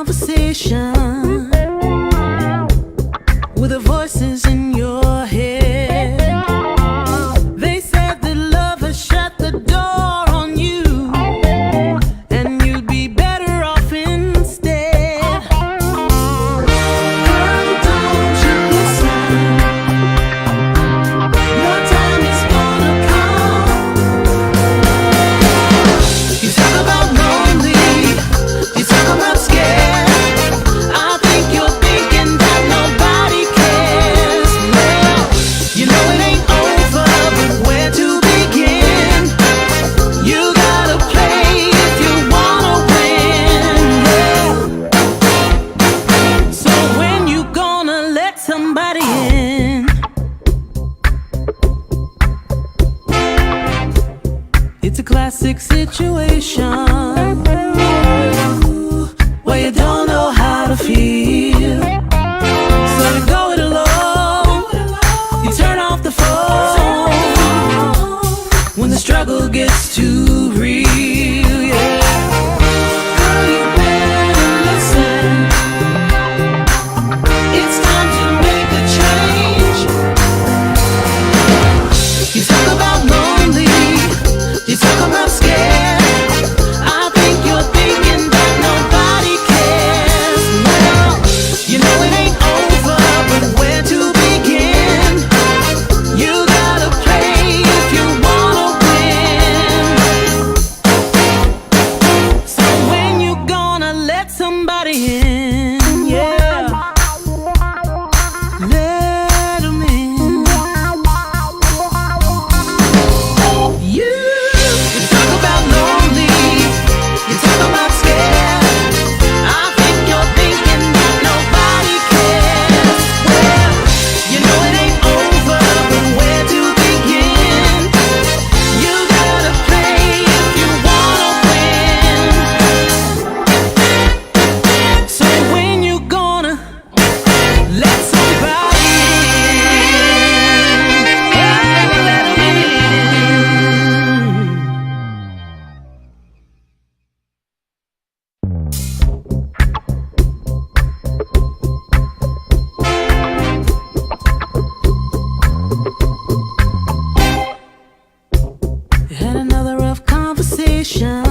conversation with the voices in your head. They said that love has shut the door on you, and you'd be better off instead. Girl, don't you listen? Your time is gonna come. You talk about lonely, you talk about scared. I think you're thinking that nobody cares. Well, you know it ain't over, but where to begin? You gotta play if you wanna win, yeah. So when you gonna let somebody in? It's a classic situation where you don't know how to feel, so you go it alone. You turn off the phone when the struggle gets too real, yeah. Girl, you better listen. It's time to make a change. You talk about lonely, you talk about scared. I think you're thinking that nobody cares. Well, you know it ain't over, but where to begin? You gotta play if you wanna win. So when you gonna let somebody in? Yeah, let 'em in. You talk about lonely, you talk about scared. I think you're thinking that nobody cares. Well, you know it ain't over, but where to begin? You gotta play if you wanna win. So when you gonna let somebody in? Let 'em in. You had another rough conversation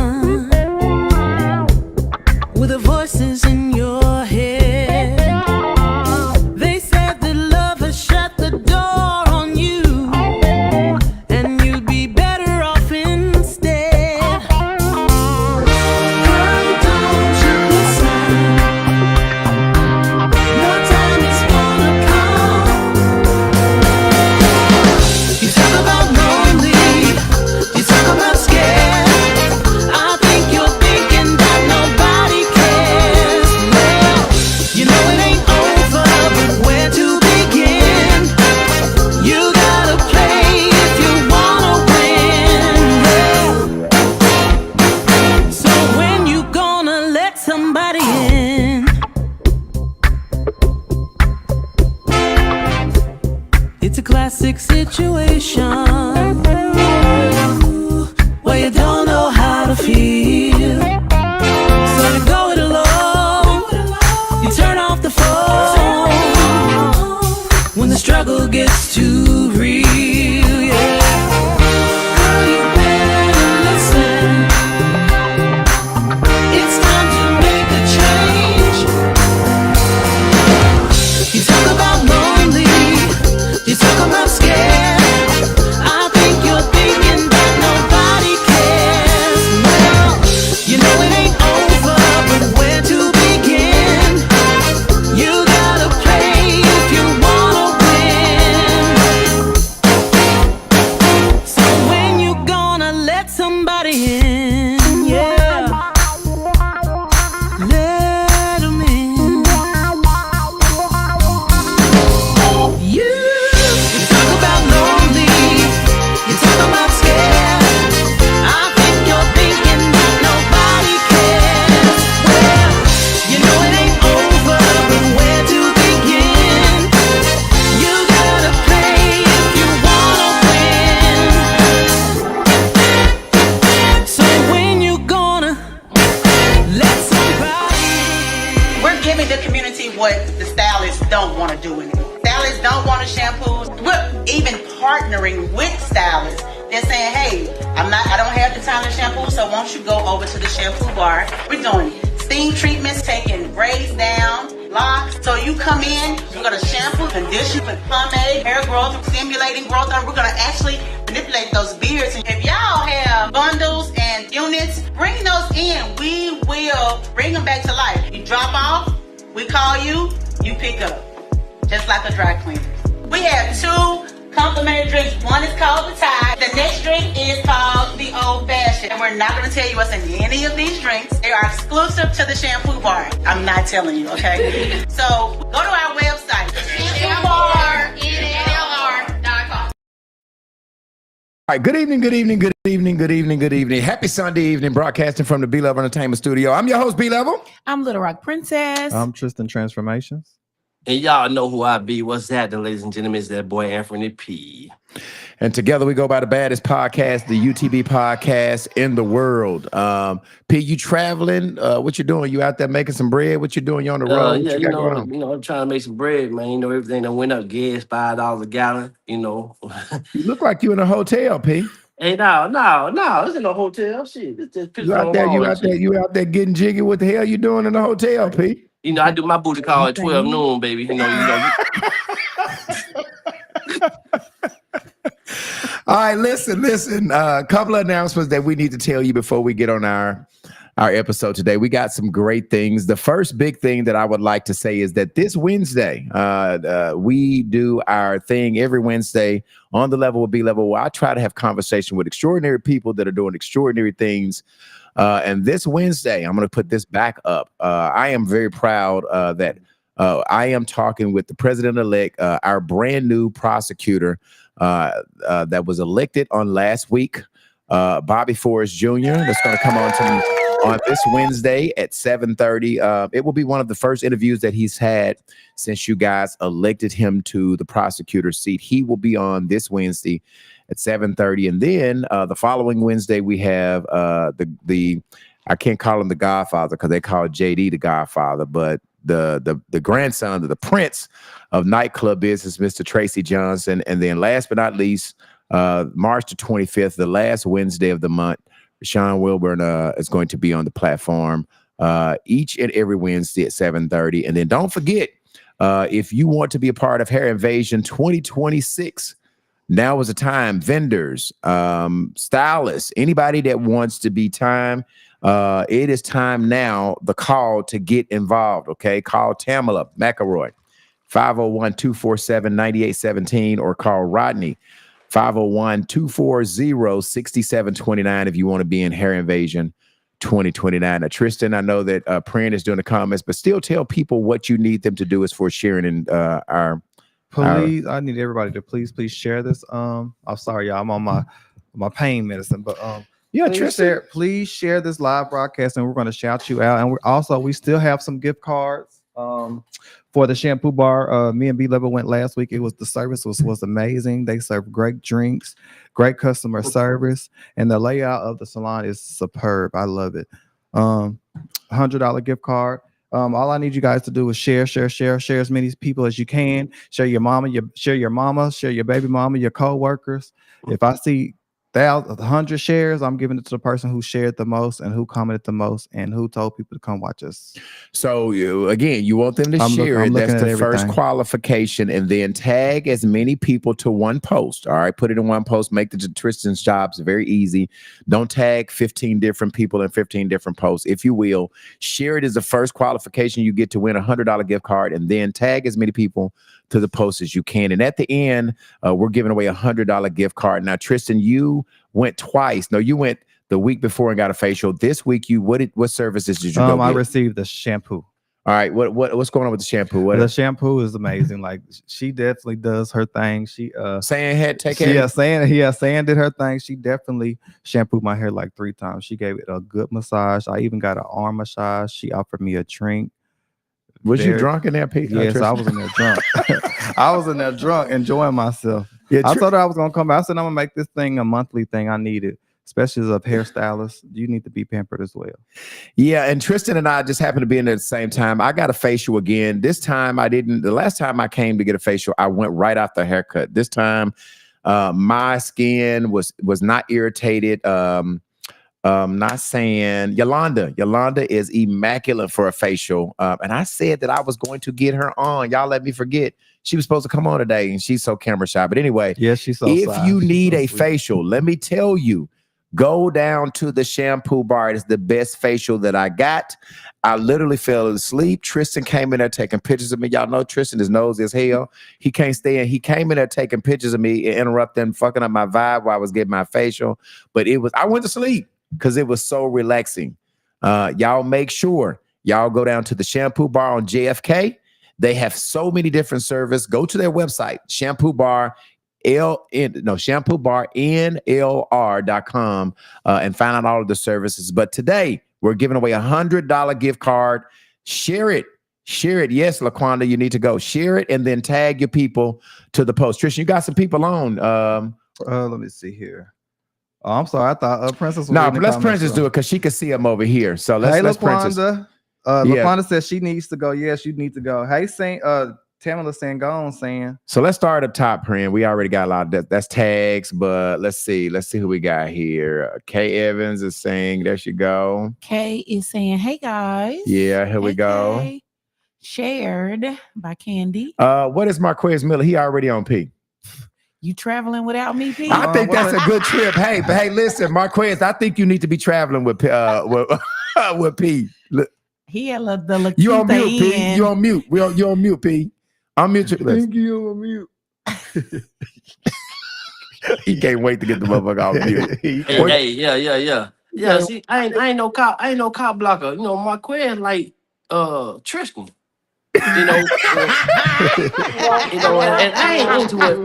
with the voices in your head. They said that love has shut the door on you, and you'd be better off instead. Girl, don't you listen? Your time is gonna come. You talk about lonely, you talk about scared. I think you're thinking that nobody cares. Well, you know it ain't over, but where to begin? You gotta play if you wanna win, yeah. So when you gonna let somebody in? It's a classic situation where you don't know how to feel, so you go it alone. You turn off the phone when the struggle gets too real, yeah. Girl, you better listen. It's time to make a change. You talk about lonely, you talk about scared. I think you're thinking that nobody cares. Well, you know it ain't over, but where to begin? You gotta play if you wanna win. giving the community what the stylists don't want to do anymore. Stylists don't want to shampoo. We're even partnering with stylists. They're saying, hey, I don't have the time to shampoo, so won't you go over to the shampoo bar? We're doing steam treatments, taking braids down, locks. So you come in, we're gonna shampoo, condition with pomade, hair growth, stimulating growth, and we're gonna actually manipulate those beards. And if y'all have bundles and units, bring those in. We will bring them back to life. You drop off, we call you, you pick up. Just like a dry cleaner. We have 2 complimentary drinks. One is called the Tide. The next drink is called the Old Fashioned. And we're not going to tell you what's in any of these drinks. They are exclusive to the shampoo bar. I'm not telling you, okay? So go to our website, shampoobar.com. All right, good evening. Happy Sunday evening, broadcasting from the B-Level Entertainment Studio. I'm your host, B-Level. I'm Little Rock Princess. I'm Tristan Transformations. And y'all know who I be. What's happening, ladies and gentlemen? It's that boy Anthony P. And together we go by the baddest podcast, the UTB podcast in the world. P, you traveling? What you doing? You out there making some bread? What you doing? You on the road? Yeah, I'm trying to make some bread, man. You know, everything that went up, gas, $5 a gallon, you know. You look like you in a hotel, P. Hey, no, it's in a hotel. Shit, it's just you out there getting jiggy. What the hell you doing in the hotel, P? You know, I do my booty call at 12 noon, baby. You know. All right, listen. A couple of announcements that we need to tell you before we get on our episode today. We got some great things. The first big thing that I would like to say is that this Wednesday, we do our thing every Wednesday on the level of B-Level, where I try to have conversation with extraordinary people that are doing extraordinary things. And this Wednesday, I'm going to put this back up. I am very proud that I am talking with the president-elect, our brand new prosecutor that was elected on last week, Bobby Forrest Jr. That's going to come on this Wednesday at 7:30. It will be one of the first interviews that he's had since you guys elected him to the prosecutor's seat. He will be on this Wednesday at 7:30, and then the following Wednesday we have the I can't call him the Godfather because they call JD the Godfather, but the grandson of the prince of nightclub business, Mr. Tracy Johnson, and then last but not least, March the 25th, the last Wednesday of the month, Sean Wilburn is going to be on the platform each and every Wednesday at 7:30, and then don't forget if you want to be a part of Hair Invasion 2026. Now is the time. Vendors, stylists, anybody that wants to be time. It is time now, the call to get involved, okay? Call Tamala McElroy, 501-247-9817, or call Rodney, 501-240-6729 if you want to be in Hair Invasion 2029. Now, Tristan, I know that Pran is doing the comments, but still tell people what you need them to do as for sharing in our... Please, I need everybody to please share this. I'm sorry, y'all. I'm on my pain medicine, but yeah, please share this live broadcast, and we're going to shout you out. And we still have some gift cards for the shampoo bar. Me and B-Level went last week. The service was amazing. They serve great drinks, great customer service, and the layout of the salon is superb. I love it. $100 gift card. All I need you guys to do is share as many people as you can. Share your mama, share your baby mama, your co-workers. If I see 100 shares, I'm giving it to the person who shared the most and who commented the most and who told people to come watch us. So you want them to share it. That's the first qualification, and then tag as many people to one post. All right, put it in one post. Make Tristan's jobs very easy. Don't tag 15 different people in 15 different posts. If you will, share it as the first qualification. You get to win a $100 gift card, and then tag as many people to the post as you can. And at the end, we're giving away a $100 gift card. Now, Tristan, you went twice. No, you went the week before and got a facial. This week, what services did you go I get? received the shampoo. All right, what's going on with the shampoo? The shampoo is amazing. Like, she definitely does her thing. She Saying did her thing. She definitely shampooed my hair like 3 times. She gave it a good massage. I even got an arm massage. She offered me a drink. Was you drunk in there, Pete? Yes, I was in there drunk. I was in there drunk, enjoying myself. Yeah, I told her I was gonna come back. I said I'm gonna make this thing a monthly thing. I need it. especially as a hairstylist, you need to be pampered as well. Yeah, and Tristan and I just happened to be in there at the same time. I got a facial again. This time I didn't. The last time I came to get a facial, I went right after a haircut. This time, my skin was not irritated. Not saying Yolanda is immaculate for a facial. And I said that I was going to get her on. Y'all let me forget. She was supposed to come on today, and she's so camera shy. But anyway, Yes, she's so if soft. you She's need so a sweet. facial, let me tell you, go down to the shampoo bar. It's the best facial that I got. I literally fell asleep. Tristan came in there taking pictures of me. Y'all know Tristan, his nose is hell. He can't stay in. He came in there taking pictures of me and interrupting, fucking up my vibe while I was getting my facial. But I went to sleep because it was so relaxing. Y'all make sure y'all go down to the shampoo bar on JFK. They have so many different services. Go to their website, shampoobarnlr.com, and find out all of the services. But today we're giving away $100 gift card. Share it. Yes, LaQuanda, you need to go share it and then tag your people to the post. Tristan, you got some people on. Let me see here. Oh, I'm sorry. I thought Princess. No, let's Princess do it because she can see them over here. So let's Princess. LaQuanda. LaQuanda says she needs to go. Yes, you need to go. Hey, Tamala Sangone saying. So let's start up top, Prin. We already got a lot of that. That's tags, but let's see who we got here. Kay Evans is saying, there she go. Kay is saying, hey guys. Yeah, here we Hey, go. Kay. Shared by Candy. What is Marquez Miller? He already on P. You traveling without me, P? I think that's a good trip. Hey, listen, Marquez, I think you need to be traveling with with P. Look, He had the La you on mute, P. in. You on mute. You on mute, P. I'm mute. Thank you on mute. He can't wait to get the motherfucker off mute. Hey, yeah. Yeah, see, I ain't no cop blocker. You know, Marquez like Tristan. You know, and I ain't into it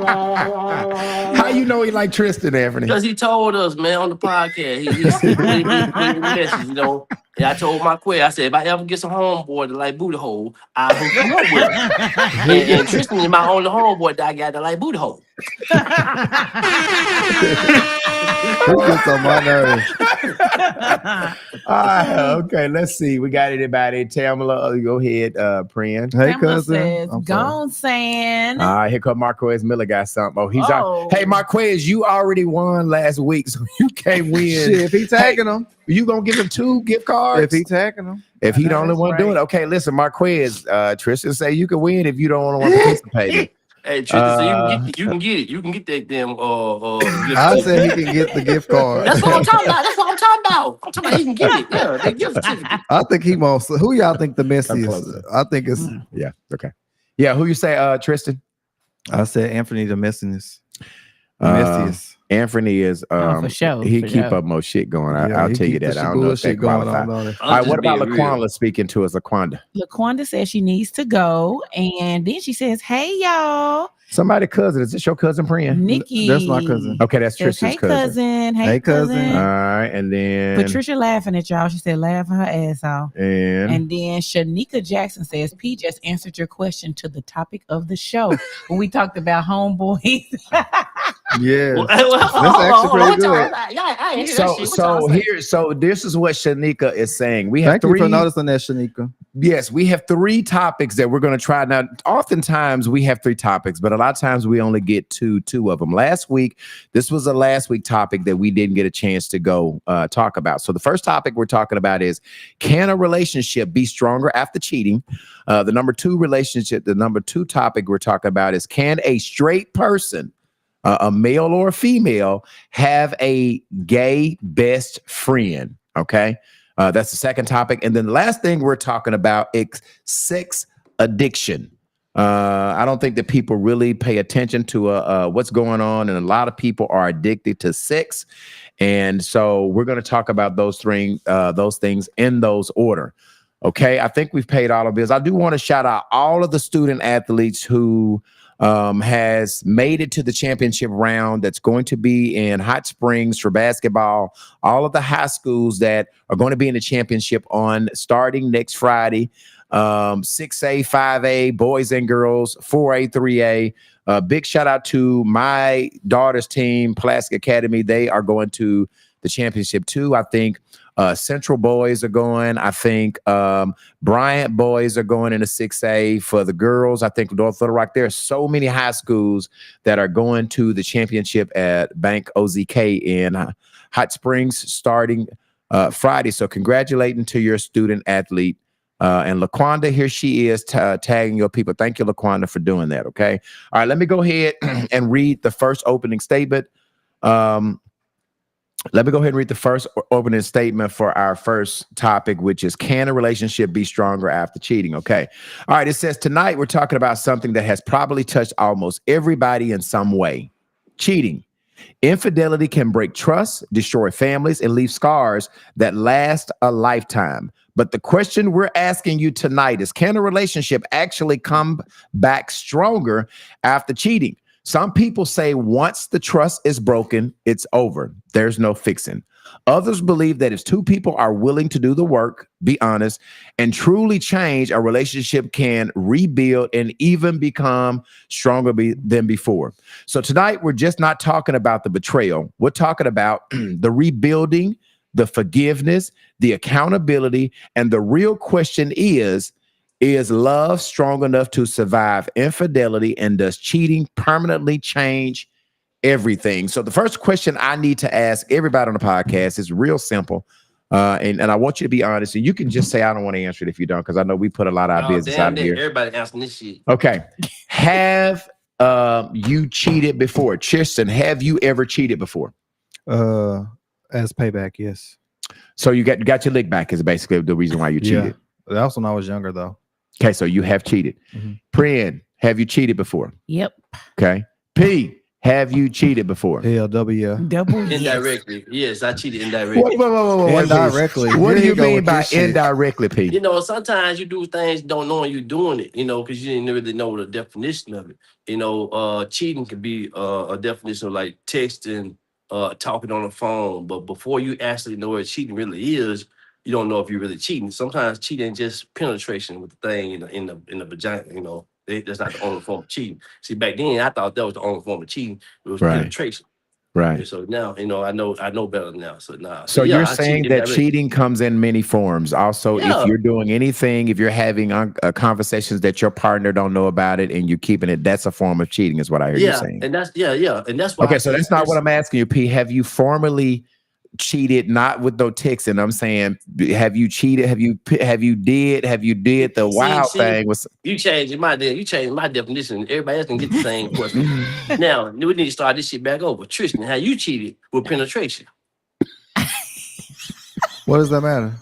How you know he like Tristan, Anthony? because he told us, man, on the podcast. He message, you know. And I told Marquez, I said, if I ever get some homeboy that like booty hole, I'll hook you up with him. And Tristan is my only homeboy that I got that like booty hole. He gets on my nerves. Okay, let's see. We got anybody. Tamala, go ahead, Prin. Hey, Tamala cousin. says, I'm sorry. gone saying. All right, here come Marquez Miller got something. Oh, he's Oh. out. Hey, Marquez, you already won last week, so you can't win. Shit, if he tagging him, You gonna give him 2 gift cards? if he tagging him, If he the only That's one doing it. right. Okay, listen, Marquez, Tristan say you can win if you don't want to participate. Hey, Tristan, so you can get it. You can get that damn gift I card. said he can get the gift card. That's what I'm talking about. I'm talking about he can get it. Yeah, they give it to you. I think he wants. Who y'all think the Come messiest? closer. I think it's. Yeah, okay. Yeah, who you say, Tristan? I said Anthony the messiness. Uh, Messiest. Anthony is for sure, he for keep sure. up more shit going. Yeah, I'll he tell you keep that. the I don't know if that bullshit going qualify. on it. All right, what about Just being real. Laquanda speaking to us, Laquanda? LaQuanda says she needs to go. And then she says, hey, y'all. Somebody cousin. Is this your cousin, Prin? Nikki. That's my cousin. Okay, that's Says, Tristan's hey, cousin. cousin. Hey, Hey, cousin. cousin. All right, and then Patricia laughing at y'all. She said, laughing her ass off. and And then Shanika Jackson says, P just answered your question to the topic of the show when we talked about homeboys. Yeah. Well, actually pretty what y'all- good. I ain't hear that shit. What so y'all say? here, so this is what Shanika is saying. We have Thank you three. for noticing that, Shanika. Yes, we have 3 topics that we're going to try. Now, oftentimes we have 3 topics, but a lot of times we only get two of them. Last week, this was a last week topic that we didn't get a chance to go talk about. So the first topic we're talking about is, can a relationship be stronger after cheating? The number 2 topic we're talking about is, can a straight person, a male or a female, have a gay best friend? Okay. That's the second topic. And then the last thing we're talking about is sex addiction. I don't think that people really pay attention to what's going on. And a lot of people are addicted to sex. And so we're going to talk about those things in those order. Okay. I think we've paid all of this. I do want to shout out all of the student athletes who has made it to the championship round. That's going to be in Hot Springs for basketball. All of the high schools that are going to be in the championship starting next Friday. 6A, 5A, boys and girls, 4A, 3A. Big shout out to my daughter's team, Plastic Academy. They are going to the championship too. I think Central boys are going. I think Bryant boys are going in the 6A for the girls. I think North Little Rock. There are so many high schools that are going to the championship at Bank OZK in Hot Springs starting Friday. So congratulating to your student athlete. And LaQuanda, here she is tagging your people. Thank you, LaQuanda, for doing that. Okay. All right. Let me go ahead and read the first opening statement. Let me go ahead and read the first opening statement for our first topic, which is, can a relationship be stronger after cheating? Okay. All right. It says, tonight we're talking about something that has probably touched almost everybody in some way: cheating. Infidelity can break trust, destroy families, and leave scars that last a lifetime. But the question we're asking you tonight is, can a relationship actually come back stronger after cheating? Some people say once the trust is broken, it's over. There's no fixing. Others believe that if two people are willing to do the work, be honest, and truly change, a relationship can rebuild and even become stronger than before. So tonight, we're just not talking about the betrayal. We're talking about the rebuilding, the forgiveness, the accountability, and the real question is love strong enough to survive infidelity, and does cheating permanently change everything? So the first question I need to ask everybody on the podcast is real simple. And I want you to be honest, and you can just say, I don't want to answer it if you don't, because I know we put a lot of our business out here. Everybody asking this shit. Okay. Have you cheated before? Tristan, have you ever cheated before? As payback, yes. So you got your lick back is basically the reason why you cheated. Yeah. That was when I was younger, though. Okay, so you have cheated. Prin, have you cheated before? Yep. Okay. P, have you cheated before? LW. Double yes. Indirectly. Yes, I cheated indirectly. Whoa. Indirectly. What do Here you go mean with by this shit. indirectly, P? You know, sometimes you do things don't know you're doing it, you know, because you didn't really know the definition of it. You know, cheating could be a definition of like texting, talking on the phone. But before you actually know what cheating really is, you don't know if you're really cheating. Sometimes cheating is just penetration with the thing in the vagina, you know. That's not the only form of cheating. See, back then I thought that was the only form of cheating. It was penetration. Right. And so now, you know, I know better now. So now. So yeah, you're I saying cheated that indirectly. cheating comes in many forms. Also, Yeah. if you're doing anything, if you're having conversations that your partner don't know about it and you're keeping it, that's a form of cheating, is what I hear you saying. And that's and that's why. Okay, so that's not what I'm asking you, P. Have you formally cheated, not with no texting? I'm saying, have you cheated? Have you did the wild thing? Was you changed my definition. Everybody else can get the same question. Now we need to start this shit back over. Tristan, how you cheated with penetration? What does that matter?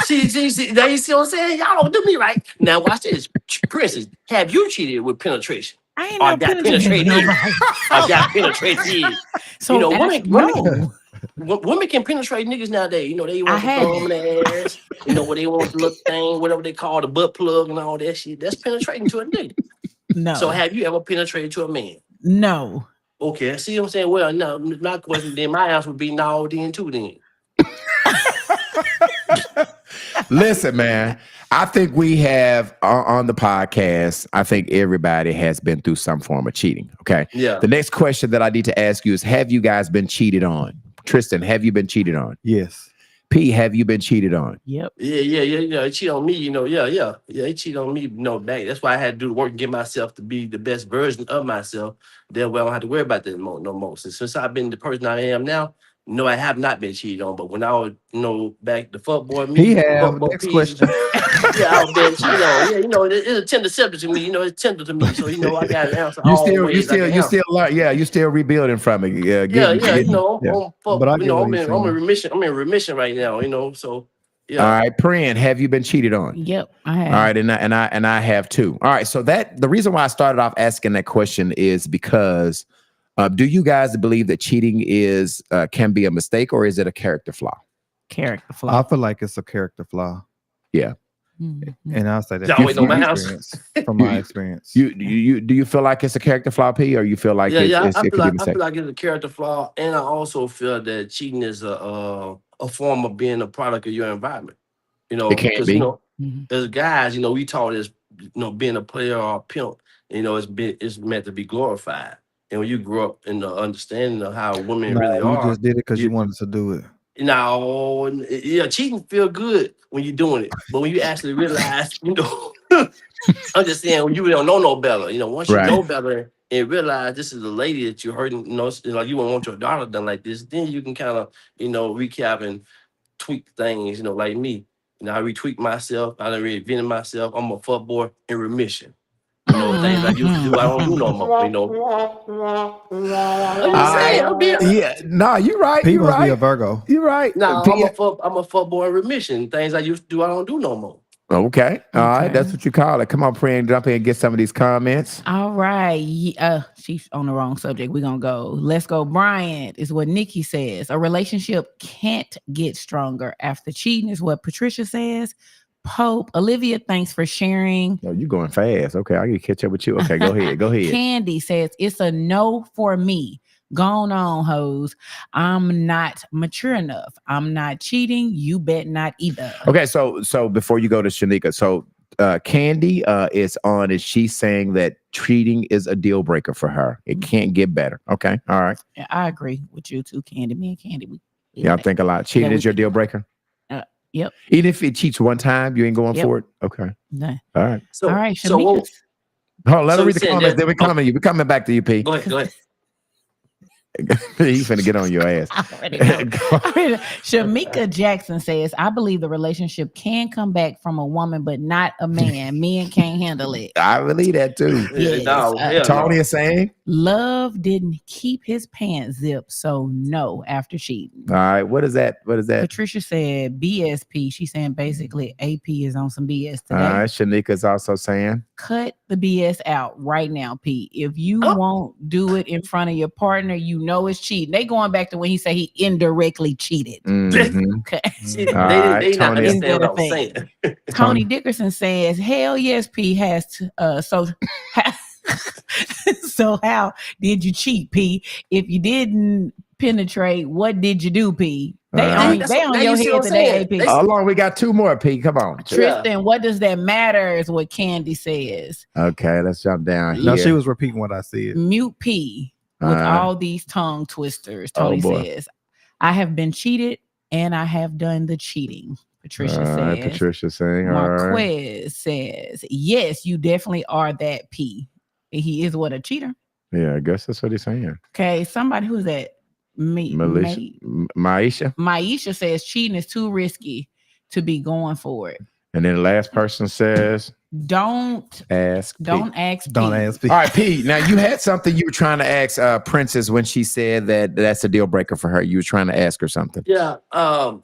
See, now you see what I'm saying? Y'all don't do me right. Now watch this. Princess, have you cheated with penetration? I ain't I no got penetrating penetrated. nobody. I got penetrated. So You know, no. Women can penetrate niggas nowadays. You know, they I want to have. throw them in the ass. You know, what they want the little thing, whatever they call the butt plug and all that shit. That's penetrating to a nigga. No. So have you ever penetrated to a man? No. Okay, see what I'm saying? Well, no, my question then, my answer would be no then too then. Listen, man, I think we have on the podcast, I think everybody has been through some form of cheating. Okay. Yeah. The next question that I need to ask you is, have you guys been cheated on? Tristan, have you been cheated on? Yes. P, have you been cheated on? Yep. Yeah. He cheated on me, you know. Yeah. He cheated on me, you know, back. That's why I had to do the work and get myself to be the best version of myself. That way I don't have to worry about that no more. Since I've been the person I am now, no, I have not been cheated on. But when I was, you know, back the fuckboy me, He have. fuckboy Next P, question. yeah, I was being cheated on. Yeah, you know, it's a tender subject to me. You know, it's tender to me. So you know, I got an answer. You always. still learn. Yeah, you still rebuilding from it. Yeah. You know, yeah. But I you get know, what I'm he's in saying. remission. I'm in remission right now. You know, so yeah. All right, Pran, have you been cheated on? Yep. I have. All right, and I have too. All right, so that the reason why I started off asking that question is because do you guys believe that cheating is can be a mistake, or is it a character flaw? Character flaw. I feel like it's a character flaw. Yeah. Mhm. And I'll say that Y'all from wait on my my house. experience. From my experience. Do you feel like it's a character flaw, P, or you feel like Yeah. it I could be a feel mistake? like it's a character flaw, and I also feel that cheating is a form of being a product of your environment. You know, It can because be. you know, Mhm. as guys, you know, we taught as you know, being a player or a pimp, you know, it's meant to be glorified. and when you grow up in the understanding of how women Nah, really you are, just did it because you you wanted to do it. now, yeah, cheating feel good when you're doing it, but when you actually realize, I'm just saying when you don't know no better, once you Right. know better and realize this is a lady that you're hurting, you won't want your daughter done like this, then you can kind of, recap and tweak things, like me. I retweak myself, I done reinvented myself. I'm a fuckboy in remission. Things I used to do, I don't do no more. I'm just saying, You're right. P You're must be a right. Virgo. You're right. no, P- I'm a fuckboy in remission. Things I used to do, I don't do no more. okay. All right. Okay. That's what you call it. Come on, pray and jump in and get some of these comments. All right. She's on the wrong subject. We're gonna go. Let's go. Bryant is what Nikki says. A relationship can't get stronger after cheating, is what Patricia says. Pope, Olivia, thanks for sharing. Oh, you going fast. Okay, I can catch up with you. Okay, go ahead. Go ahead. Candy says it's a no for me. Gone on, hoes. I'm not mature enough. I'm not cheating. You bet not either. Okay, so before you go to Shanika, so Candy is on. Is she saying that cheating is a deal breaker for her? It can't get better. Okay, all right. Yeah, I agree with you too, Candy. Me and Candy. Yeah, I think a lot. Cheating is your deal breaker. Yep. Even if it cheats one time, you ain't going Yep. for it. Okay, Nah. all right. So, All right, so Shamika. what, Hold on, let So her read you the said comments. that- Then we coming. You. We coming back to you, P. go ahead. He finna get on your ass. I already know. Shamika Jackson says, I believe the relationship can come back from a woman, but not a man. Men can't handle it. I believe that too. Yes. No, hell Tony no. is saying. Love didn't keep his pants zipped, so no after cheating. All right. What is that? What is that? Patricia said BSP. She's saying basically AP is on some BS All today. right. Shanika's also saying. Cut the BS out right now, P. If you Oh. won't do it in front of your partner, you know it's cheating. They going back to when he said he indirectly cheated. Mhm. Okay. See, All they right, not Tony. understand what I was saying. Tony Dickerson says, hell yes, P has to, so how did you cheat, P? If you didn't penetrate, what did you do, P? They All right. on, they on Now your you see head what I'm today, saying? AP. How long we got? Two more, P. Come on. Tristan, what does that matter is what Candy says. Okay, let's jump down here. No, she was repeating what I said. Mute P with all these tongue twisters. Oh, Tony boy. says, I have been cheated and I have done the cheating. Patricia says. Patricia saying. All right. Marquez says, yes, you definitely are that P. He is what, a cheater? Yeah, I guess that's what he's saying. Okay, somebody who's that? Maisha. Maisha says cheating is too risky to be going for it. And then the last person says, Don't ask. P. ask P. Don't ask me. All right, P. Now you had something you were trying to ask Princess when she said that that's a deal breaker for her. You were trying to ask her something. Yeah, I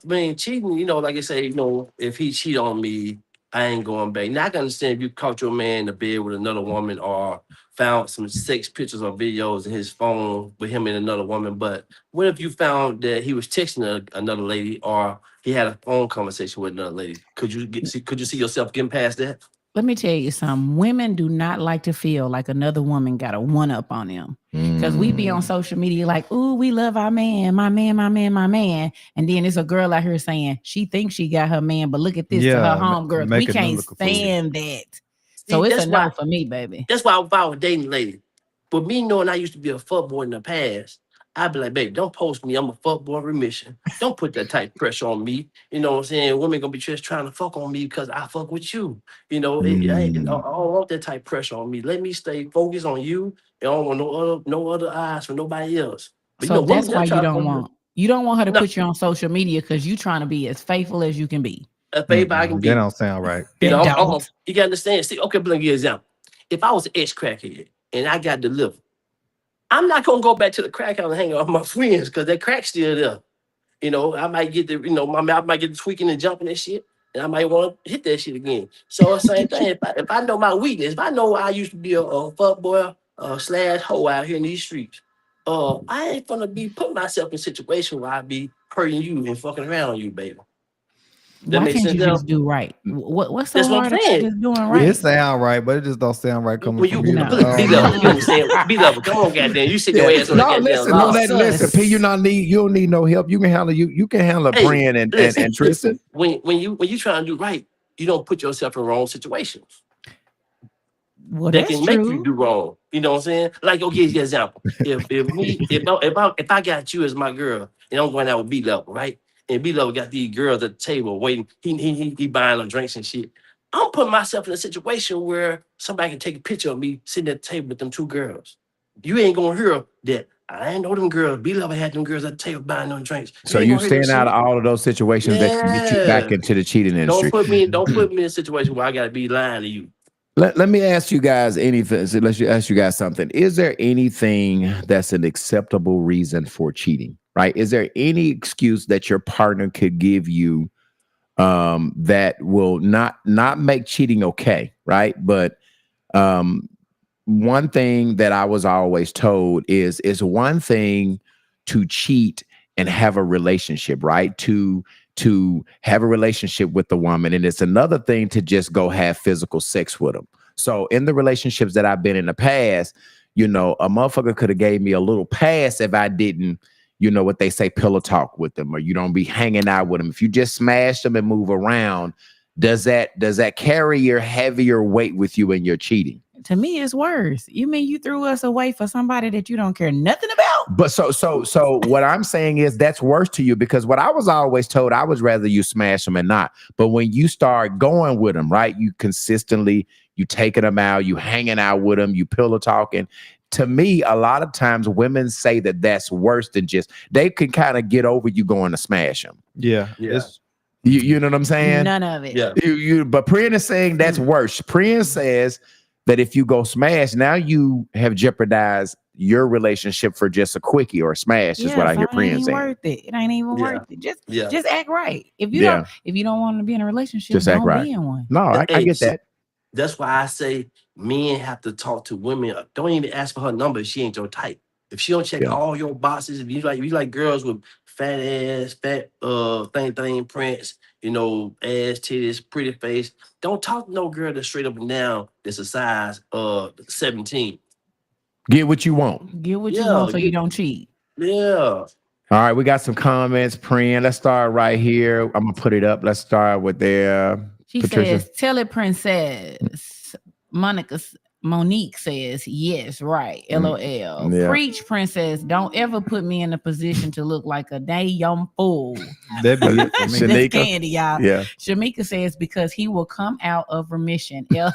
mean, cheating. Like I say, if he cheat on me, I ain't going back. Now I can understand if you caught your man in the bed with another woman or found some sex pictures or videos in his phone with him and another woman. But what if you found that he was texting another lady or he had a phone conversation with another lady? Could you see yourself getting past that? Let me tell you something. Women do not like to feel like another woman got a one up on them. Because we be on social media like, ooh, we love our man, my man, my man, my man. And then there's a girl out here saying she thinks she got her man, but look at this to her homegirls. We making them can't look a fool. stand that. So See, it's that's a no why- for me, baby. That's why if I was dating a lady, but me knowing I used to be a fuckboy in the past, I'd be like, babe, don't post me. I'm a fuckboy remission. Don't put that type of pressure on me. You know what I'm saying? Women gonna be just trying to fuck on me because I fuck with you. I don't want that type of pressure on me. Let me stay focused on you. And I don't want no other eyes from nobody else. But, So that's women, why they'll try you to don't fuck me. want her to No. put you on social media because you trying to be as faithful as you can be. If anybody can be, That don't sound right. you know, They I'm- don't. you gotta understand. See, okay, let me give you an example. If I was an ex-crackhead and I got delivered, I'm not gonna go back to the crack house and hang out with my friends because that crack's still there. I might get the, my mouth might get the tweaking and jumping and shit, and I might want to hit that shit again. So the same thing. If I know my weakness, if I know I used to be a fuck boy / hoe out here in these streets, I ain't gonna be putting myself in a situation where I be hurting you and fucking around on you, baby. That Why makes can't sense you now? just do right? What's so That's what I'm hard about saying. just doing right? It sound right, but it just don't sound right coming When from you you. No. be level, you understand? Be level. Come on, goddamn. You sit your ass on the No, goddamn listen, law. listen, P. You don't need no help. You can handle you can handle Hey, Brian and listen, Tristan. When you trying to do right, you don't put yourself in wrong situations. Well, that that's can make you true. do wrong. You know what I'm saying? Like, okay, here's an example. If I got you as my girl and I'm going out with B level, right? And B level got these girls at the table waiting. He buying them drinks and shit. I'm putting myself in a situation where somebody can take a picture of me sitting at the table with them two girls. You ain't gonna hear that. I ain't know them girls. B level had them girls at the table buying them drinks. So ain't you gonna hear that staying out of shit. all of those situations that can get you back Yeah. into the cheating industry. Don't put me in a situation where I gotta be lying to you. Let me ask you guys anything. So let's ask you guys something. Is there anything that's an acceptable reason for cheating? Right? Is there any excuse that your partner could give you that will not make cheating okay? Right? But one thing that I was always told is one thing to cheat and have a relationship, right? To have a relationship with the woman, and it's another thing to just go have physical sex with them. So in the relationships that I've been in the past, you know, a motherfucker could have gave me a little pass if I didn't, you know, what they say, pillow talk with them, or you don't be hanging out with them. If you just smash them and move around, does that carry your heavier weight with you in your cheating? To me, it's worse. You mean you threw us away for somebody that you don't care nothing about? But so what I'm saying is that's worse to you, because what I was always told, I was rather you smash them and not. But when you start going with them, right, you consistently, you taking them out, you hanging out with them, you pillow talking. To me, a lot of times women say that that's worse than just, they can kind of get over you going to smash them. Yeah. Yeah. You know what I'm saying? None of it. Yeah. But Priyan is saying that's worse. Priyan says that if you go smash, now you have jeopardized your relationship for just a quickie or a smash, is what I hear so it ain't Priyan even saying. worth it. It ain't even Yeah. worth it. Yeah. Just act right. If you Yeah. don't want to be in a relationship, Just act don't right. be in one. No, I Hey, get that. That's why I say men have to talk to women. Don't even ask for her number if she ain't your type. If she don't check Yeah. all your boxes, if you like girls with fat ass, fat thing prints, you know, ass, titties, pretty face, don't talk to no girl that's straight up and down that's a size 17. Get what you want. Get what you Yeah, want so you don't cheat. Yeah. All right, we got some comments. Priyan, let's start right here. I'm gonna put it up. Let's start with their She Patricia. says, "Tell it, princess." Monique says, "Yes, right." LOL. Yeah. Preach, princess. Don't ever put me in a position to look like a damn fool. That'd be it for me. Shanika? That's candy, y'all. Yeah. Shamika says, "Because he will come out of remission." Talking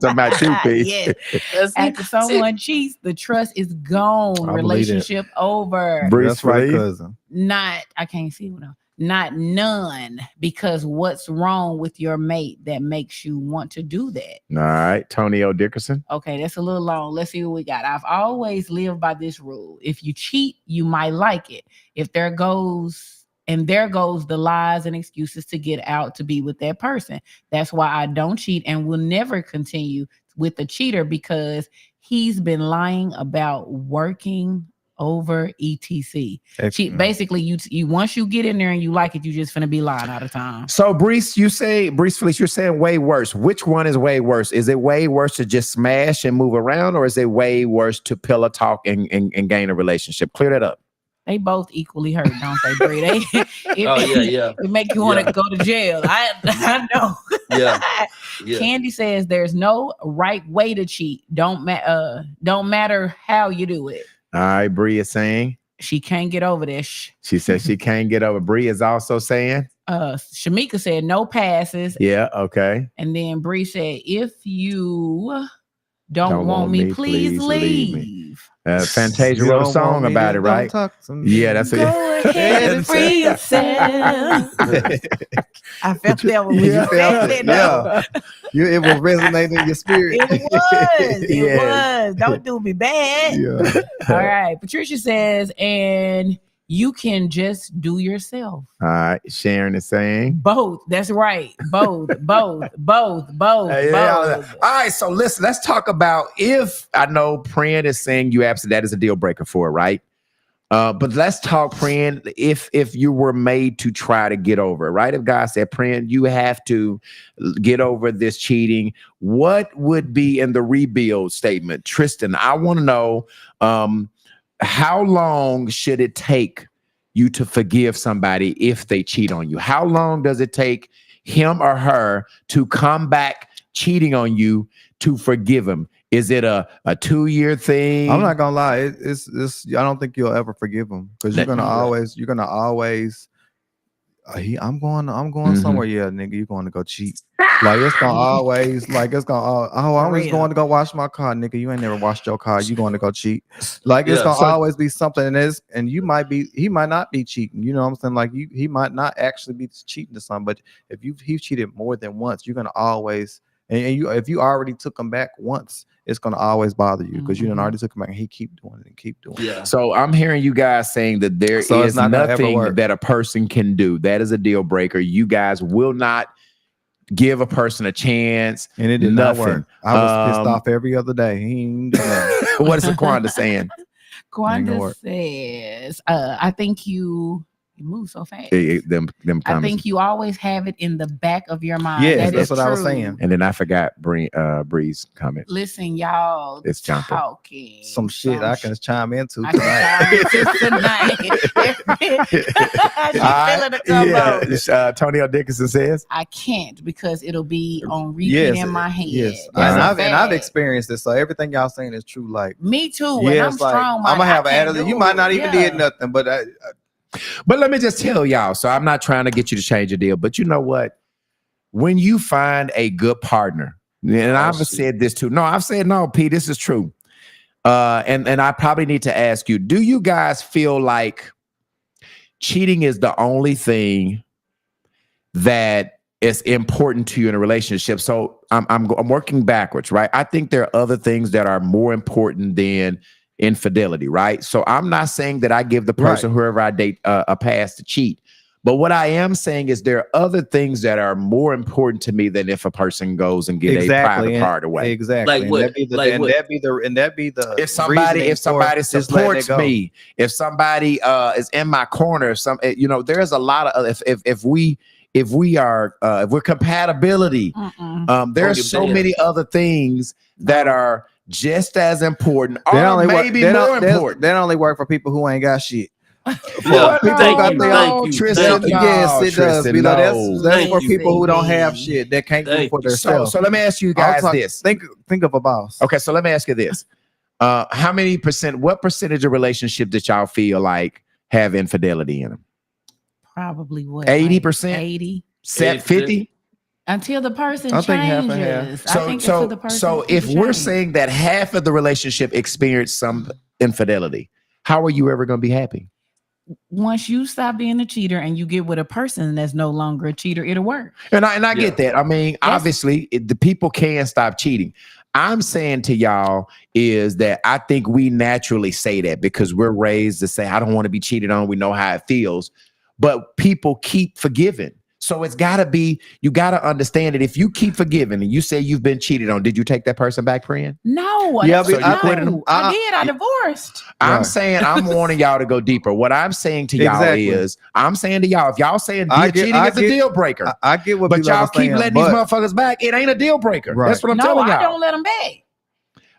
about you, P. Yes. That's After it. someone cheats, the trust is gone. I believe it. Relationship over. Bruce That's right, Felice? cousin. I can't see what not none, because what's wrong with your mate that makes you want to do that? All right, Tony O. Dickerson. Okay, that's a little long. Let's see what we got. I've always lived by this rule. If you cheat, you might like it. If there goes the lies and excuses to get out to be with that person. That's why I don't cheat and will never continue with the cheater, because he's been lying about working over etc. Basically, you once you get in there and you like it, you just finna be lying all the time. So, Brees Felice, you're saying way worse. Which one is way worse? Is it way worse to just smash and move around, or is it way worse to pillow talk and gain a relationship? Clear that up. They both equally hurt, don't they, Bree? Yeah. It make you want to go to jail. I know. Yeah. Candy says there's no right way to cheat. Don't matter how you do it. All right, Bree is saying she can't get over this. She says she can't get over. Bree is also saying Shamika said no passes. Yeah, okay. And then Bree said, if you don't want me, please leave. Fantasia wrote a song about it, right? Yeah, that's Go ahead and free yourself. I felt that one when you said it. Yeah. It will resonate in your spirit. It was. Don't do me bad. Yeah. All right. Patricia says, and you can just do yourself. All right. Sharon is saying both. That's right. Both. Both. All right. So listen, let's talk about, if I know Priyan is saying you absolutely, that is a deal breaker for her, right? But let's talk, Priyan, if you were made to try to get over it, right? If God said, Priyan, you have to get over this cheating, what would be in the rebuild statement? Tristan, I want to know, how long should it take you to forgive somebody if they cheat on you? How long does it take him or her to come back cheating on you to forgive him? Is it a 2-year thing? I'm not gonna lie. It's I don't think you'll ever forgive him because you're gonna always. I'm going somewhere. Yeah, nigga, you're going to go cheat. Like it's gonna always. Like it's gonna. Oh, I was going to go wash my car, nigga. You ain't never washed your car. You going to go cheat? Like it's gonna always be something. And you might be. He might not be cheating. You know what I'm saying? Like he might not actually be cheating to something. But if he cheated more than once, you're gonna always. And you, if you already took him back once, it's gonna always bother you because you done already took him back and he keep doing it and keep doing it. Yeah. So I'm hearing you guys saying that there is nothing that a person can do. That is a deal breaker. You guys will not give a person a chance. And it did not work. I was pissed off every other day. He ain't doing that. What is Quanda saying? Quanda says, I think you move so fast. Them I think you always have it in the back of your mind. Yes, that that's what I was saying. And then I forgot Bree's comment. Listen, y'all, It's jumping. talking Some shit I can chime into I can chime into tonight. Tonio Dickinson says, I can't because it'll be on repeat in my head. Yes, That's and I've experienced this. So everything y'all saying is true. Like me too. Yeah, And I'm it's like, strong. I'm gonna have an I can't attitude. do You might not it. even did nothing, but but let me just tell y'all. So I'm not trying to get you to change your deal, but you know what? When you find a good partner, and I've said this too. No, I've said no, P. This is true. And I probably need to ask you: do you guys feel like cheating is the only thing that is important to you in a relationship? So I'm working backwards, right? I think there are other things that are more important than infidelity, right? So I'm not saying that I give the person, whoever I date, a pass to cheat. But what I am saying is there are other things that are more important to me than if a person goes and get a private part away. Exactly. Like what? And that be the if somebody supports me, if somebody is in my corner, there's a lot of if we're compatibility, there's so many other things that are just as important, or maybe more important. That only work for people who ain't got shit. Yeah, Thank you. Tristan, yes, it does. Tristan, That's for people who don't have shit that can't do for themselves. So let me ask you guys this. Think of a boss. Okay, so let me ask you this. What percentage of relationships that y'all feel like have infidelity in them? Probably what? 80%? 80? 50? Until the person I think half and changes. half. I think until the person So if we're changes. saying that half of the relationship experienced some infidelity, how are you ever going to be happy? Once you stop being a cheater and you get with a person that's no longer a cheater, it'll work. And I get that. I mean, obviously, the people can stop cheating. I'm saying to y'all is that I think we naturally say that because we're raised to say, I don't want to be cheated on. We know how it feels. But people keep forgiving. So it's got to be, you got to understand that if you keep forgiving and you say you've been cheated on, did you take that person back, friend? No. Yeah, So you quit him? I did. I divorced. I'm saying, I'm warning y'all to go deeper. What I'm saying to y'all is, I'm saying to y'all, if y'all saying cheating is a deal breaker, I get what, but y'all keep letting these motherfuckers back, it ain't a deal breaker. Right. That's what I'm No, telling y'all. I don't let them back.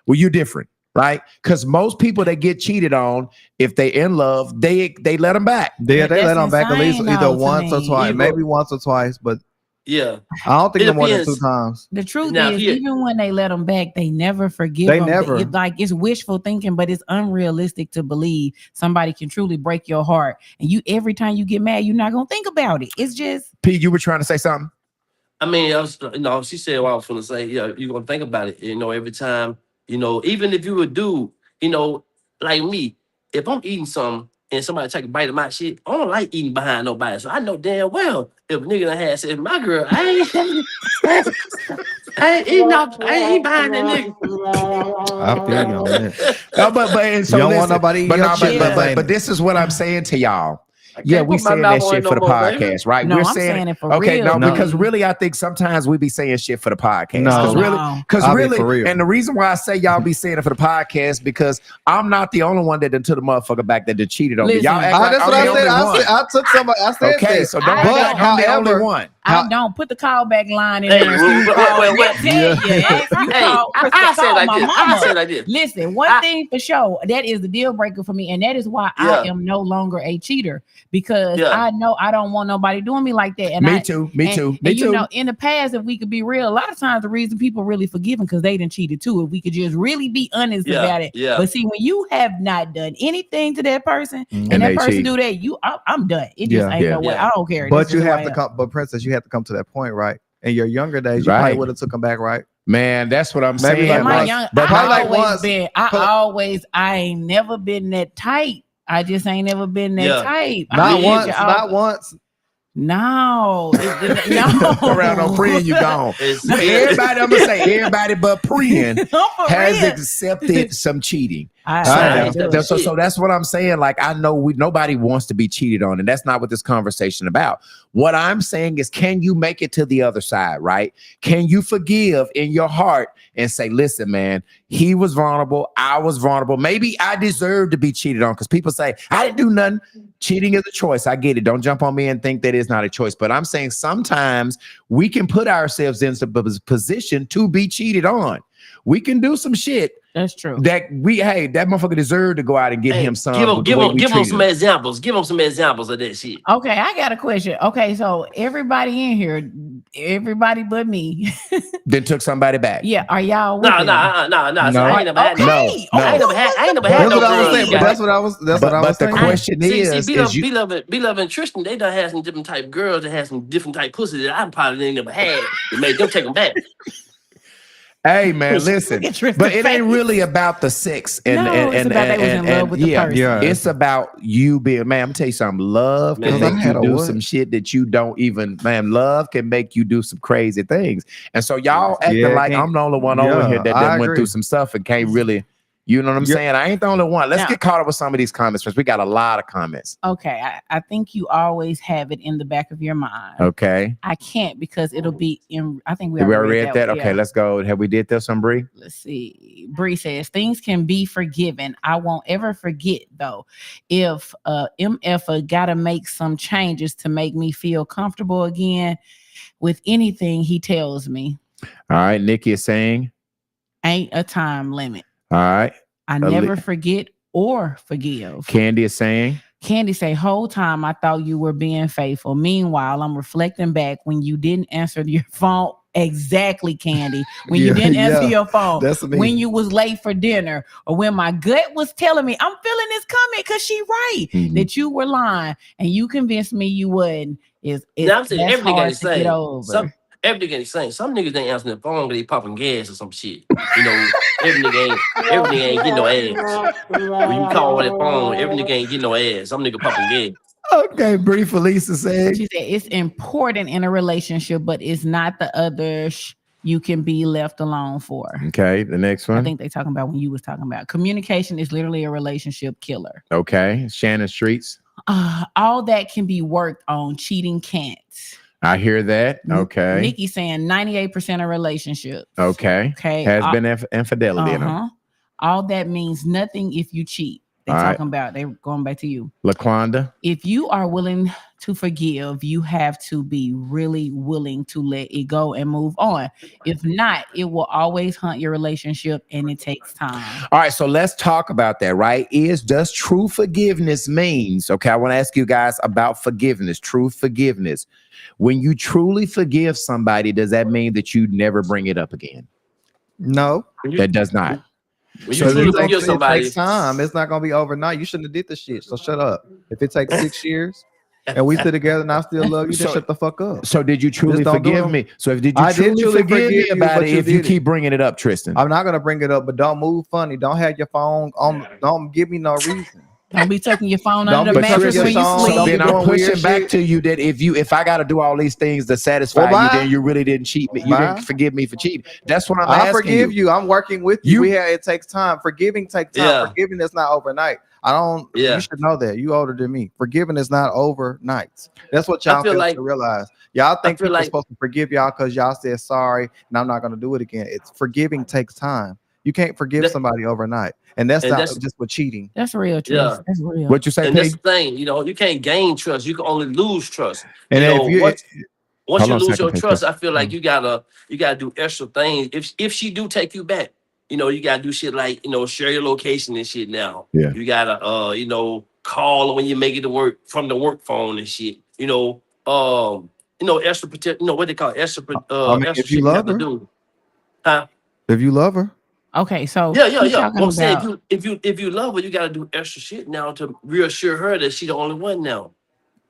Well, you're different, right? Because most people that get cheated on, if they in love, they let them back. They let them back at least insane, either though, to once or me. twice, maybe once or twice, but Yeah. I don't think It no more than depends. 2 times. The truth Now, is, here- even when they let them back, they never forgive They them. never. It's wishful thinking, but it's unrealistic to believe somebody can truly break your heart. And you, every time you get mad, you're not gonna think about it. It's just P, you were trying to say something? I mean, she said what I was going to say. Yeah, you're going to think about it. Every time, even if you a dude, like me, if I'm eating something and somebody take a bite of my shit, I don't like eating behind nobody. So I know damn well if a nigga done had said, my girl, I ain't eating behind that nigga. I feel you on that. No, but and so You don't listen, want nobody but, eating no, your but, shit. but this is what I'm saying to y'all. I Yeah, can't we put my saying mouth that on shit it no for the more, podcast, baby. right? No, We're I'm saying it for okay, real. no, because really, I think sometimes we be saying shit for the podcast. No. Because I'll be really, for real. and the reason why I say y'all be saying it for the podcast because I'm not the only one that done took the motherfucker back that done cheated on me. Listen, Y'all act like That's I'm what the I said. only one. I took somebody. I said Okay, that. so don't I act like I'm the only however, one. I don't put the callback line in Hey, there. And wait, call. wait, wait. Tell you, if you Hey, call, I say it like my this. mama. I say it like this. Listen, one thing for sure, that is the deal breaker for me, and that is why I Yeah. am no longer a cheater because Yeah. I know I don't want nobody doing me like that. And Me too. Me too. And you know, in the past, if we could be real, a lot of times the reason people really forgive because they didn't cheated too. If we could just really be honest Yeah, about it. yeah. But see, when you have not done anything to that person, And and that they person cheat. do that, I'm done. It just Yeah. ain't no way. Yeah. I don't care. But This you is who have I to am. come, but Princess, you have to come to that point, right? In your younger days, you Right. probably would have took them back, right? Man, that's what I'm Maybe saying. like Yeah, my once, young, but probably I like always once. been. I ain't never been that tight. I just ain't never been that Yeah. tight. Not Me once, either. not once. No, no. Around on praying, you gone. It's- Everybody, I'm gonna say everybody but praying For has real. accepted some cheating. I So, have. so that's what I'm saying. Like, I know nobody wants to be cheated on, and that's not what this conversation about. What I'm saying is, can you make it to the other side, right? Can you forgive in your heart and say, listen, man, he was vulnerable, I was vulnerable. Maybe I deserve to be cheated on because people say, I didn't do nothing. Cheating is a choice. I get it. Don't jump on me and think that it's not a choice. But I'm saying sometimes we can put ourselves in some position to be cheated on. We can do some shit That's true. that that motherfucker deserved to go out and get Hey, him some. give with the way we him treated some examples. Give him some examples of that shit. Okay, I got a question. Okay, so everybody in here, everybody but me, Then took somebody back. yeah, are y'all with No. him? So I ain't never had Okay. no. No, no. I ain't never had That's no what I was girl. saying. But Yeah. that's what I was. That's what I But was the saying. question is you, Beloved and Tristan, they done had some different type girls that had some different type pussy that I probably ain't never had. It made them take them back. hey man, listen, Look at Tristan's but it ain't face. really about the sex and No, and it's and, about they and, was in and- love and- with the yeah, person. Yeah. it's about you being, man. I'm gonna tell you something. Love can Man, make I you had a do what? some shit that you don't even, man. Love can make you do some crazy things. And so y'all acting Yeah, like can't- I'm the only one over yeah, here that I went agree. through some stuff and can't really, you know what I'm Yeah. saying? I ain't the only one. Let's Now- get caught up with some of these comments because we got a lot of comments. Okay, I think you always have it in the back of your mind. Okay. I can't because it'll be in. I think we Have we already already read that? one, Okay, yeah. let's go. Have we did this one, Bree? Let's see. Bree says things can be forgiven. I won't ever forget though. If MF gotta make some changes to make me feel comfortable again with anything he tells me. All right. Nikki is saying, Ain't a time limit. all right. I never forget or forgive. Candy is saying, Candy say, whole time I thought you were being faithful. Meanwhile, I'm reflecting back when you didn't answer your phone. Exactly, Candy. When you Yeah, didn't answer yeah. your phone. That's me. When you was late for dinner, or when my gut was telling me, I'm feeling this coming because she right, Mhm. that you were lying and you convinced me you wouldn't. Now I'm saying That's everything hard ain't to get the over. same. Everything ain't the same. Some niggas ain't answering the phone because they popping gas or some shit. You know, everything ain't getting no ass. When you call on that phone, every nigga ain't getting no ass. Some nigga popping gas. okay. Bree Felisa saying, She said it's important in a relationship, but it's not the other you can be left alone for. okay. The next one. I think they talking about when you was talking about communication is literally a relationship killer. Okay. Shannon Streets. All that can be worked on. Cheating can't. I hear that. Okay. Nikki saying 98% of relationships. Okay. Okay. Has been infidelity in them. Uh-huh. All that means nothing if you cheat. They All right. talking about, they going back to you. Laquanda. If you are willing to forgive, you have to be really willing to let it go and move on. If not, it will always haunt your relationship and it takes time. All right, so let's talk about that, right? Does true forgiveness means, okay, I want to ask you guys about forgiveness, true forgiveness. When you truly forgive somebody, does that mean that you never bring it up again? No. That does not. When So you truly it forgive takes somebody, time. It's not gonna be overnight. You shouldn't have did the shit. So shut up. If it takes 6 years and we still together and I still love you, So- just shut the fuck up. So did you truly Just don't do forgive them. me? So did you I did truly truly forgive me forgive you, about but it you if you did it. keep bringing it up, Tristan? I'm not gonna bring it up, but don't move funny. Don't have your phone on. Don't give me no reason. Don't be tucking your phone Don't under the be tucking mattress your when you phone. So sleep. Don't be then I'm doing weird pushing back shit. to you that if I got to do all these things to satisfy Well, you, bye. then you really didn't cheat me. You Bye. didn't forgive me for cheating. That's what I'm I asking forgive you. I'm working with you. It takes time. Forgiving takes time. Yeah. Forgiving is not overnight. Yeah. You should know that. You older than me. Forgiving is not overnight. That's what y'all feel fail like- to realize. Y'all think feel people are like- supposed to forgive y'all because y'all said sorry and I'm not gonna do it again. It's forgiving takes time. You can't forgive That- somebody overnight, and that's And not that's- just with cheating. That's real, Yeah. Tris. That's real. What you say, and that's P? the thing, you know, you can't gain trust. You can only lose trust. And You if know, you what- Once Hold you on a lose second, your Pete. trust, I feel like you gotta do extra things. If she do take you back, you gotta do shit like share your location and shit. Now, Yeah. you gotta call her when you make it to work from the work phone and shit. Extra protect. What they call it, extra I mean, extra if you shit you have love to her. do. Huh? If you love her, Okay, so Yeah. he's talking Well, I'm saying about if you love her, you gotta do extra shit now to reassure her that she the only one now.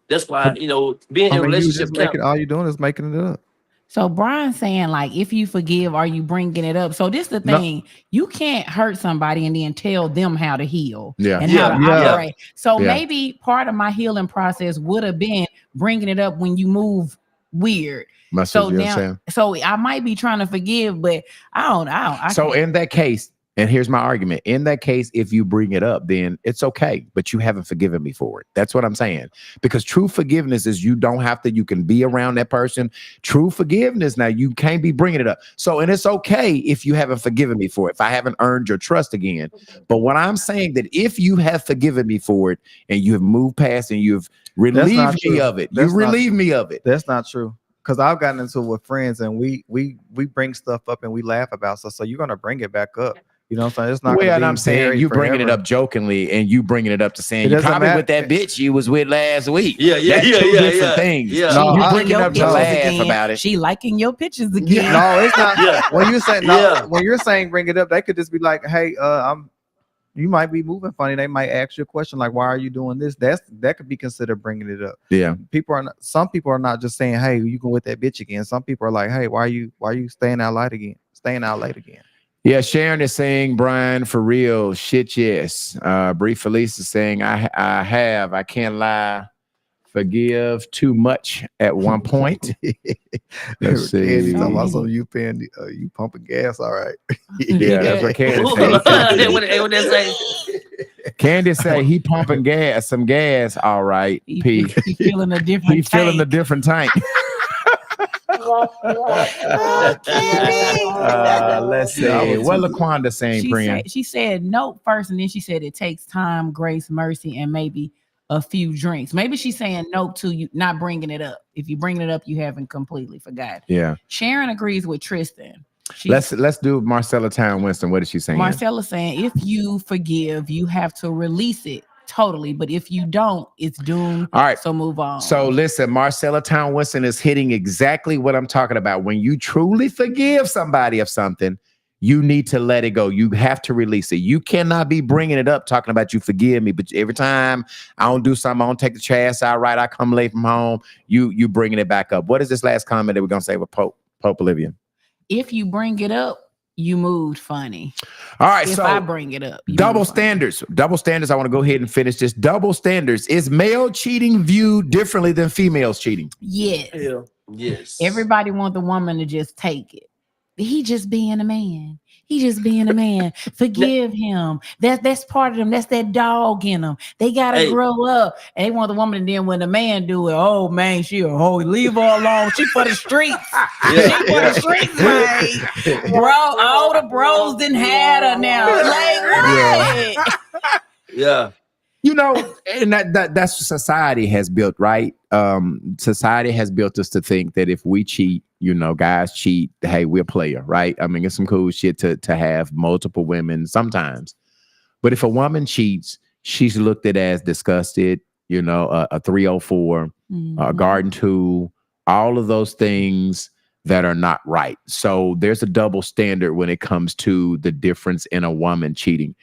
That's why being in a I mean, you relationship just make it. All you're doing is making it up. So Brian's saying, like, if you forgive, are you bringing it up? So this the No. thing: you can't hurt somebody and then tell them how to heal Yeah. and how to Yeah. operate. So Yeah. maybe part of my healing process would have been bringing it up when you move weird. Must So you know what I'm now, saying? so I might be trying to forgive, but I So can't. in that case, and here's my argument. In that case, if you bring it up, then it's okay, but you haven't forgiven me for it. That's what I'm saying. Because true forgiveness is you don't have to, you can be around that person. True forgiveness, now you can't be bringing it up. So, and it's okay if you haven't forgiven me for it, if I haven't earned your trust again. But what I'm saying that if you have forgiven me for it and you have moved past and you've relieved not me true. of it, That's you not relieve me of it. That's not true. Because I've gotten into it with friends and we bring stuff up and we laugh about stuff. So you're gonna bring it back up. You know what I'm saying? It's not. Well, gonna and be I'm saying buried you bringing it forever. up jokingly and you bringing it up to saying It you doesn't probably matter. with that bitch you was with last week. Yeah, That's two different things. Yeah. No, you I- bringing it up to Your laugh pictures again. about it. She liking your pictures again. No, it's not. Yeah. When you say Yeah. when you're saying bring it up, they could just be like, "Hey, you might be moving funny." They might ask you a question like, "Why are you doing this?" That could be considered bringing it up. Yeah. Some people are not just saying, "Hey, you go with that bitch again." Some people are like, "Hey, why are you staying out late again?" Yeah, Sharon is saying, Brian, for real, shit, yes. Bree Felice is saying, I can't lie, forgive too much at one point. Let's Candy see. talking about something you paying, you pumping gas. All right. Yeah, that's what Candy What they say? Candy say he pumping some gas. All right, He P. feeling a different. He feeling a tank. different tank. Let's see. Yeah, I was What too- LaQuanda saying, Priya? She said note first, and then she said it takes time, grace, mercy, and maybe a few drinks. Maybe she's saying note to you, not bringing it up. If you bring it up, you haven't completely forgot. Yeah. Sharon agrees with Tristan. Let's do Marcella Town Winston. What is she saying? Marcella saying if you forgive, you have to release it totally. But if you don't, it's doomed. All right. So move on. So listen, Marcella Town Winston is hitting exactly what I'm talking about. When you truly forgive somebody of something, you need to let it go. You have to release it. You cannot be bringing it up, talking about you forgive me, but every time I don't do something, I don't take the trash out right, I come late from home, you bringing it back up. What is this last comment that we're going to say with Pope Olivia? If you bring it up, you moved funny. All right, If so I bring it up, you double move funny. standards. Double standards. I want to go ahead and finish this. Double standards. Is male cheating viewed differently than females cheating? Yes. Yeah. Yes. Everybody want the woman to just take it. He just being a man. He just being a man. Forgive him. That's part of them. That's that dog in them. They gotta grow up. And they want the woman, and then when the man do it, oh man, she a hoe. Leave her alone. She for the streets. She for the streets, man. Bro, all the bros didn't had her now. Like what? Yeah. You know, and that's what society has built, right? Society has built us to think that if we cheat, you know, guys cheat, hey, we're a player, right? I mean, it's some cool shit to have multiple women sometimes. But if a woman cheats, she's looked at as disgusted, you know, a 304, a garden tool, all of those things that are not right. So there's a double standard when it comes to the difference in a woman cheating.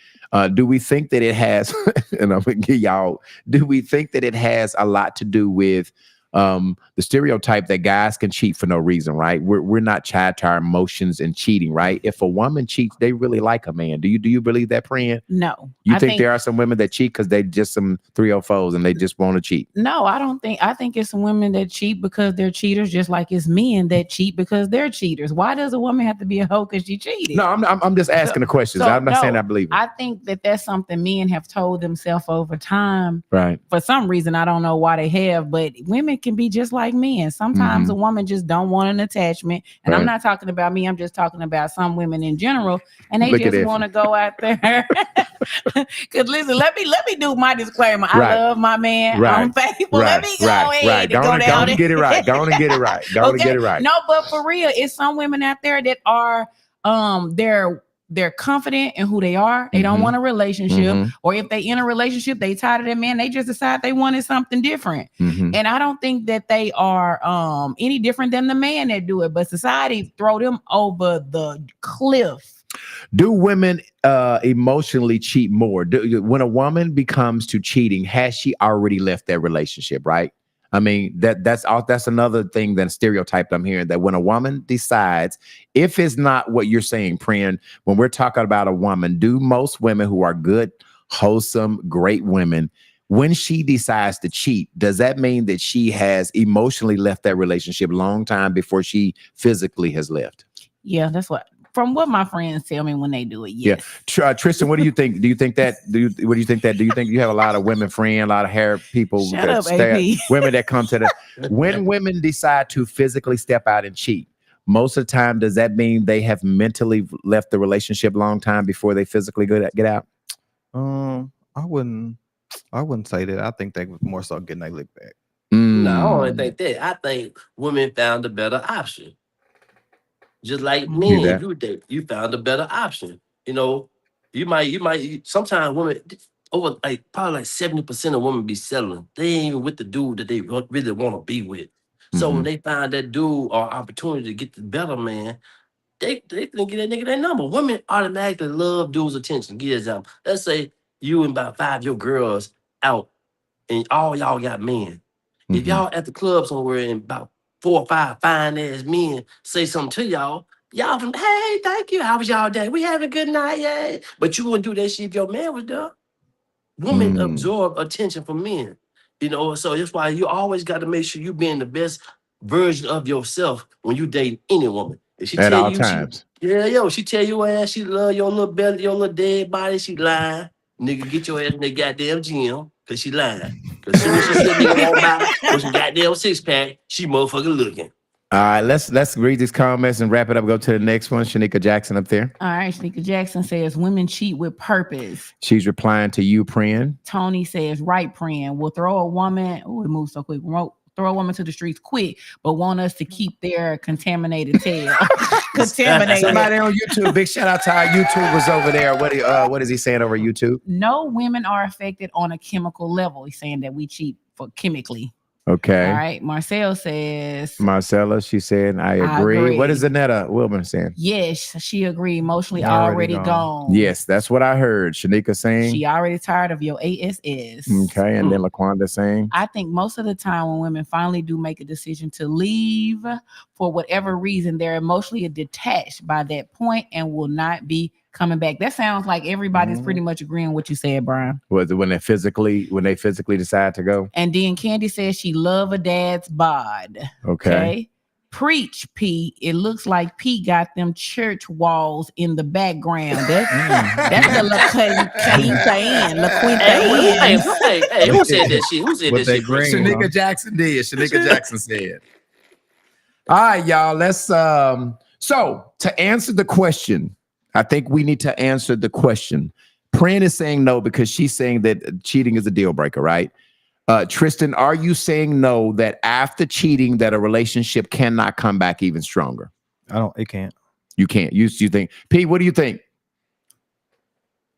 Do we think that it has, and I'm gonna give y'all, do we think that it has a lot to do with the stereotype that guys can cheat for no reason, right? We're not tied to our emotions and cheating, right? If a woman cheats, they really like a man. Do you believe that, Priyan? No. You think there are some women that cheat because they just some 304s and they just want to cheat? No, I don't think. I think it's women that cheat because they're cheaters, just like it's men that cheat because they're cheaters. Why does a woman have to be a hoe because she cheated? No, I'm just asking the questions. I'm not saying I believe it. I think that's something men have told themselves over time. Right. For some reason, I don't know why they have, but women can be just like men. Sometimes a woman just don't want an attachment. And I'm not talking about me. I'm just talking about some women in general. And they just want to go out there. Cause listen, let me do my disclaimer. Right. I love my man. Right. I'm faithful. Let me go ahead and Go go on down and get it right. Go on and get it right. Go on and get it right. No, but for real, it's some women out there that are they're confident in who they are. They don't Mhm. want a relationship, Mhm. or if they in a relationship, they tired of that man. They just decide they wanted something different. Mhm. And I don't think that they are any different than the man that do it. But society throw them over the cliff. Do women emotionally cheat more? When a woman becomes to cheating, has she already left that relationship? Right. I mean, that's another thing than stereotype I'm hearing, that when a woman decides, if it's not what you're saying, Prin, when we're talking about a woman, do most women who are good, wholesome, great women, when she decides to cheat, does that mean that she has emotionally left that relationship long time before she physically has left? Yeah, that's what from what my friends tell me when they do it. Yes. Tristan, what do you think? Do you think that? What do you think that? Do you think you have a lot of women friends, a lot of hair people, Shut up, AP. women that come to the when women decide to physically step out and cheat? Most of the time, does that mean they have mentally left the relationship long time before they physically get out? I wouldn't say that. I think they was more so getting their lick back. No, I don't think that. I think women found a better option. Just like men, you found a better option. You know, you might sometimes women over like probably like 70% of women be settling. They ain't even with the dude that they really want to be with. So when they find that dude or opportunity to get the better man, they can get that nigga their number. Women automatically love dudes' attention. Give an example. Let's say you and about 5 of your girls out and all y'all got men. If y'all at the club somewhere and about 4 or 5 fine ass men say something to y'all from, hey, thank you. How was y'all day? We having a good night, yeah. But you wouldn't do that shit if your man was there. Women absorb attention from men. You know, so that's why you always got to make sure you being the best version of yourself when you date any woman. If she At tell all you times. she tell you ass, she love your little belly, your little dead body, she lying. Nigga, get your ass in the goddamn gym, cause she lying. Cause soon as she see a nigga walk by with some goddamn 6-pack, she motherfucking looking. All right, let's read these comments and wrap it up. Go to the next one. Shanika Jackson up there. All right, Shanika Jackson says women cheat with purpose. She's replying to you, Prin. Tony says, right, Prin, will throw a woman. Oh, it moves so quick. Throw a woman to the streets quick, but want us to keep their contaminated tail. Contaminated. Somebody on YouTube. Big shout out to our YouTubers over there. What is he saying over YouTube? No women are affected on a chemical level. He's saying that we cheat for chemically. Okay. All right. Marcel says. Marcella, she said, I agree. What is Annetta Wilburn saying? Yes, she agreed. Emotionally already gone. Yes, that's what I heard. Shanika saying. She already tired of your ASS. Okay. And then LaQuanda saying. I think most of the time when women finally do make a decision to leave for whatever reason, they're emotionally detached by that point and will not be coming back. That sounds like everybody's pretty much agreeing with what you said, Brian. Was it when they physically decide to go? And then Candy says she love a dad's bod. Okay. Preach, P. It looks like P got them church walls in the background. That's the La Quinta. Hey, who said that shit? Who said that shit? Shanika Jackson did. Shanika Jackson said. All right, y'all. Let's so to answer the question, I think we need to answer the question. Prin is saying no because she's saying that cheating is a deal breaker, right? Tristan, are you saying no, that after cheating that a relationship cannot come back even stronger? It can't. You can't. You think. Pete, what do you think?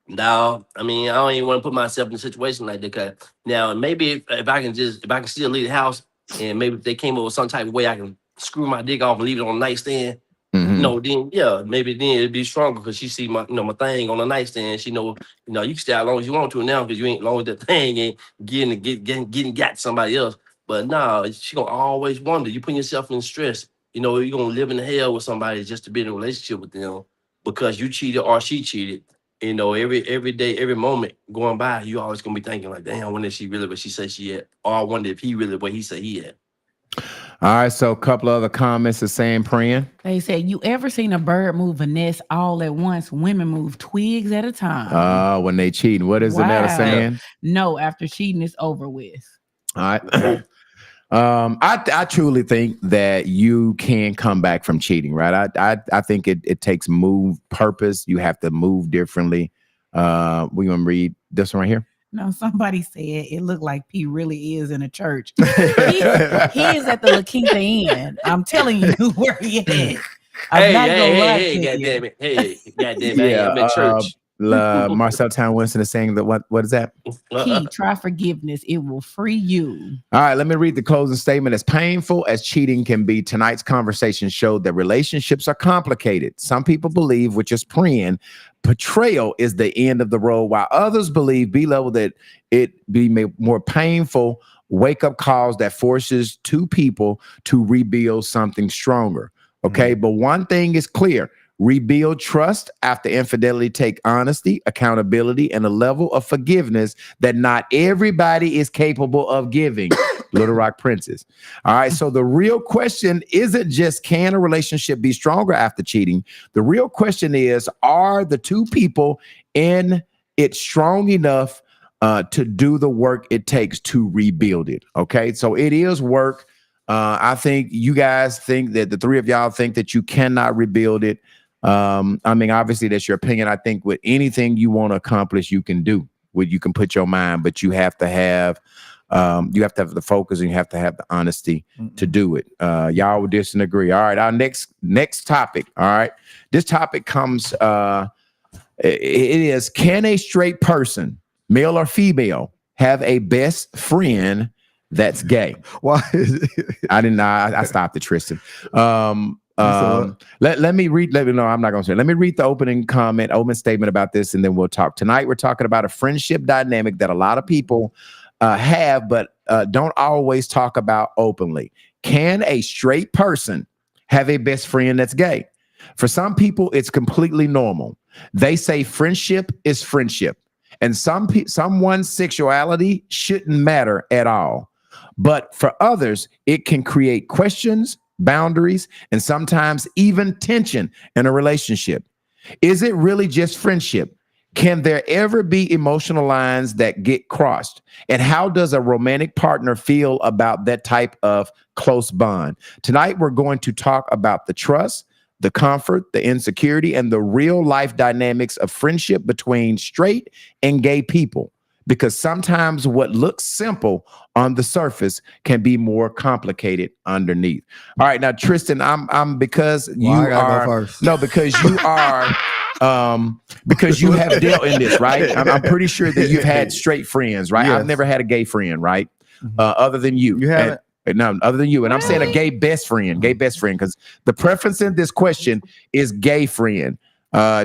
No, I mean, I don't even want to put myself in a situation like that. Cause now maybe if I can still leave the house and maybe if they came up with some type of way I can screw my dick off and leave it on the nightstand. No, then maybe then it'd be stronger because she see my my thing on the nightstand. She know you can stay as long as you want to now because you ain't long as that thing ain't getting got to somebody else. But nah, she gonna always wonder. You putting yourself in stress. You're gonna live in hell with somebody just to be in a relationship with them because you cheated or she cheated. Every day, every moment going by, you always gonna be thinking like, damn, when is she really what she said she at? Or I wonder if he really what he said he at. All right, so a couple of other comments are saying, praying. They said, you ever seen a bird move a nest all at once? Women move twigs at a time. When they cheating. What is Annetta saying? No, after cheating, it's over with. All right. I truly think that you can come back from cheating, right? I think it takes purpose. You have to move differently. We gonna read this one right here. No, somebody said it looked like P really is in a church. he is at the La Quinta Inn. I'm telling you where he is. I'm not gonna lie to you. goddamn it. Hey, goddamn it. I'm in church. Marcel Town Winston is saying that what is that? P, try forgiveness. It will free you. All right, let me read the closing statement. As painful as cheating can be, tonight's conversation showed that relationships are complicated. Some people believe, which is praying, betrayal is the end of the road, while others believe, B-level, that it be more painful wake-up calls that forces two people to rebuild something stronger. Okay, but one thing is clear. Rebuild trust after infidelity take honesty, accountability, and a level of forgiveness that not everybody is capable of giving. Little Rock Princess. All right. So the real question isn't just can a relationship be stronger after cheating? The real question is, are the two people in it strong enough to do the work it takes to rebuild it? Okay. So it is work. I think you guys think that the three of y'all think that you cannot rebuild it. I mean, obviously that's your opinion. I think with anything you want to accomplish, you can do what you can put your mind, but you have to have the focus and you have to have the honesty to do it. Y'all would disagree. All right. Our next topic. All right. This topic comes, it is, can a straight person, male or female, have a best friend that's gay? Why? I stopped it, Tristan. Let me read. No, I'm not going to say it. Let me read the opening statement about this, and then we'll talk. Tonight, we're talking about a friendship dynamic that a lot of people have, but don't always talk about openly. Can a straight person have a best friend that's gay? For some people, it's completely normal. They say friendship is friendship, and someone's sexuality shouldn't matter at all. But for others, it can create questions, boundaries, and sometimes even tension in a relationship. Is it really just friendship? Can there ever be emotional lines that get crossed? And how does a romantic partner feel about that type of close bond? Tonight, we're going to talk about the trust, the comfort, the insecurity, and the real life dynamics of friendship between straight and gay people. Because sometimes what looks simple on the surface can be more complicated underneath. All right, now Tristan, I'm because you are because you have dealt in this, right? I'm pretty sure that you've had straight friends, right? Yes. I've never had a gay friend, right? Other than you. You haven't? No, other than you. And I'm saying a gay best friend, because the preference in this question is gay friend.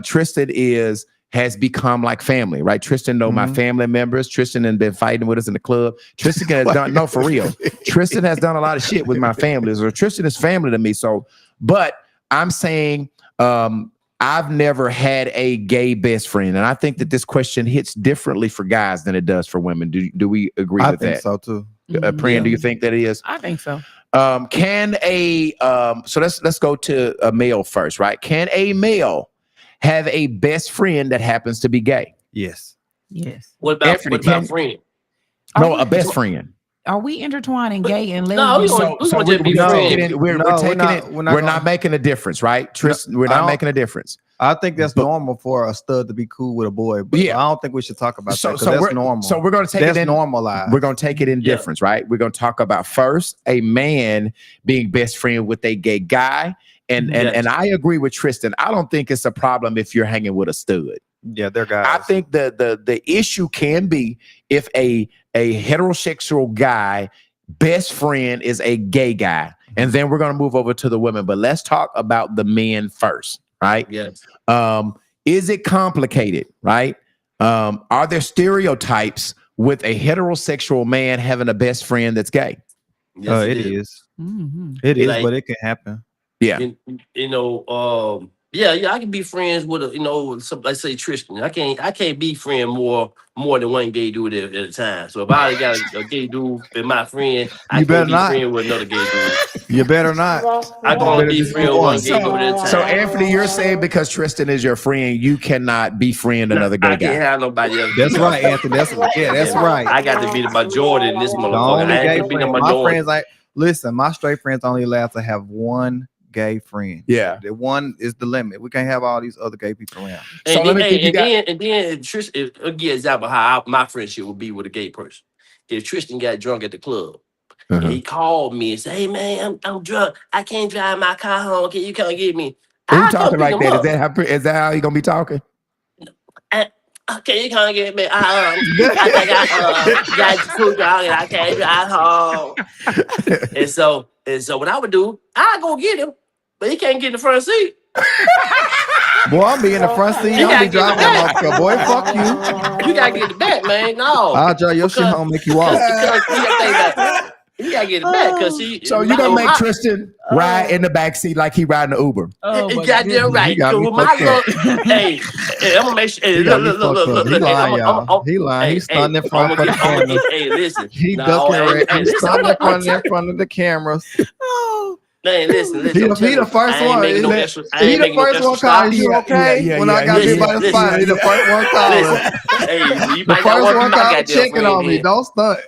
Tristan has become like family, right? Tristan know my family members. Tristan has been fighting with us in the club. Tristan has done, no, for real. Tristan has done a lot of shit with my families, or Tristan is family to me. So, but I'm saying I've never had a gay best friend. And I think that this question hits differently for guys than it does for women. Do we agree with that? I think so too. Pran, do you think that it is? I think so. Can a so let's go to a male first, right? Can a male have a best friend that happens to be gay? Yes. Yes. What about friend? No, a best friend. Are we intertwining gay and No, lesbian? We're not making a difference, right? Tristan, we're not making a difference. I think that's normal for a stud to be cool with a boy, but I don't think we should talk about that, because that's normal. So we're going to take it in normalized. We're going to take it in difference, right? We're going to talk about first a man being best friend with a gay guy, and I agree with Tristan. I don't think it's a problem if you're hanging with a stud. Yeah, they're guys. I think the issue can be if a heterosexual guy best friend is a gay guy, and then we're going to move over to the women. But let's talk about the men first, right? Yes. Is it complicated, right? Are there stereotypes with a heterosexual man having a best friend that's gay? Yes, it is. Mm-hmm. It is, Like, but it can happen. Yeah. I can be friends with let's say Tristan. I can't be friend more than one gay dude at a time. So if I got a gay dude and my friend, I can't be friend with another gay dude. You better not. I can only be friend with one gay dude at a time. So Anthony, you're saying because Tristan is your friend, you cannot befriend another gay I guy. can't have nobody else. That's right, Anthony. That's right. I got to be the majority in this motherfucker. I ain't to be the My minority. friends, listen, my straight friends only allowed to have one gay friend. Yeah. The one is the limit. We can't have all these other gay people around. So let me think you got- and then Tristan, I'll give an example how my friendship would be with a gay person. If Tristan got drunk at the club, and he called me and said, "Hey man, I'm drunk. I can't drive my car home. Can you come get me?" Who I talking come like pick him that? up. Is that how he gonna be talking? Can you come get me? I think I got too drunk and I can't drive home. and so what I would do, I go get him, but he can't get in the front seat. Boy, I'll be in the front seat. You I'll be gotta get driving that the motherfucker. Boy, fuck you. You gotta get the back, man. No, I'll drive your shit Because- home, make you walk. because you gotta think that. You gotta get it back because So you gonna make Tristan ride in the back seat like he riding the Uber? Oh, You my got goodness. that right. You got me Cause with my fucked look, hey, I'm gonna make sure. Hey, He got me look, look, fucked look, up. look, He look. lying, y'all. He lying. He's standing in front of the cameras. Hey, listen. He No, ducking hey, red. hey, He's listen, standing I'm in front of the cameras. Oh, Man, listen. He I'm the telling you, first I ain't one. making no He extra- I the ain't making no first one extra calling stops. you okay Yeah, when I yeah, got yeah, hit by the yeah, spot. He the first one calling. Listen, hey, you The might not first want to one be my calling goddamn checking friend on me. then. Don't stunt.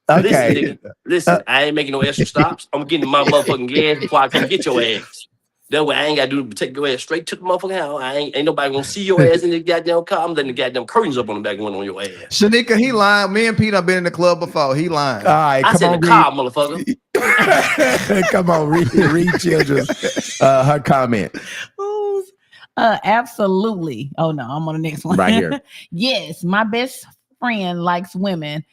Okay. Listen, nigga. Listen, I ain't making no extra stops. I'm getting my motherfucking gas before I come get your ass. That way I ain't gotta do take your ass straight to the motherfucking house. Ain't nobody gonna see your ass in the goddamn car. I'm letting the goddamn curtains up on the back window on your ass. Shanika, he lying. Me and Pete have been in the club before. He lying. All right, I come said on, the car, motherfucker. read. Come on, read Children's her comment who's absolutely. Oh no, I'm on the next one. right here. Yes, my best friend likes women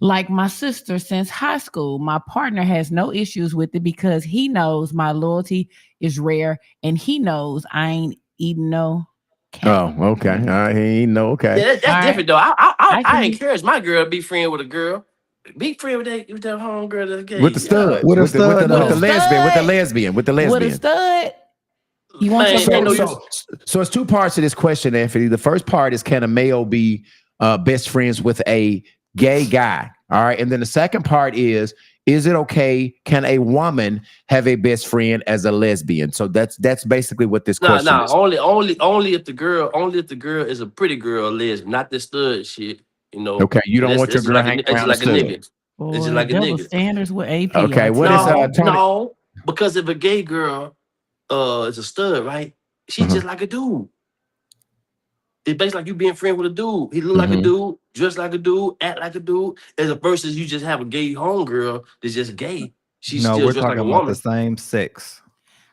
like my sister since high school. My partner has no issues with it because he knows my loyalty is rare and he knows I ain't eating no cat. Oh, okay. All right, he ain't know. Okay. Yeah, that's All right. different though. I I can be- encourage my girl to be friend with a girl. Be friend with that home girl that's gay. With the stud, With a with the stud, with the no. lesbian, with the Stud. lesbian, with the With a lesbian. stud. You want Man, your ain't no So, so it's two parts to this question, Anthony. The first part is, can a male be best friends with a gay guy? All right. And then the second part is it okay? Can a woman have a best friend as a lesbian? So that's basically what this question is. only if the girl is a pretty girl, lesbian, not this stud shit. You know. Okay. You don't That's- want your that's girl like hanging it's around like a stud. nigga. It's just Boy, like a double nigga. standards with AP. Okay, I what tell is, you. Tony? No, because if a gay girl is a stud, right? She's Uh-huh. just like a dude. It's basically like you being friend with a dude. He look like a Mhm. dude, dress like a dude, act like a dude. As a versus you just have a gay homegirl that's just gay. She's No, still we're dressed like talking a about woman. the same sex.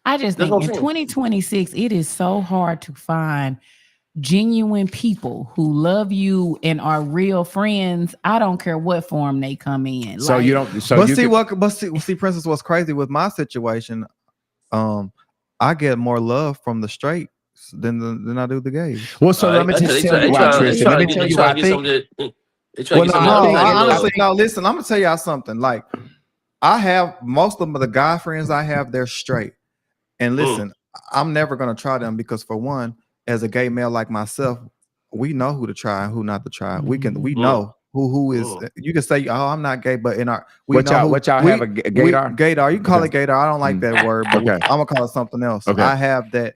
I just That's think what in I'm saying. 2026, it is so hard to find genuine people who love you and are real friends. I don't care what form they come in. So Like, you don't. So But you see can- what? See, Princess, what's crazy with my situation? I get more love from the straights than I do the gays. Well, so let me just tell you why, Tristan. Let me tell you why I think. Well, no, Honestly, no. Listen, I'm gonna tell y'all something. Like, I have most of the guy friends I have, they're straight. And listen, I'm never gonna try them because, for one, as a gay male like myself, we know who to try and who not to try. We know who is. You can say, "Oh, I'm not gay," but in our What y'all have a gaydar? Gaydar. You can call it gaydar. I don't like that word, but Okay. I'm gonna call it something else. Okay. I have that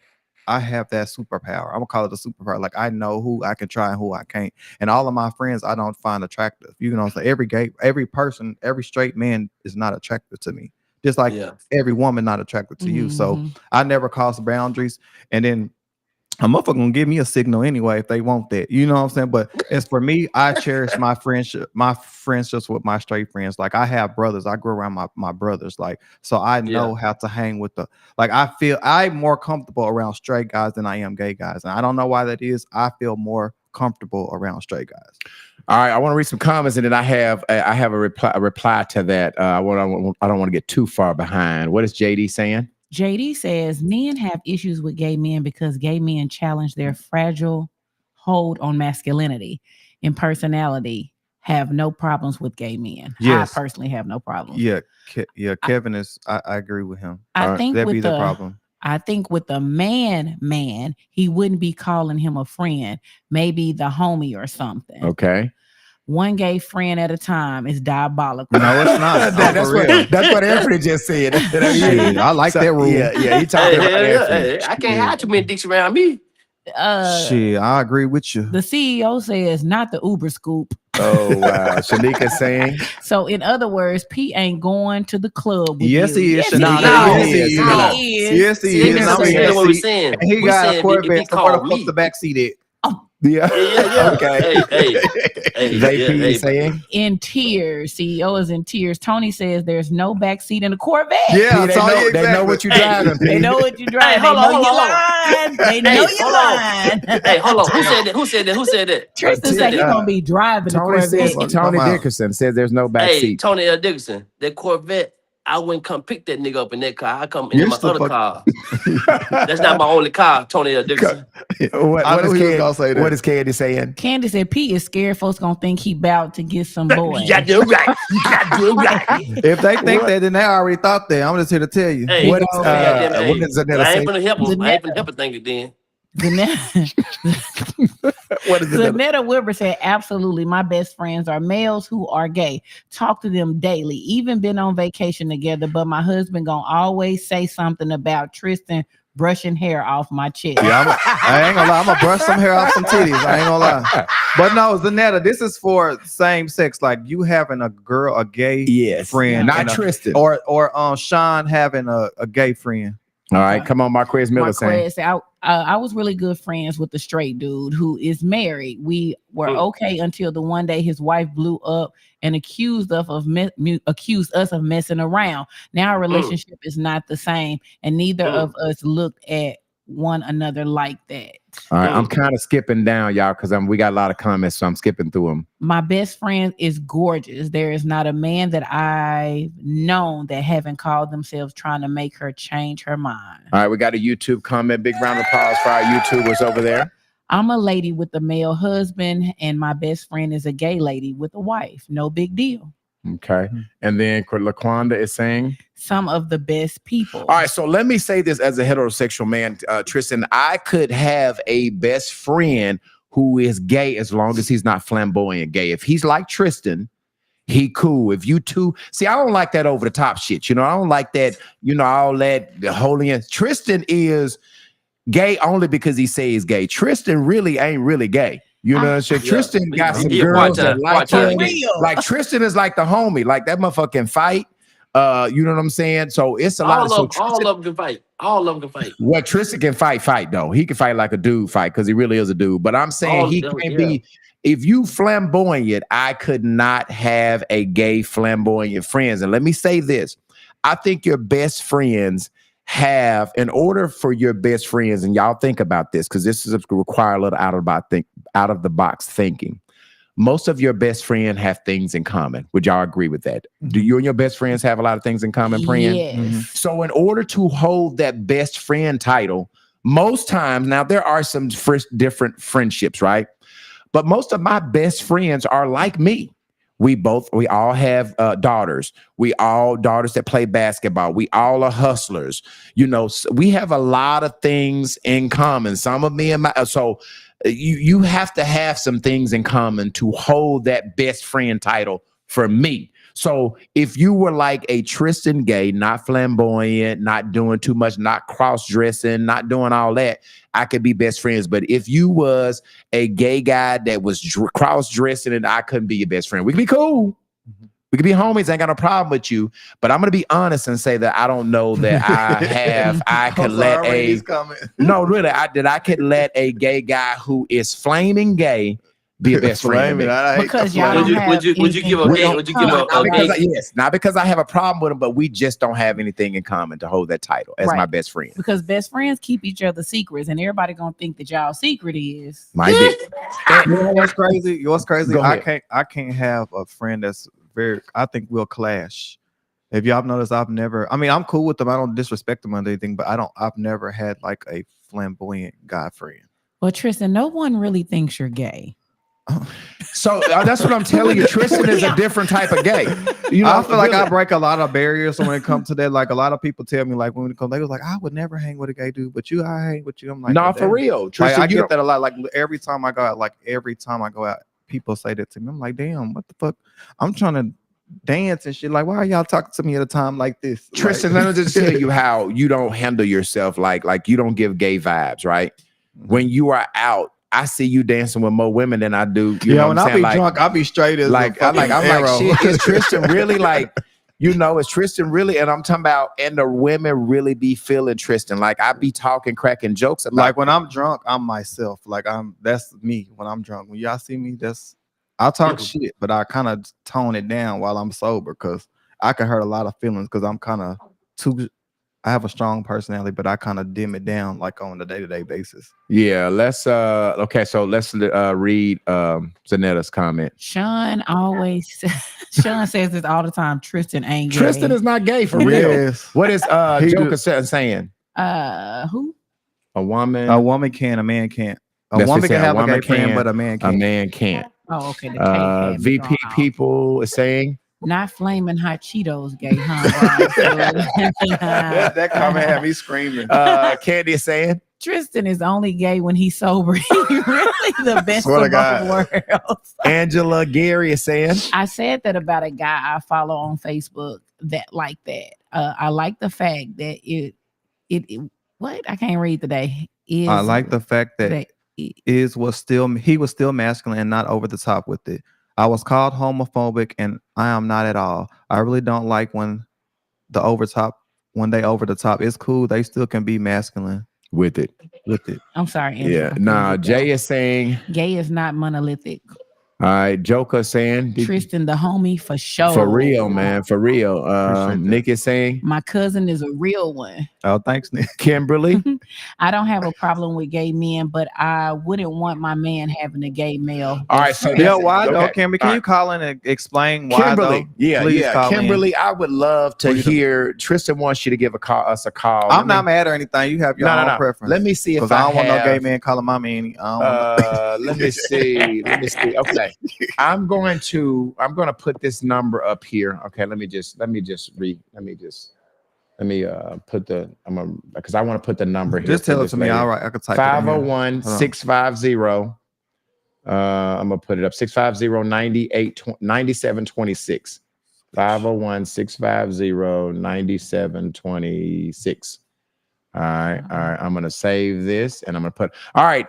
superpower. I'm gonna call it a superpower. Like, I know who I can try and who I can't. And all of my friends I don't find attractive. You know, so every person, every straight man is not attractive to me. Just like every woman not attractive to you. So I never cross boundaries. And then a motherfucker gonna give me a signal anyway if they want that. You know what I'm saying? But as for me, I cherish my friendships with my straight friends. Like, I have brothers. I grew around my brothers. Like, so I know how to hang with I feel I'm more comfortable around straight guys than I am gay guys. And I don't know why that is. I feel more comfortable around straight guys. All right, I want to read some comments, and then I have a reply to that. I don't want to get too far behind. What is JD saying? JD says men have issues with gay men because gay men challenge their fragile hold on masculinity and personality. Have no problems with gay men. Yes. I personally have no problem. Yeah, Kevin is. I agree with him. I think that'd with be the problem. I think with the man, he wouldn't be calling him a friend, maybe the homie or something. Okay. One gay friend at a time is diabolical. No, it's not. That's what Anthony just said. Shit, I like that rule. Yeah, he talking about Anthony. Hey, I can't have too many dicks around me. Shit, I agree with you. The CEO says not the Uber scoop. Oh wow. Shanika saying So in other words, P ain't going to the club with Yes, you. he is. Yes, he Shania. is. Yes, he Yes, is. No. he is. Yes, he See, is. this And I'm is in what we're that saying. seat. And he We're got saying a if Corvette. he So where the called fuck me. the back seat at? yeah. Yeah. Okay. Hey, They yeah, P hey. saying In tears. CEO is in tears. Tony says there's no backseat in the Corvette. Yeah, P, so yeah, they know what you're Hey. driving, P. They know what you're driving. hold they on, know hold you're on. lying. They know Hey, you're hold on. lying. Hey, hold on. Who said that? Who said that? Who said that? Tristan Who said said he's that? gonna be driving the Tony says Corvette. Tony Come out. Dickerson says there's no back Hey, seat. Tony L. Dickerson, that Corvette, I wouldn't come pick that nigga up in that car. I come in You're my still other fuck- car. That's not my only car, Tony L. Dickerson. What I knew is he was Candy, gonna say that. what is Candy saying? Candy said P is scared folks gonna think he about to get some boy. You got them right. You got them right. If they think What? that, then they already thought that. I'm just here to tell you. Hey, What is, goddamn, what hey, does Zanetta I say? ain't finna help him. I ain't Zanetta. finna help her think it then. What is Zanetta? Zanetta Wilbur said, absolutely. My best friends are males who are gay. Talk to them daily. Even been on vacation together, but my husband gonna always say something about Tristan brushing hair off my chest. Yeah, I ain't gonna lie. I'm gonna brush some hair off some titties. I ain't gonna lie. But no, Zanetta, this is for same sex. Like you having a girl, a gay Yes. friend, Not and a- Tristan. or Sean having a gay friend. All right, come on, Marquez Miller saying. Marquez said, I was really good friends with the straight dude who is married. We were okay until the one day his wife blew up and accused us of messing around. Now our relationship is not the same, and neither of us looked at one another like that. All right, I'm kind of skipping down, y'all, because we got a lot of comments, so I'm skipping through them. My best friend is gorgeous. There is not a man that I've known that haven't called themselves trying to make her change her mind. All right, we got a YouTube comment. Big round of applause for our YouTubers over there. I'm a lady with a male husband, and my best friend is a gay lady with a wife. No big deal. Okay. And then LaQuanda is saying, Some of the best people. all right, so let me say this as a heterosexual man, Tristan, I could have a best friend who is gay as long as he's not flamboyant gay. If he's like Tristan, he cool. If you two, see, I don't like that over the top shit. You know, I don't like that, all that holy. Tristan is gay only because he says he's gay. Tristan really ain't really gay. You know what I'm saying? Yeah. Tristan got some He a girls that part-time- like part-time him. gay. Like Tristan is like the homie, like that motherfucking fight. You know what I'm saying? So it's a lot of All of them can fight. All of them can fight. well, Tristan can fight though. He can fight like a dude fight because he really is a dude. But I'm saying he can't be. If you flamboyant, I could not have a gay flamboyant friends. And let me say this: I think your best friends have, in order for your best friends, and y'all think about this because this is require a little out of the box thinking. Most of your best friends have things in common. Would y'all agree with that? Do you and your best friends have a lot of things in common, friend? Yes. So in order to hold that best friend title, most times, now there are some different friendships, right? But most of my best friends are like me. We all have daughters. We all daughters that play basketball. We all are hustlers. We have a lot of things in common. Some of me and my, so you have to have some things in common to hold that best friend title for me. So if you were like a Tristan gay, not flamboyant, not doing too much, not cross-dressing, not doing all that, I could be best friends. But if you was a gay guy that was cross-dressing, and I couldn't be your best friend. We could be cool. We could be homies. I ain't got no problem with you. But I'm going to be honest and say that I don't know that I could let I could let a gay guy who is flaming gay be a best friend. Because y'all don't have Would you give a gay? Would you give a gay? Not because I have a problem with him, but we just don't have anything in common to hold that title as my best friend. Because best friends keep each other secrets, and everybody gonna think that y'all secret is. Might be. You know what's crazy? What's crazy? Go ahead. I can't have a friend that's I think we'll clash. If y'all noticed, I'm cool with them. I don't disrespect them or anything, but I've never had like a flamboyant guy friend. Well, Tristan, no one really thinks you're gay. So that's what I'm telling you. Tristan is a different type of gay. I feel like I break a lot of barriers when it comes to that. Like a lot of people tell me, like when it comes, they was like, I would never hang with a gay dude, but I hang with you. I'm like, no, for real. Tristan, I get that a lot. Like every time I go out, people say that to me. I'm like, damn, what the fuck? I'm trying to dance and shit. Like, why are y'all talking to me at a time like this? Tristan, let me just tell you how you don't handle yourself like you don't give gay vibes, right? When you are out I see you dancing with more women than I do. You Yeah, know when what I'm I be saying? drunk, I'll be straight as like a fucking I'm arrow. like, shit, is Tristan really like, you know, is Tristan really? And I'm talking about, and the women really be feeling Tristan. Like I be talking, cracking jokes about. Like when I'm drunk, I'm myself. Like that's me when I'm drunk. When y'all see me, I talk shit, but I kind of tone it down while I'm sober because I can hurt a lot of feelings because I'm kind of I have a strong personality, but I kind of dim it down like on a day-to-day basis. Yeah, let's okay, so let's read Zanetta's comment. Sean says this all the time. Tristan ain't gay. Tristan is not gay for real. Yes. What is He Joker do- saying? Who? A woman. A woman can, a man can't. A That's what woman he can said, a have a woman gay friend, can, but a man a can't. man can't. Oh, okay. The K had me VP thrown off. people is saying Not flaming hot Cheetos gay, huh? that comment had me screaming. Candy is saying Tristan is only gay when he's sober. He really the best Swear to of God. both worlds. Angela Gary is saying I said that about a guy I follow on Facebook that like that. I like the fact that it what I can't read today. I like the fact that he was still masculine and not over the top with it. I was called homophobic and I am not at all. I really don't like when they over the top. It's cool. They still can be masculine with it. I'm sorry. Angela. Yeah. Nah, Jay is saying gay is not monolithic. all right. Joker saying Tristan the homie for sure. for real, man. For real. Nick is saying my cousin is a real one. Oh, thanks, Nick. Kimberly. I don't have a problem with gay men, but I wouldn't want my man having a gay male. All right, so Yeah, why though, okay. Kimberly? Can All you call in and explain why Kimberly, though? yeah, Please yeah. call in. Kimberly, I would love to Please. hear. Tristan wants you to give us a call. I'm not mad or anything. You have your own preference. Let me see if Because I don't want no have, gay man calling my man. let me see. Okay, I'm going to put this number up here. Okay, let me put the because I want to put the number here. Just tell it to me. All right, I can type 501-650. I'm gonna put it up 650-9726. 501-650-9726. All right. I'm gonna save this and I'm gonna put all right.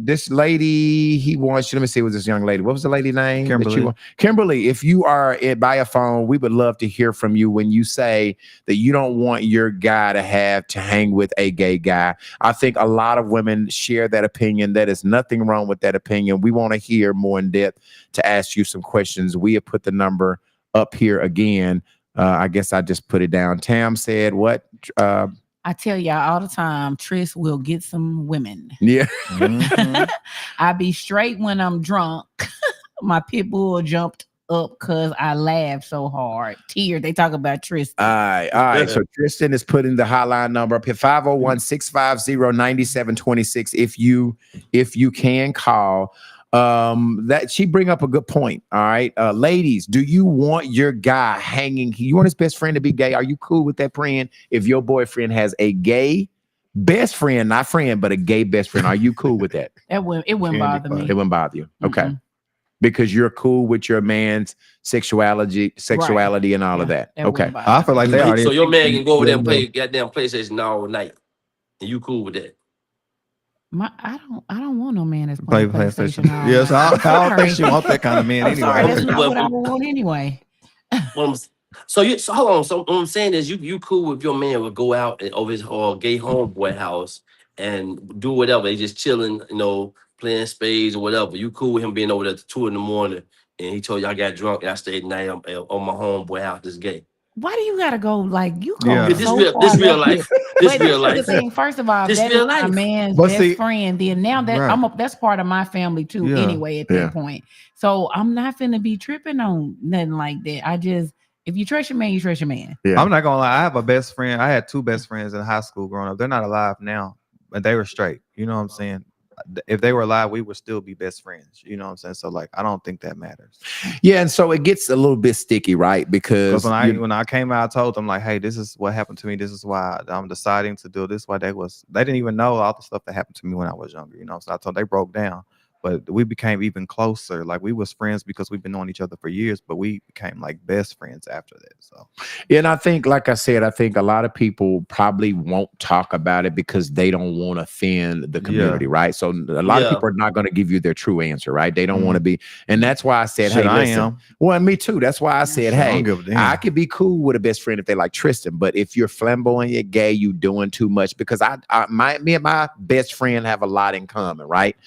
This lady, he wants you. Let me see what this young lady. What was the lady name? Kimberly. Kimberly, if you are by a phone, we would love to hear from you when you say that you don't want your guy to hang with a gay guy. I think a lot of women share that opinion. That is nothing wrong with that opinion. We want to hear more in depth to ask you some questions. We have put the number up here again. I guess I just put it down. Tam said what? I tell y'all all the time, Tris will get some women. Yeah. I be straight when I'm drunk. My pit bull jumped up because I laughed so hard. Tear. They talk about Tristan. All right. So Tristan is putting the hotline number up here, 501-650-9726. If you can call. That she bring up a good point. All right, ladies, do you want your guy hanging? You want his best friend to be gay? Are you cool with that friend? If your boyfriend has a gay best friend, not friend, but a gay best friend, are you cool with that? It wouldn't bother me. It wouldn't bother you. Okay. Mm-mm. Because you're cool with your man's sexuality and all of that. Okay. I feel like they already. So your man can go over there and play goddamn PlayStation all night, and you cool with that? I don't want no man that's Play playing PlayStation. all Yes, night. I don't think she want that kind of man I'm anyway. sorry, that's not what I would want anyway. So hold on. So what I'm saying is you cool with your man would go out over his gay homeboy house and do whatever. They just chilling, playing spades or whatever. You cool with him being over there at 2 a.m. and he told you I got drunk and I stayed the night on my homeboy house. This gay. Why do you gotta go like you go? Yeah. This real life. This real life. First of all, This that real is my life. man's But best see- friend. Then now that Right. that's part of my family too. Yeah. Anyway, at that point, so I'm not finna be tripping on nothing like that. If you trust your man, you trust your man. Yeah. I'm not gonna lie. I have a best friend. I had 2 best friends in high school growing up. They're not alive now, but they were straight. You know what I'm saying? If they were alive, we would still be best friends. You know what I'm saying? So like, I don't think that matters. Yeah, and so it gets a little bit sticky, right? Because Because when I came out, I told them like, hey, this is what happened to me. This is why I'm deciding to do this. Why they didn't even know all the stuff that happened to me when I was younger. You know, so I told they broke down. but we became even closer. Like we was friends because we've been knowing each other for years, but we became like best friends after that. So And I think, like I said, I think a lot of people probably won't talk about it because they don't want to offend the community, right? So a lot of Yeah. people are not going to give you their true answer, right? They don't want to be, and that's why I said, Shit, hey, I listen. am. Well, me too. That's why I said, Shit, I hey, don't give a damn. I could be cool with a best friend if they like Tristan, but if you're flamboyant, gay, you doing too much. Because me and my best friend have a lot in common, right?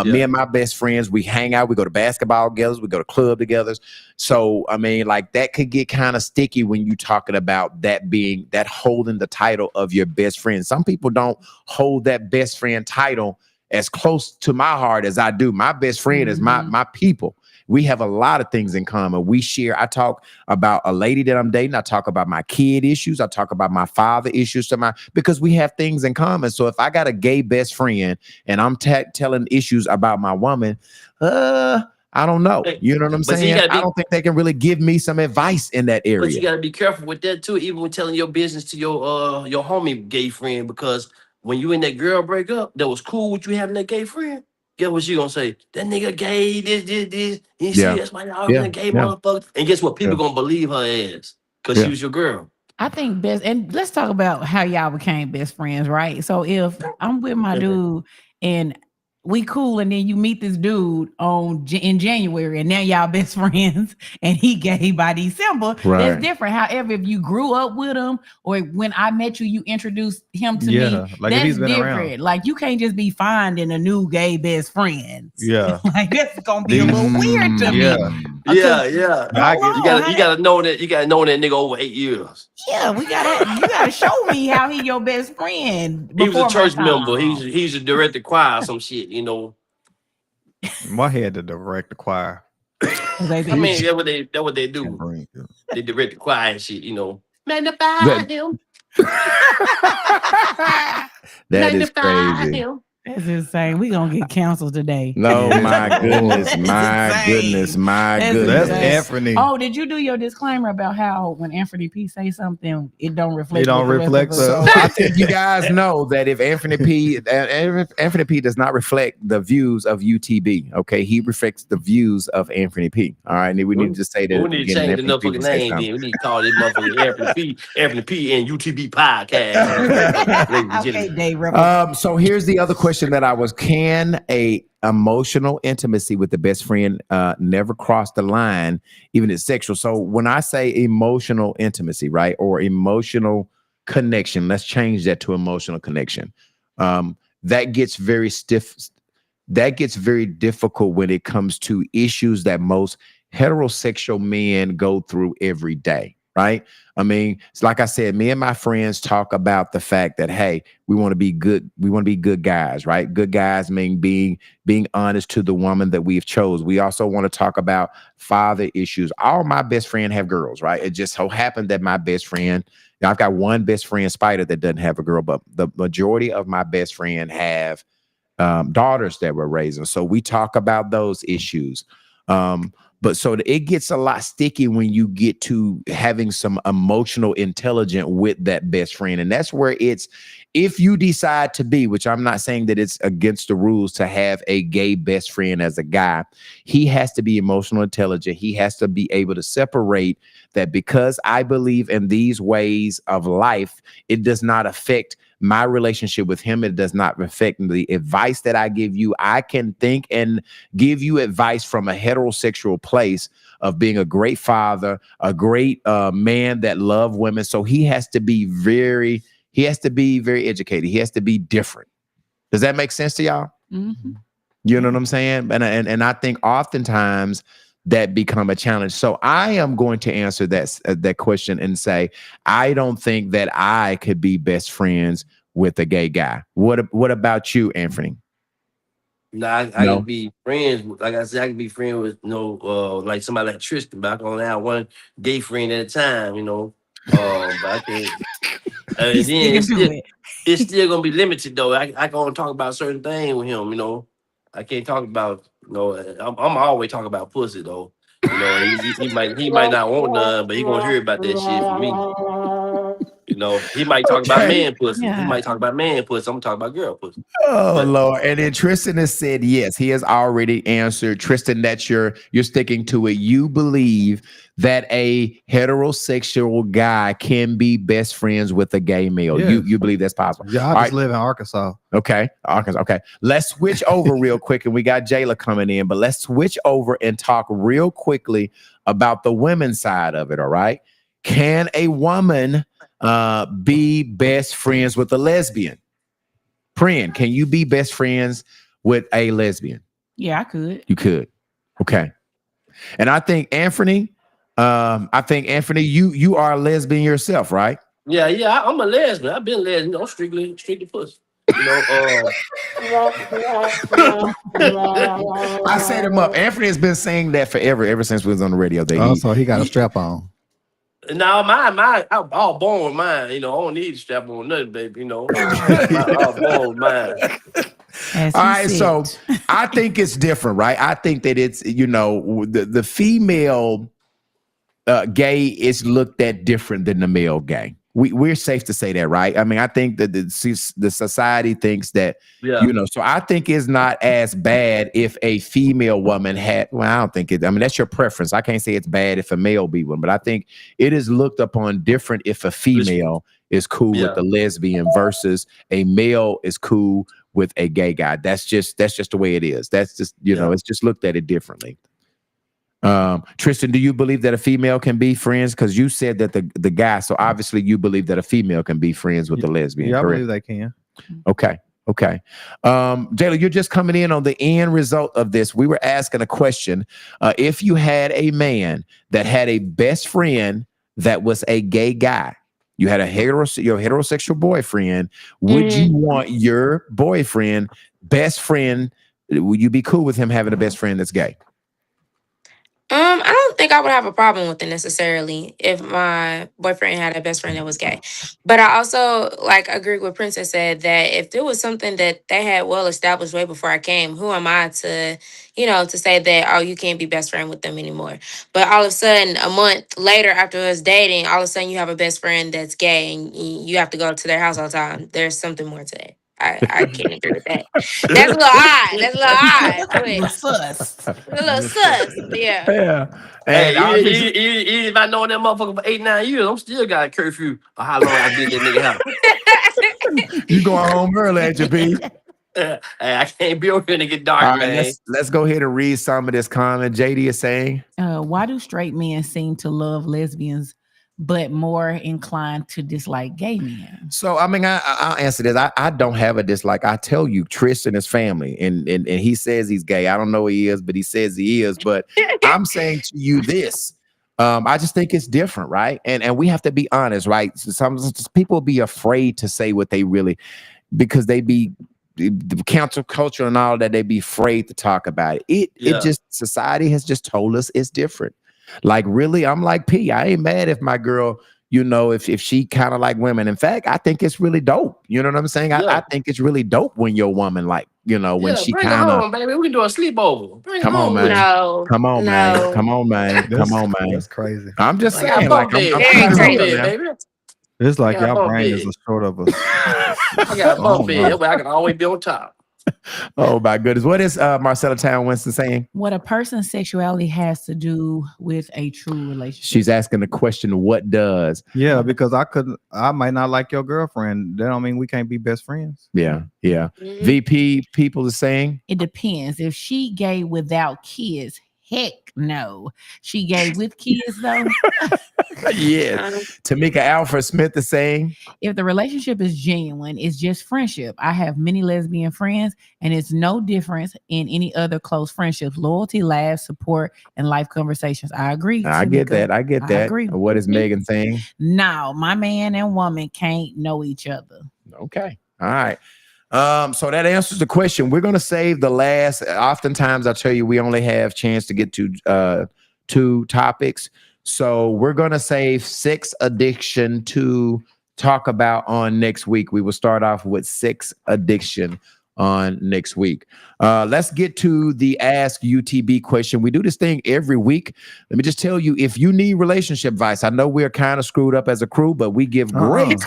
Me and my best friends, we hang out, we go to basketball together, we go to club together. So I mean, like that could get kind of sticky when you talking about that being that holding the title of your best friend. Some people don't hold that best friend title as close to my heart as I do. My best friend is my people. We have a lot of things in common. We share. I talk about a lady that I'm dating. I talk about my kid issues. I talk about my father issues because we have things in common. So if I got a gay best friend and I'm telling issues about my woman, I don't know. You know what I'm But see, saying? you gotta I be- don't think they can really give me some advice in that But you area. gotta be careful with that too, even when telling your business to your homie gay friend, because when you and that girl break up, that was cool with you having that gay friend. Guess what she gonna say? That nigga gay, this. You Yeah. see, that's why y'all been a gay motherfucker. And guess what? People gonna believe her ass because Yeah. she was your girl. I think best, and let's talk about how y'all became best friends, right? So if I'm with my dude and we cool, and then you meet this dude in January, and now y'all best friends, and he gay by December, Right. that's different. However, if you grew up with him, or when I met you, you introduced him to me, like if that's he's been different. around. Like you can't just be finding a new gay best friend. Yeah. Like that's gonna be a little weird to me. Yeah. Yeah. I Hold You on, gotta know that nigga over 8 years. Yeah, you gotta show me how he your best friend. He was a before my church time. member. He's a director choir or some shit, you know. My head to direct the choir. I mean, that's what they do. They direct the choir and shit, you know. Magnify him. That is crazy. him. That's insane. We gonna get canceled today. No, my goodness, my insane. goodness, my That's goodness. That's insane. Anthony. Oh, did you do your disclaimer about how when Anthony P say something, it don't reflect? It don't what the rest reflect of So us- I think you guys know that if Anthony P does not reflect the views of UTB, okay, he reflects the views of Anthony P. All right, and we need to say that. We at the need to beginning. change the Anthony P motherfucking will say name. something. Then we need to call this motherfucker Anthony P and UTB podcast. Ladies and Okay, gentlemen. Dave Ripple. So here's the other question that I was: can a emotional intimacy with the best friend never cross the line, even if sexual? So when I say emotional intimacy, right, or emotional connection, let's change that to emotional connection. That gets very stiff. That gets very difficult when it comes to issues that most heterosexual men go through every day, right? I mean, it's like I said, me and my friends talk about the fact that, hey, we want to be good. We want to be good guys, right? Good guys mean being honest to the woman that we've chose. We also want to talk about father issues. All my best friends have girls, right? It just so happened that my best friend, I've got one best friend, Spider, that doesn't have a girl, but the majority of my best friend have daughters that we're raising. So we talk about those issues. But so it gets a lot sticky when you get to having some emotional intelligence with that best friend. And that's where it's, if you decide to be, which I'm not saying that it's against the rules to have a gay best friend as a guy, he has to be emotional intelligent. He has to be able to separate that because I believe in these ways of life, it does not affect my relationship with him. It does not affect the advice that I give you. I can think and give you advice from a heterosexual place of being a great father, a great man that love women. So he has to be very educated. He has to be different. Does that make sense to y'all? Mhm. You know what I'm saying? And I think oftentimes that become a challenge. So I am going to answer that question and say, I don't think that I could be best friends with a gay guy. What about you, Anthony? Nah, I can be friends. Like I said, I can be friends with like somebody like Tristan, but I can only have one gay friend at a time, you know. But I can't. And He's then sticking to it. it's still gonna be limited though. I can only talk about certain things with him, you know. I can't talk about, you know. I'm always talking about pussy though. You know, he might not want none, but he gonna hear about that shit from me. You know, he might talk about Okay. man pussy. Yeah. He might talk about man pussy. I'm talking about girl pussy. Oh But- Lord. And then Tristan has said yes. He has already answered. Tristan, that you're sticking to it. You believe that a heterosexual guy can be best friends with a gay male. Yes. You believe that's possible. Yeah, I All just right. live in Arkansas. Okay. Arkansas. Okay. Let's switch over real quick. And we got Jayla coming in, but let's switch over and talk real quickly about the women's side of it. All right. Can a woman be best friends with a lesbian? Prin, can you be best friends with a lesbian? Yeah, I could. You could. Okay. And I think Anthony, you are a lesbian yourself, right? Yeah, I'm a lesbian. I've been lesbian. You know, strictly pussy. You know, I set him up. Anthony has been saying that forever, ever since we was on the radio. That Oh, so he got a strap on. now I'm all born with mine. You know, I don't need to strap on nothing, baby. You know, I'm all born with mine. As all he right, said. so I think it's different, right? I think that it's, the female gay is looked at different than the male gay. We're safe to say that, right? I mean, I think that the society thinks that, Yeah. so I think it's not as bad if a female woman I don't think it, I mean, that's your preference. I can't say it's bad if a male be one, but I think it is looked upon different if a female is cool with the lesbian versus a male is cool with a gay guy. That's just the way it is. That's just, it's just looked at it differently. Tristan, do you believe that a female can be friends? Because you said that the guy, so obviously you believe that a female can be friends with a lesbian. Yeah, I correct? believe they can. Okay. Jayla, you're just coming in on the end result of this. We were asking a question. If you had a man that had a best friend that was a gay guy, you had your heterosexual boyfriend, would you want your boyfriend, best friend, would you be cool with him having a best friend that's gay? I don't think I would have a problem with it necessarily if my boyfriend had a best friend that was gay. But I also agree with Princess said that if there was something that they had well established way before I came, who am I to, to say that, oh, you can't be best friend with them anymore. But all of a sudden, a month later after us dating, all of a sudden you have a best friend that's gay and you have to go to their house all the time. There's something more to that. I can't agree with that. That's a little odd. But A little sus. a little sus. Yeah. Yeah. Hey, And even if I know that motherfucker for 8-9 years, I'm still got a curfew of how long I been in that nigga house. you going home early, ain't you, B? Hey, I can't be over here and get dark, All right, man. let's go ahead and read some of this comment. JD is saying, Why do straight men seem to love lesbians but more inclined to dislike gay men? so I mean, I'll answer this. I don't have a dislike. I tell you, Tristan is family, and he says he's gay. I don't know he is, but he says he is. But I'm saying to you this. I just think it's different, right? And we have to be honest, right? Some people be afraid to say what they really, because they be the cancel culture and all that, they be afraid to talk about it. It just, society has just told us it's different. Like, really, I'm like P. I ain't mad if my girl, if she kind of like women. In fact, I think it's really dope. You know what I'm saying? I think it's really dope when your woman when she bring kind her of, home, baby. We can do a sleepover. Bring her Come on, home. man. No. come on, man. No. Come on, man. Come on, man. That's crazy. I'm just I got saying, bunk like, I'm bed. Very I'm crazy. real, man. baby. It's like Yeah, y'all bunk brain bed. is a sort of a. I got a bunk bed. That way I can always be on top. Oh my goodness. What is Marcella Town Winston saying? What a person's sexuality has to do with a true relationship. She's asking the question, what does? Yeah, because I might not like your girlfriend. That don't mean we can't be best friends. Yeah. Mhm. VP people are saying, It depends. If she gay without kids, heck no. She gay with kids though. yeah. Tamika Alfred Smith is saying, If the relationship is genuine, it's just friendship. I have many lesbian friends, and it's no difference in any other close friendships. Loyalty, laughs, support, and life conversations. I agree. I get Tamika. that. I get I that. agree. What is Megan saying? No, my man and woman can't know each other. Okay. All right. So that answers the question. We're going to save the last. Oftentimes, I tell you, we only have chance to get to 2 topics. So we're going to save sex addiction to talk about on next week. We will start off with sex addiction on next week. Let's get to the Ask UTB question. We do this thing every week. Let me just tell you, if you need relationship advice, I know we're kind of screwed up as a crew, but we give great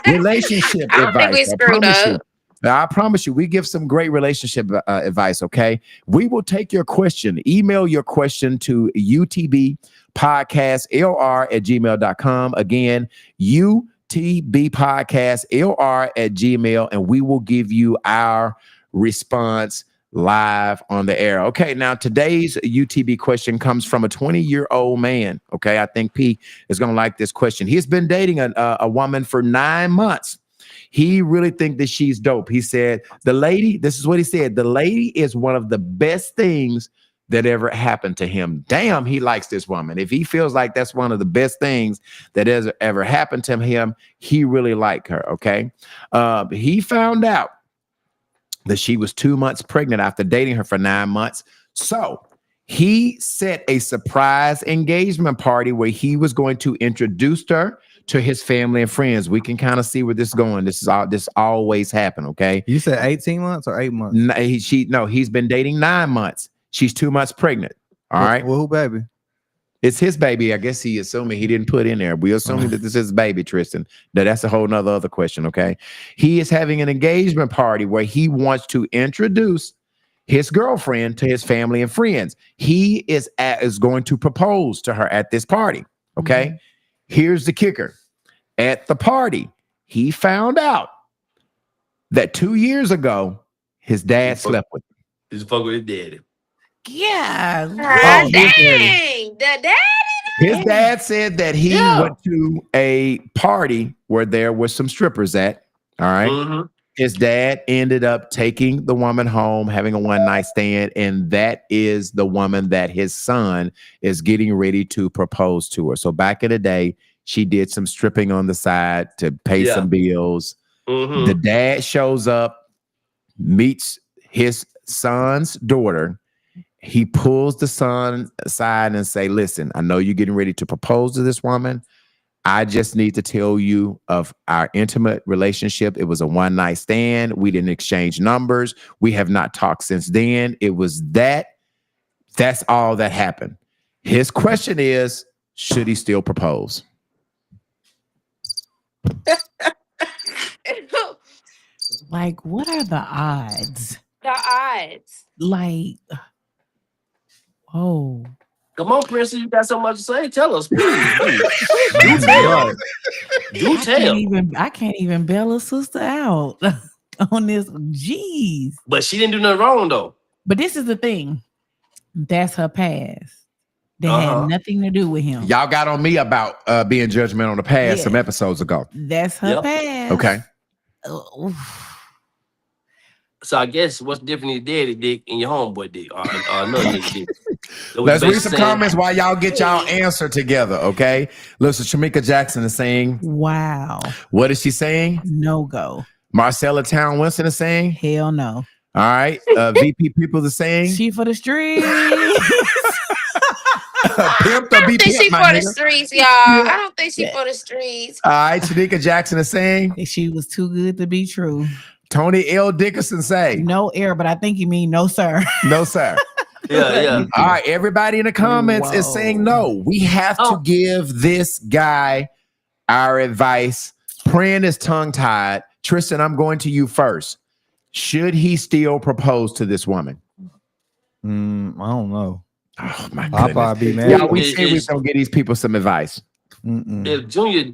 relationship I don't think we advice. screwed up. I promise you, we give some great relationship advice, okay? We will take your question. Email your question to utbpodcastlr@gmail.com. Again, utbpodcastlr@gmail, and we will give you our response live on the air. Okay, now today's UTB question comes from a 20-year-old man. Okay, I think P is going to like this question. He's been dating a woman for 9 months. He really think that she's dope. He said, the lady, this is what he said, the lady is one of the best things that ever happened to him. Damn, he likes this woman. If he feels like that's one of the best things that has ever happened to him, he really like her, okay? He found out that she was 2 months pregnant after dating her for 9 months. So he set a surprise engagement party where he was going to introduce her to his family and friends. We can kind of see where this is going. This always happen, okay? You said 18 months or 8 months? He's been dating 9 months. She's 2 months pregnant. All right. Well, who baby? It's his baby. I guess he assuming he didn't put in there. We assuming that this is his baby, Tristan. That's a whole nother other question, okay? He is having an engagement party where he wants to introduce his girlfriend to his family and friends. He is going to propose to her at this party, okay? Mm-hmm. Here's the kicker. At the party, he found out that 2 years ago, his dad slept with him. He's fucking with his daddy. Yeah. Ah, dang. The daddy. His dad said that he went to a party where there was some strippers at. All right. Mm-hmm. His dad ended up taking the woman home, having a one-night stand, and that is the woman that his son is getting ready to propose to her. So back in the day, she did some stripping on the side to pay some bills. Mm-hmm. The dad shows up, meets his son's daughter. He pulls the son aside and say, listen, I know you're getting ready to propose to this woman. I just need to tell you of our intimate relationship. It was a one-night stand. We didn't exchange numbers. We have not talked since then. It was that's all that happened. His question is, should he still propose? Like, what are the odds? The odds. Like, oh. Come on, Princess, you got so much to say. Tell us, please. Do tell. Do tell. I can't even bail a sister out on this. Jeez. But she didn't do nothing wrong, though. But this is the thing. That's her past. That had nothing to do with him. Y'all got on me about being judgmental on the past some episodes ago. That's her past. Okay. So I guess what's different is daddy dick and your homeboy dick or another dick. Let's read some comments while y'all get y'all answer together, okay? Listen, Shamika Jackson is saying, wow. What is she saying? No go. Marcella Town Winston is saying, hell no. All right. VP People is saying, she for the streets. Pimp I don't think she for the streets, y'all. I don't think she for the streets. All right. Shanika Jackson is saying, she was too good to be true. Tony L. Dickerson say, no air, but I think you mean no, sir. No, sir. Yeah. All right. Everybody in the comments is saying no. We have to give this guy our advice. Pran is tongue-tied. Tristan, I'm going to you first. Should he still propose to this woman? I don't know. Oh my I'll probably be mad. Yeah, we say we don't get these people some advice. If junior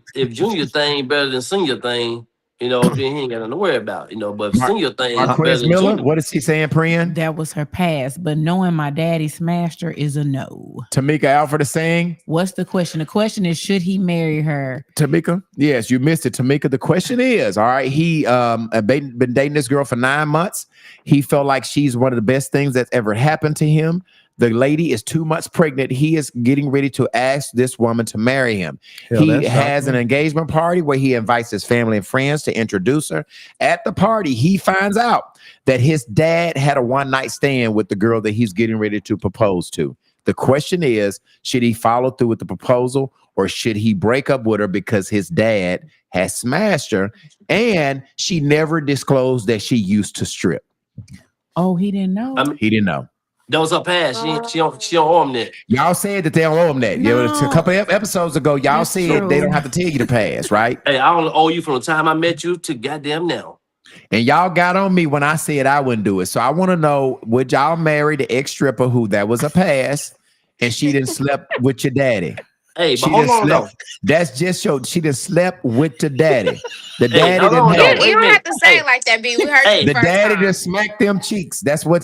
thing better than senior thing, then he ain't got nothing to worry about, But if senior thing is better than Miller, junior, what is he saying, Priyan? That was her past, but knowing my daddy smashed her is a no. Tamika Alford is saying, what's the question? The question is, should he marry her? Tamika, yes, you missed it. Tamika, the question is, all right, he been dating this girl for 9 months. He felt like she's one of the best things that's ever happened to him. The lady is 2 months pregnant. He is getting ready to ask this woman to marry him. He has an engagement party where he invites his family and friends to introduce her. At the party, he finds out that his dad had a one-night stand with the girl that he's getting ready to propose to. The question is, should he follow through with the proposal or should he break up with her because his dad has smashed her and she never disclosed that she used to strip? Oh, he didn't know. I mean, He didn't know. that was her past. She don't owe him that. Y'all said that they don't owe him that. No. A couple of episodes ago, y'all That's said true. they don't have to tell you to pass, right? Hey, I only owe you from the time I met you to goddamn now. And y'all got on me when I said I wouldn't do it. So I want to know, would y'all marry the ex-stripper who that was a pass and she didn't slept with your daddy? Hey, She but hold done on though. slept. That's just your. She done slept with the daddy. The Hey, daddy hold on, didn't though. have. You Wait a don't minute. have to say Hey. it like that, B. We heard Hey. you The first daddy time. just smacked them cheeks. That's what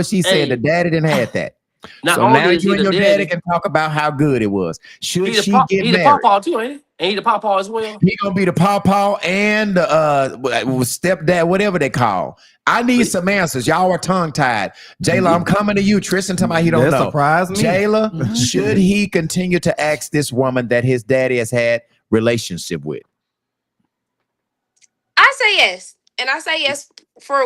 she said. Hey. The daddy didn't have that. Not So only now is you he and the your daddy daddy, can talk about how good it was. Should he she the get he the married? pawpaw too, ain't he? Ain't he the pawpaw as well? He gonna be the pawpaw and the stepdad, whatever they call. I need some answers. Y'all are tongue tied. Jayla, I'm coming to you. Tristan, tell me he don't That know. surprised me. Jayla, should he continue to ask this woman that his daddy has had relationship with? I say yes. And I say yes for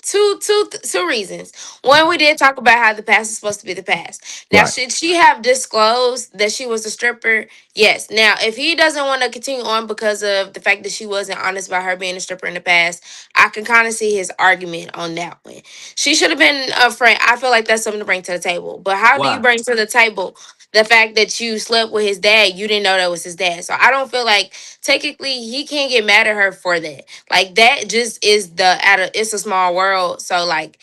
two reasons. One, we did talk about how the past is supposed to be the past. Now, Right. should she have disclosed that she was a stripper? Yes. Now, if he doesn't want to continue on because of the fact that she wasn't honest about her being a stripper in the past, I can kind of see his argument on that one. She should have been upfront. I feel like that's something to bring to the table. But how do Why? you bring to the table the fact that you slept with his dad? You didn't know that was his dad. So I don't feel like technically he can't get mad at her for that. Like that just is it's a small world. So like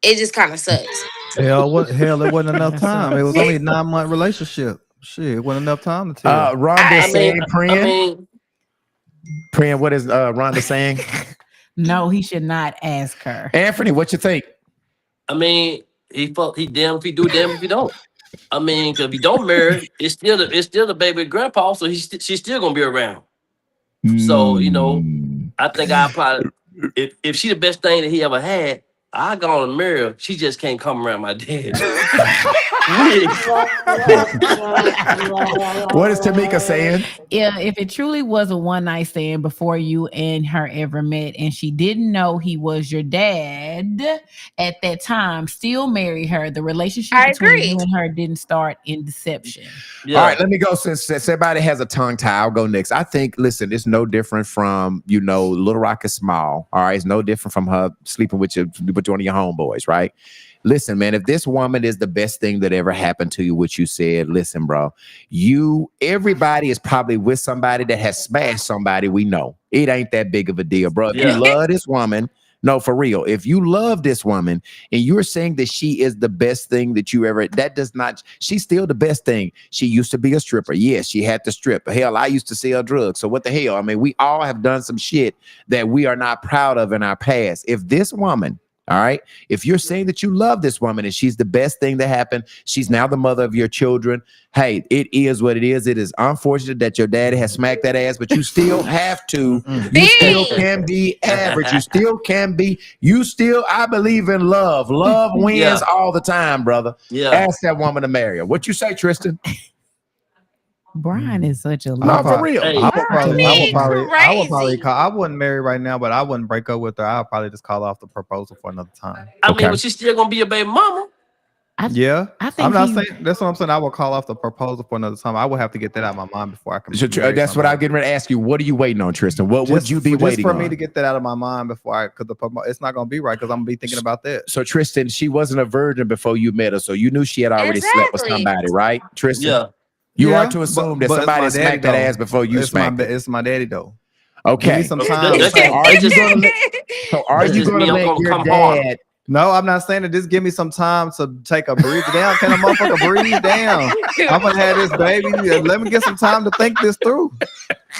it just kind of sucks. Hell, it wasn't enough That's time. It was sucks. only a 9-month relationship. Shit, it wasn't enough time to tell. Rhonda I saying, I mean, Prin, what is Rhonda saying? No, he should not ask her. Anthony, what you think? he damn if he do, damn if he don't. I mean, cause if he don't marry, it's still the baby grandpa, so she's still gonna be around. So, you know, I think I probably if she the best thing that he ever had, I go and marry her. She just can't come around my dad. What is Tamika saying? Yeah, if it truly was a one night stand before you and her ever met, and she didn't know he was your dad at that time, still marry her. The relationship I between agree. you and her didn't start in deception. Yeah. All right, let me go. Since everybody has a tongue tie, I'll go next. I think, listen, it's no different from, Little Rock is small. All right, it's no different from her sleeping with one of your homeboys, right? Listen, man, if this woman is the best thing that ever happened to you, what you said, listen, bro, everybody is probably with somebody that has smashed somebody we know. It ain't that big of a deal, bro. If Yeah. you love this woman, no, for real. If you love this woman and you're saying that she is the best thing that you ever, she's still the best thing. She used to be a stripper. Yes, she had to strip. Hell, I used to sell drugs. So what the hell? I mean, we all have done some shit that we are not proud of in our past. If this woman, all right, if you're saying that you love this woman and she's the best thing that happened, she's now the mother of your children. Hey, it is what it is. It is unfortunate that your daddy has smacked that ass, but you still have to. You still can be average. I believe in love. Love wins Yeah. all the time, brother. Yeah. Ask that woman to marry her. What you say, Tristan? Brian is such a No, lover. for real. Hey. I would probably Crazy. call. I wouldn't marry right now, but I wouldn't break up with her. I'll probably just call off the proposal for another time. I Okay. mean, but she's still gonna be your baby mama. Yeah, I think I'm not he- saying that's what I'm saying. I will call off the proposal for another time. I would have to get that out of my mind before I can. So, marry that's what I'm somebody. getting ready to ask you. What are you waiting on, Tristan? What would Just you be just waiting for on? me to get that out of my mind before because it's not gonna be right because I'm gonna be thinking about that. So Tristan, she wasn't a virgin before you met her, so you knew she had already slept with Exactly. somebody, right, Tristan? Yeah. You Yeah, are to assume that but it's somebody my daddy, smacked that though. ass before you smacked it. It's my daddy though. Give me Okay. some That- time. that's- So are you gonna let, so are That you just gonna mean I'm let gonna your come hard. dad? No, I'm not saying that. Just give me some time to take a breathe down. Can a motherfucker breathe down? I'm gonna have this baby. Let me get some time to think this through.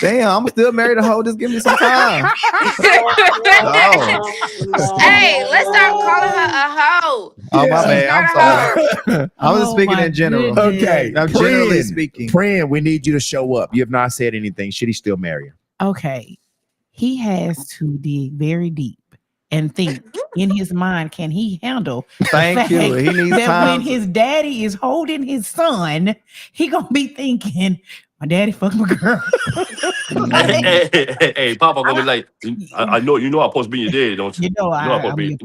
Damn, I'm still married to hoe. Just give me some time. Hey, let's stop calling her a hoe. Oh my Yeah. bad. I'm Not a sorry. I was Oh, speaking my in general. goodness. Okay. I'm generally Friend, speaking. Friend, we need you to show up. You have not said anything. Should he still marry her? Okay, he has to dig very deep and think in his mind, can he handle the Thank you. fact He needs that time. when his daddy is holding his son, he gonna be thinking, my daddy fucked my girl. Hey, Papa gonna be like, I know I'm supposed to be your daddy, don't you? You know, I'm supposed to be, I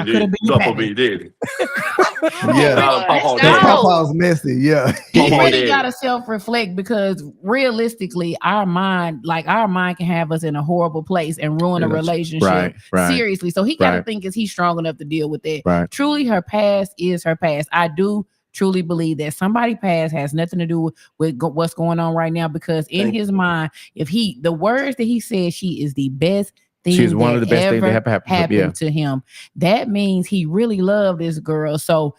could have been your I'm supposed to be daddy. your daddy. Yeah. Pawpaw Let's That Daddy. go. Pawpaw's messy. Yeah. He Pawpaw really Daddy. gotta self-reflect because realistically, our mind can have us in a horrible place and ruin a Yeah, relationship. right. Seriously. So he gotta Right. think, is he strong enough to deal with that? Right. Truly, her past is her past. I do truly believe that somebody past has nothing to do with what's going on right now, because in Thank his mind, if the words that he said, she is the best thing She's one of that the best things that ever ever happened to him. happened to him, that means he really loved this girl. So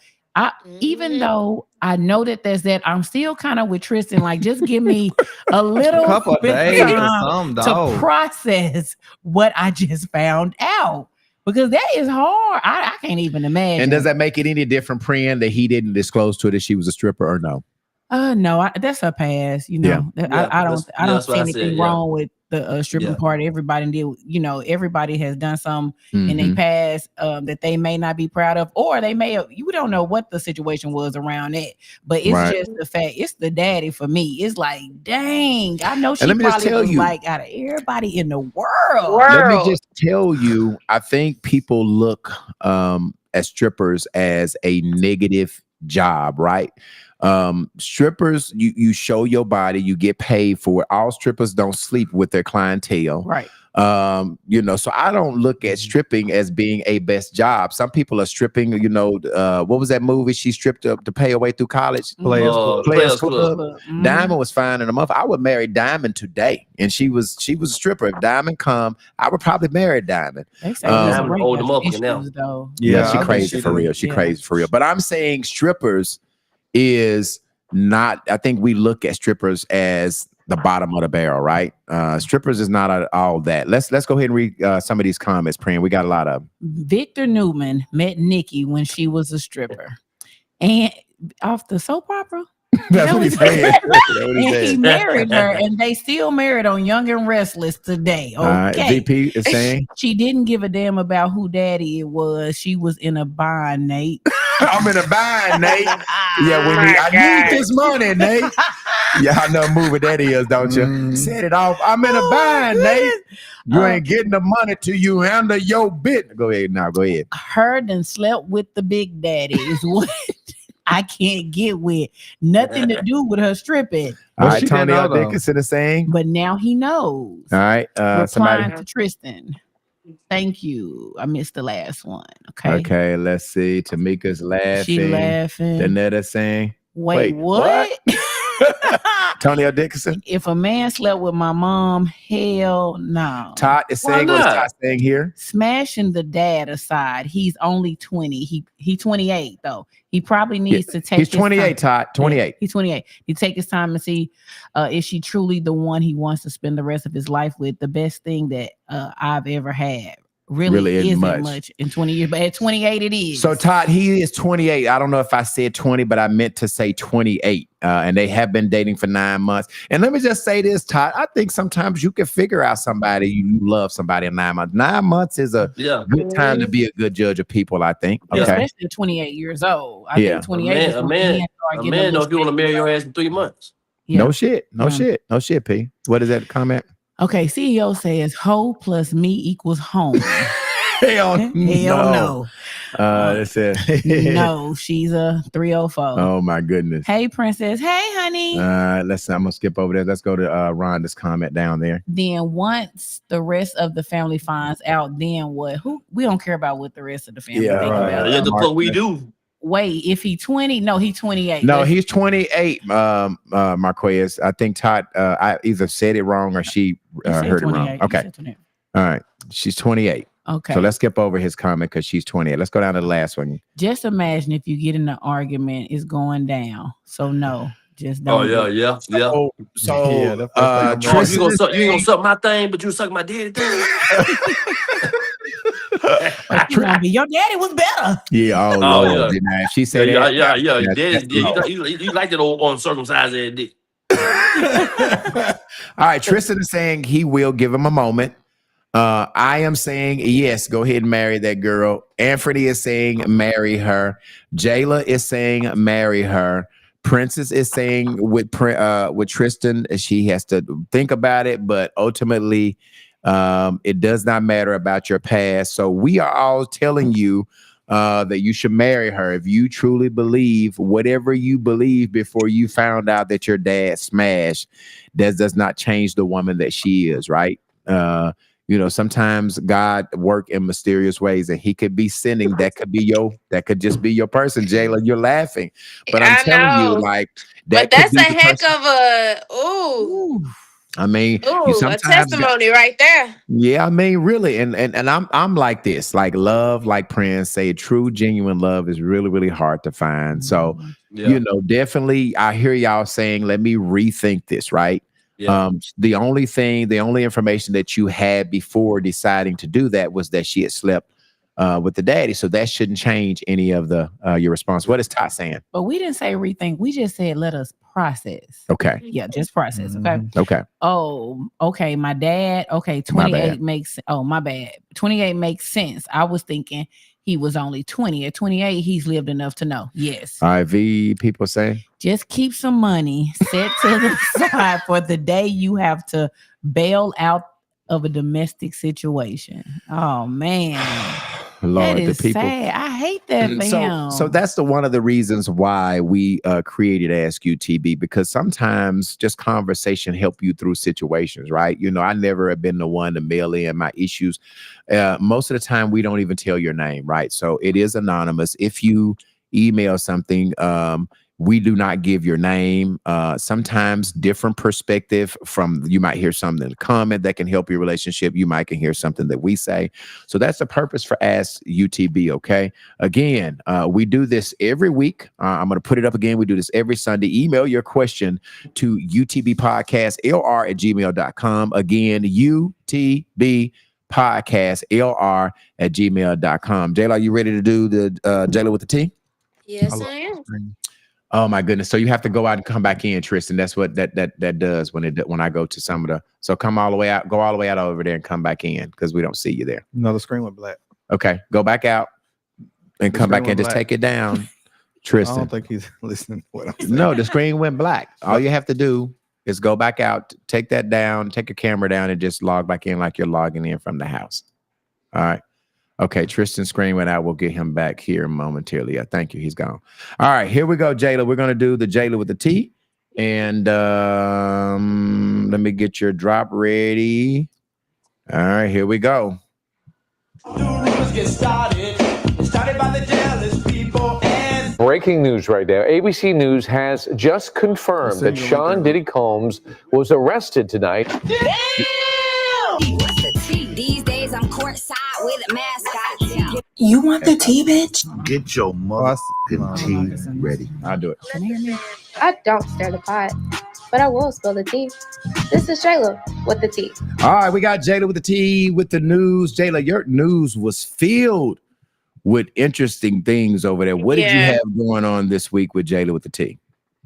even Mhm. though I know that there's that, I'm still kind of with Tristan. Like, just give me a little Couple of bit of days or time something, to dog. process what I just found out, because that is hard. I can't even imagine. And does that make it any different, Priyan, that he didn't disclose to her that she was a stripper or no? No, that's her past. You know, Yeah, I don't that's what see I anything said, yeah. wrong with the stripping Yeah. part. Everybody did. Everybody has done some in their Mhm. past that they may not be proud of, or they may have. You don't know what the situation was around it, but it's Right. just the fact. It's the daddy for me. It's like, dang, I know she let me just probably tell was you- like out of everybody in the world. Let me just tell you, I think people look at strippers as a negative job, right? Strippers, you show your body, you get paid for it. All strippers don't sleep with their clientele. Right. So I don't look at stripping as being a best job. Some people are stripping, what was that movie? She stripped up to pay her way through college. Players Club. Players Club. Club. Mhm. Diamond was fine in a month. I would marry Diamond today, and she was a stripper. If Diamond come, I would probably marry Diamond. They say Diamond Ray old got motherfucker now. issues, though. Yeah, I she think crazy for do. real. She Yeah. crazy for real. But I'm saying strippers is not. I think we look at strippers as the bottom of the barrel, right? Strippers is not all that. Let's go ahead and read some of these comments, Priyan. We got a lot of them. Victor Newman met Nikki when she was a stripper, and off the soap opera. That's what he said. That's what he And he said. married her, and they still married on Young and Restless today. Okay. VP is saying, She didn't give a damn about who daddy it was. She was in a bind, Nate. I'm in a bind, Nate. Yeah, I need this money, Nate. Yeah, I know what movie that is, don't you? Mm. Set it off. I'm in a bind, Nate. You ain't getting the money till you handle your bit. Go ahead now. Go ahead. Her done slept with the big daddy is what I can't get with. Nothing to do with her stripping. All Well, right, she didn't Tony know, L. though. Dickinson is saying. But now he knows. All right, Replying somebody. to Tristan. Thank you. I missed the last one. Okay. Okay, let's see. Tamika's laughing. She laughing. Danetta saying. Wait, Wait, what? Tony L. Dickinson. If a man slept with my mom, hell no. Todd is Why saying. What's not? Todd saying here? Smashing the dad aside, he's only 20. He 28 though. He probably needs to take. He's his 28, time. Todd. 28. Yeah, he's 28. He take his time and see is she truly the one he wants to spend the rest of his life with. The best thing that I've ever had. Really isn't much in 20 years, but at 28 it is. So Todd, he is 28. I don't know if I said 20, but I meant to say 28. And they have been dating for 9 months. And let me just say this, Todd. I think sometimes you can figure out somebody you love somebody in 9 months. 9 months is a good time to be a good judge of people, I think. Yeah. Okay. Especially at 28 years old. I Yeah. think 28 is A when man- men start A getting man know little if you want to marry sticky. your ass in 3 months. Yeah. No shit. No Yeah. shit. No shit, P. What is that comment? Okay, CEO says hoe plus me equals home. Hell Hell no. It said, No, she's a 304. oh my goodness. Hey, princess. Hey, honey. Let's. I'm gonna skip over there. Let's go to Rhonda's comment down there. Then once the rest of the family finds out, then what? We don't care about what the rest of the family Yeah, think right. about. Yeah, the fuck we do. Wait, if he 20, no, he 28. No, Let's- he's 28. Marquez. I think Todd. I either said it wrong or she he said heard it wrong. 28. He Okay. said 28. All right. She's 28. Okay. So let's skip over his comment because she's 28. Let's go down to the last one. Just imagine if you get in an argument, it's going down. So no, just Oh don't. yeah, yeah, yeah. So Yeah, the first thing I'm Oh, you Tristan gonna is suck? You ain't saying- gonna suck my thing, but you suck my daddy thing. You gonna be, your daddy was better. Yeah. Oh, Oh, Lord. yeah. Now, if she Yeah, said yeah, that, yeah, yeah. that's- Daddy, that's you like that old uncircumcised ass dick. All right. Tristan is saying he will give him a moment. I am saying yes, go ahead and marry that girl. Anthony is saying marry her. Jayla is saying marry her. Princess is saying with Tristan, she has to think about it, but ultimately, it does not matter about your past. So we are all telling you that you should marry her if you truly believe whatever you believe before you found out that your dad smashed. That does not change the woman that she is, right? Sometimes God work in mysterious ways, and He could be sending. That could just be your person. Jayla, you're laughing, but I'm I telling you, know. like But that could that's be a the heck person. of a I mean, you a sometimes testimony right there. yeah, I mean, really, and I'm like this, like love, like Prince say, true, genuine love is really, really hard to find. So, Yeah. definitely, I hear y'all saying, let me rethink this, right? Yeah. The only information that you had before deciding to do that was that she had slept with the daddy, so that shouldn't change any of the your response. What is Ty saying? But we didn't say rethink. We just said let us process. Okay, Yeah, just process. Okay. okay, Oh, okay. My dad. Okay, My 28 bad. makes. Oh, my bad. 28 makes sense. I was thinking he was only 20. At 28, he's lived enough to know. Yes. IV people say. Just keep some money set to the side for the day you have to bail out of a domestic situation. Oh man. Lord, That the is people. sad. I hate that for him. So that's one of the reasons why we created Ask UTB, because sometimes just conversation help you through situations, right? I never have been the one to mail in my issues. Most of the time, we don't even tell your name, right? So it is anonymous. If you email something, we do not give your name. Sometimes different perspective from you might hear something in the comment that can help your relationship. You might can hear something that we say. So that's the purpose for Ask UTB. Okay. Again, we do this every week. I'm going to put it up again. We do this every Sunday. Email your question to utbpodcastlr@gmail.com. Again, utbpodcastlr@gmail.com. Jayla, are you ready to do the Jayla with the T? Yes, I am. Oh my goodness! So you have to go out and come back in, Tristan. That's what that does when I go to some of the. So come all the way out, go all the way out over there, and come back in because we don't see you there. No, the screen went black. Okay, go back out and come back in. Just take it down, I Tristan. don't think he's listening to what I'm saying. No, the screen went black. All you have to do is go back out, take that down, take your camera down, and just log back in like you're logging in from the house. All right. Okay, Tristan's screen went out. We'll get him back here momentarily. Thank you. He's gone. All right, here we go, Jayla. We're going to do the Jayla with the T. And let me get your drop ready. All right, here we go. Breaking news right there. ABC News has just confirmed that Sean Diddy Combs was arrested tonight. These days I'm courtside with a mascot. You want the tea, bitch? Get your mother tea ready. I'll do it. I don't stir the pot, but I will spill the tea. This is Jayla with the tea. All right, we got Jayla with the T with the news. Jayla, your news was filled with interesting things over there. What did you have going on this week with Jayla with the T?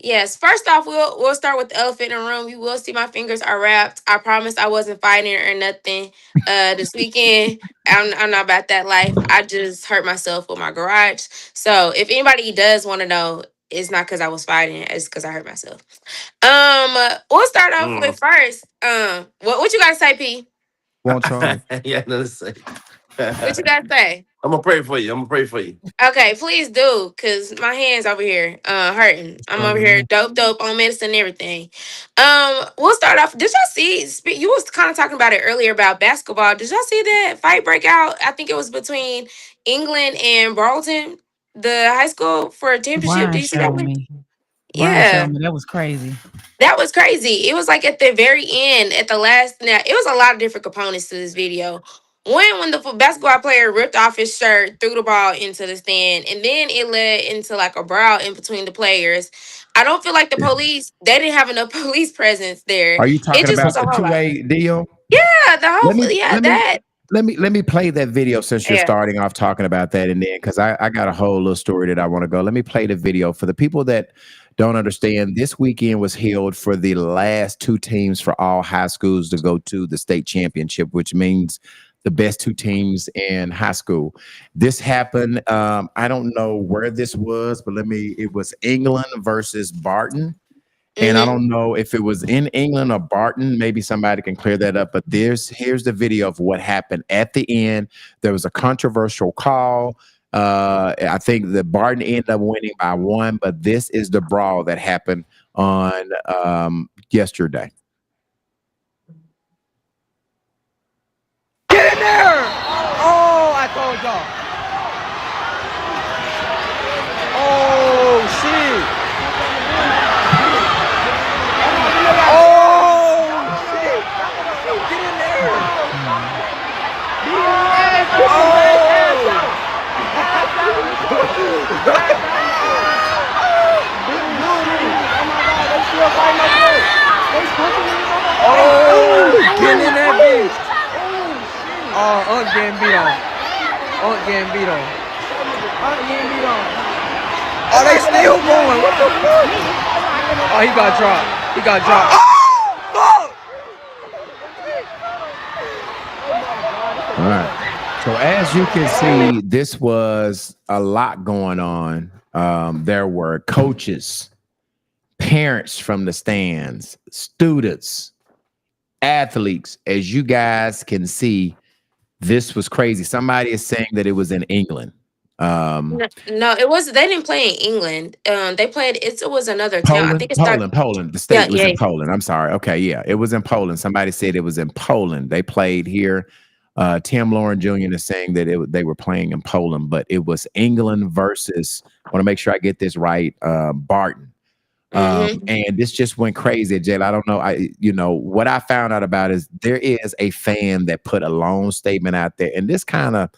Yes. First off, we'll start with the elephant in the room. You will see my fingers are wrapped. I promise I wasn't fighting or nothing. This weekend, I'm not about that life. I just hurt myself with my garage. So if anybody does want to know, it's not because I was fighting. It's because I hurt myself. We'll start off with first. What you guys say, P? Won't Charlie? Yeah, nothing to say. What you guys say? I'm gonna pray for you. Okay, please do, cause my hands over here hurting. I'm over here dope on medicine and everything. We'll start off. Did y'all see? You was kind of talking about it earlier about basketball. Did y'all see that fight break out? I think it was between England and Barlton, the high school for a championship. Brian Did you see that showed one? me. Yeah, That was crazy. that was crazy. It was like at the very end, at the last. Now it was a lot of different components to this video. When the basketball player ripped off his shirt, threw the ball into the stand, and then it led into like a brawl in between the players. I don't feel like the police, they didn't have enough police presence there. Are you talking It just about was a the whole lot. two-way deal? Yeah, the whole Let me play that video since you're starting off talking about that, and then because I got a whole little story that I want to go. Let me play the video for the people that don't understand. This weekend was held for the last two teams for all high schools to go to the state championship, which means the best two teams in high school. This happened. I don't know where this was, but it was England versus Barton. And I don't know if it was in England or Barton. Maybe somebody can clear that up. But here's the video of what happened at the end. There was a controversial call. I think that Barton ended up winning by 1, but this is the brawl that happened on yesterday. Get in there! Oh, I told y'all. Oh, shit. Oh, shit. Get in there. Oh, get in that bitch. Oh, Unc getting beat on. Unc getting beat on. Oh, they still going. What the fuck? Oh, he got dropped. He got dropped. Oh, fuck! All right. So as you can see, this was a lot going on. There were coaches, parents from the stands, students, athletes. As you guys can see, this was crazy. Somebody is saying that it was in England. No, it was. They didn't play in England. They played. It was another town. I think it's Poland. The state was in Poland. I'm sorry. Okay, yeah, it was in Poland. Somebody said it was in Poland. They played here. Tim Lauren Jr. is saying that they were playing in Poland, but it was England versus. I want to make sure I get this right. Barton. And this just went crazy, Jayla. I don't know. What I found out about is there is a fan that put a long statement out there, and this kind of.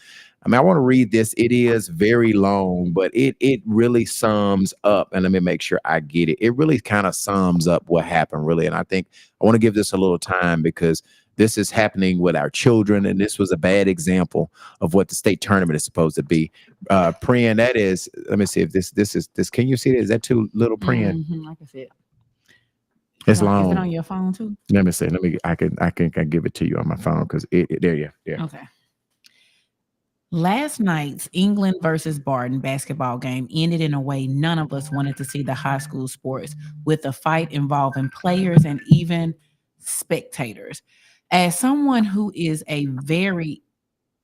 I want to read this. It is very long, but it really sums up, and let me make sure I get it. It really kind of sums up what happened, really. And I think I want to give this a little time because this is happening with our children, and this was a bad example of what the state tournament is supposed to be. Priyan, that is, let me see if this is, can you see it? Is that too little, Priyan? I can see it. It's long. Is it on your phone too? Let me see. I can give it to you on my phone because there you go. Okay. Last night's England versus Barton basketball game ended in a way none of us wanted to see the high school sports, with a fight involving players and even spectators. As someone who is a very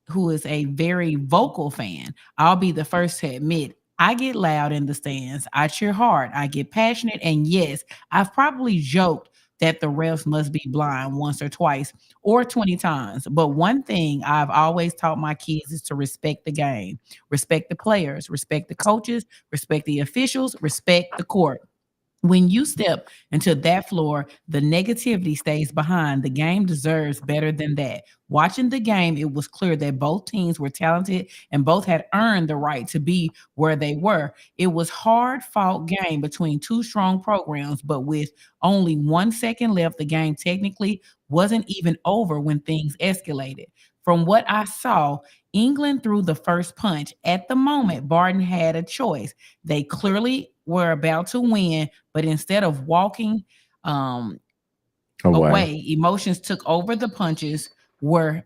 vocal fan, I'll be the first to admit I get loud in the stands. I cheer hard. I get passionate. And yes, I've probably joked that the refs must be blind once or twice or 20 times. But one thing I've always taught my kids is to respect the game, respect the players, respect the coaches, respect the officials, respect the court. When you step into that floor, the negativity stays behind. The game deserves better than that. Watching the game, it was clear that both teams were talented and both had earned the right to be where they were. It was hard-fought game between two strong programs, but with only 1 second left, the game technically wasn't even over when things escalated. From what I saw, England threw the first punch. At the moment, Barton had a choice. They clearly were about to win, but instead of walking away, emotions took over the punches were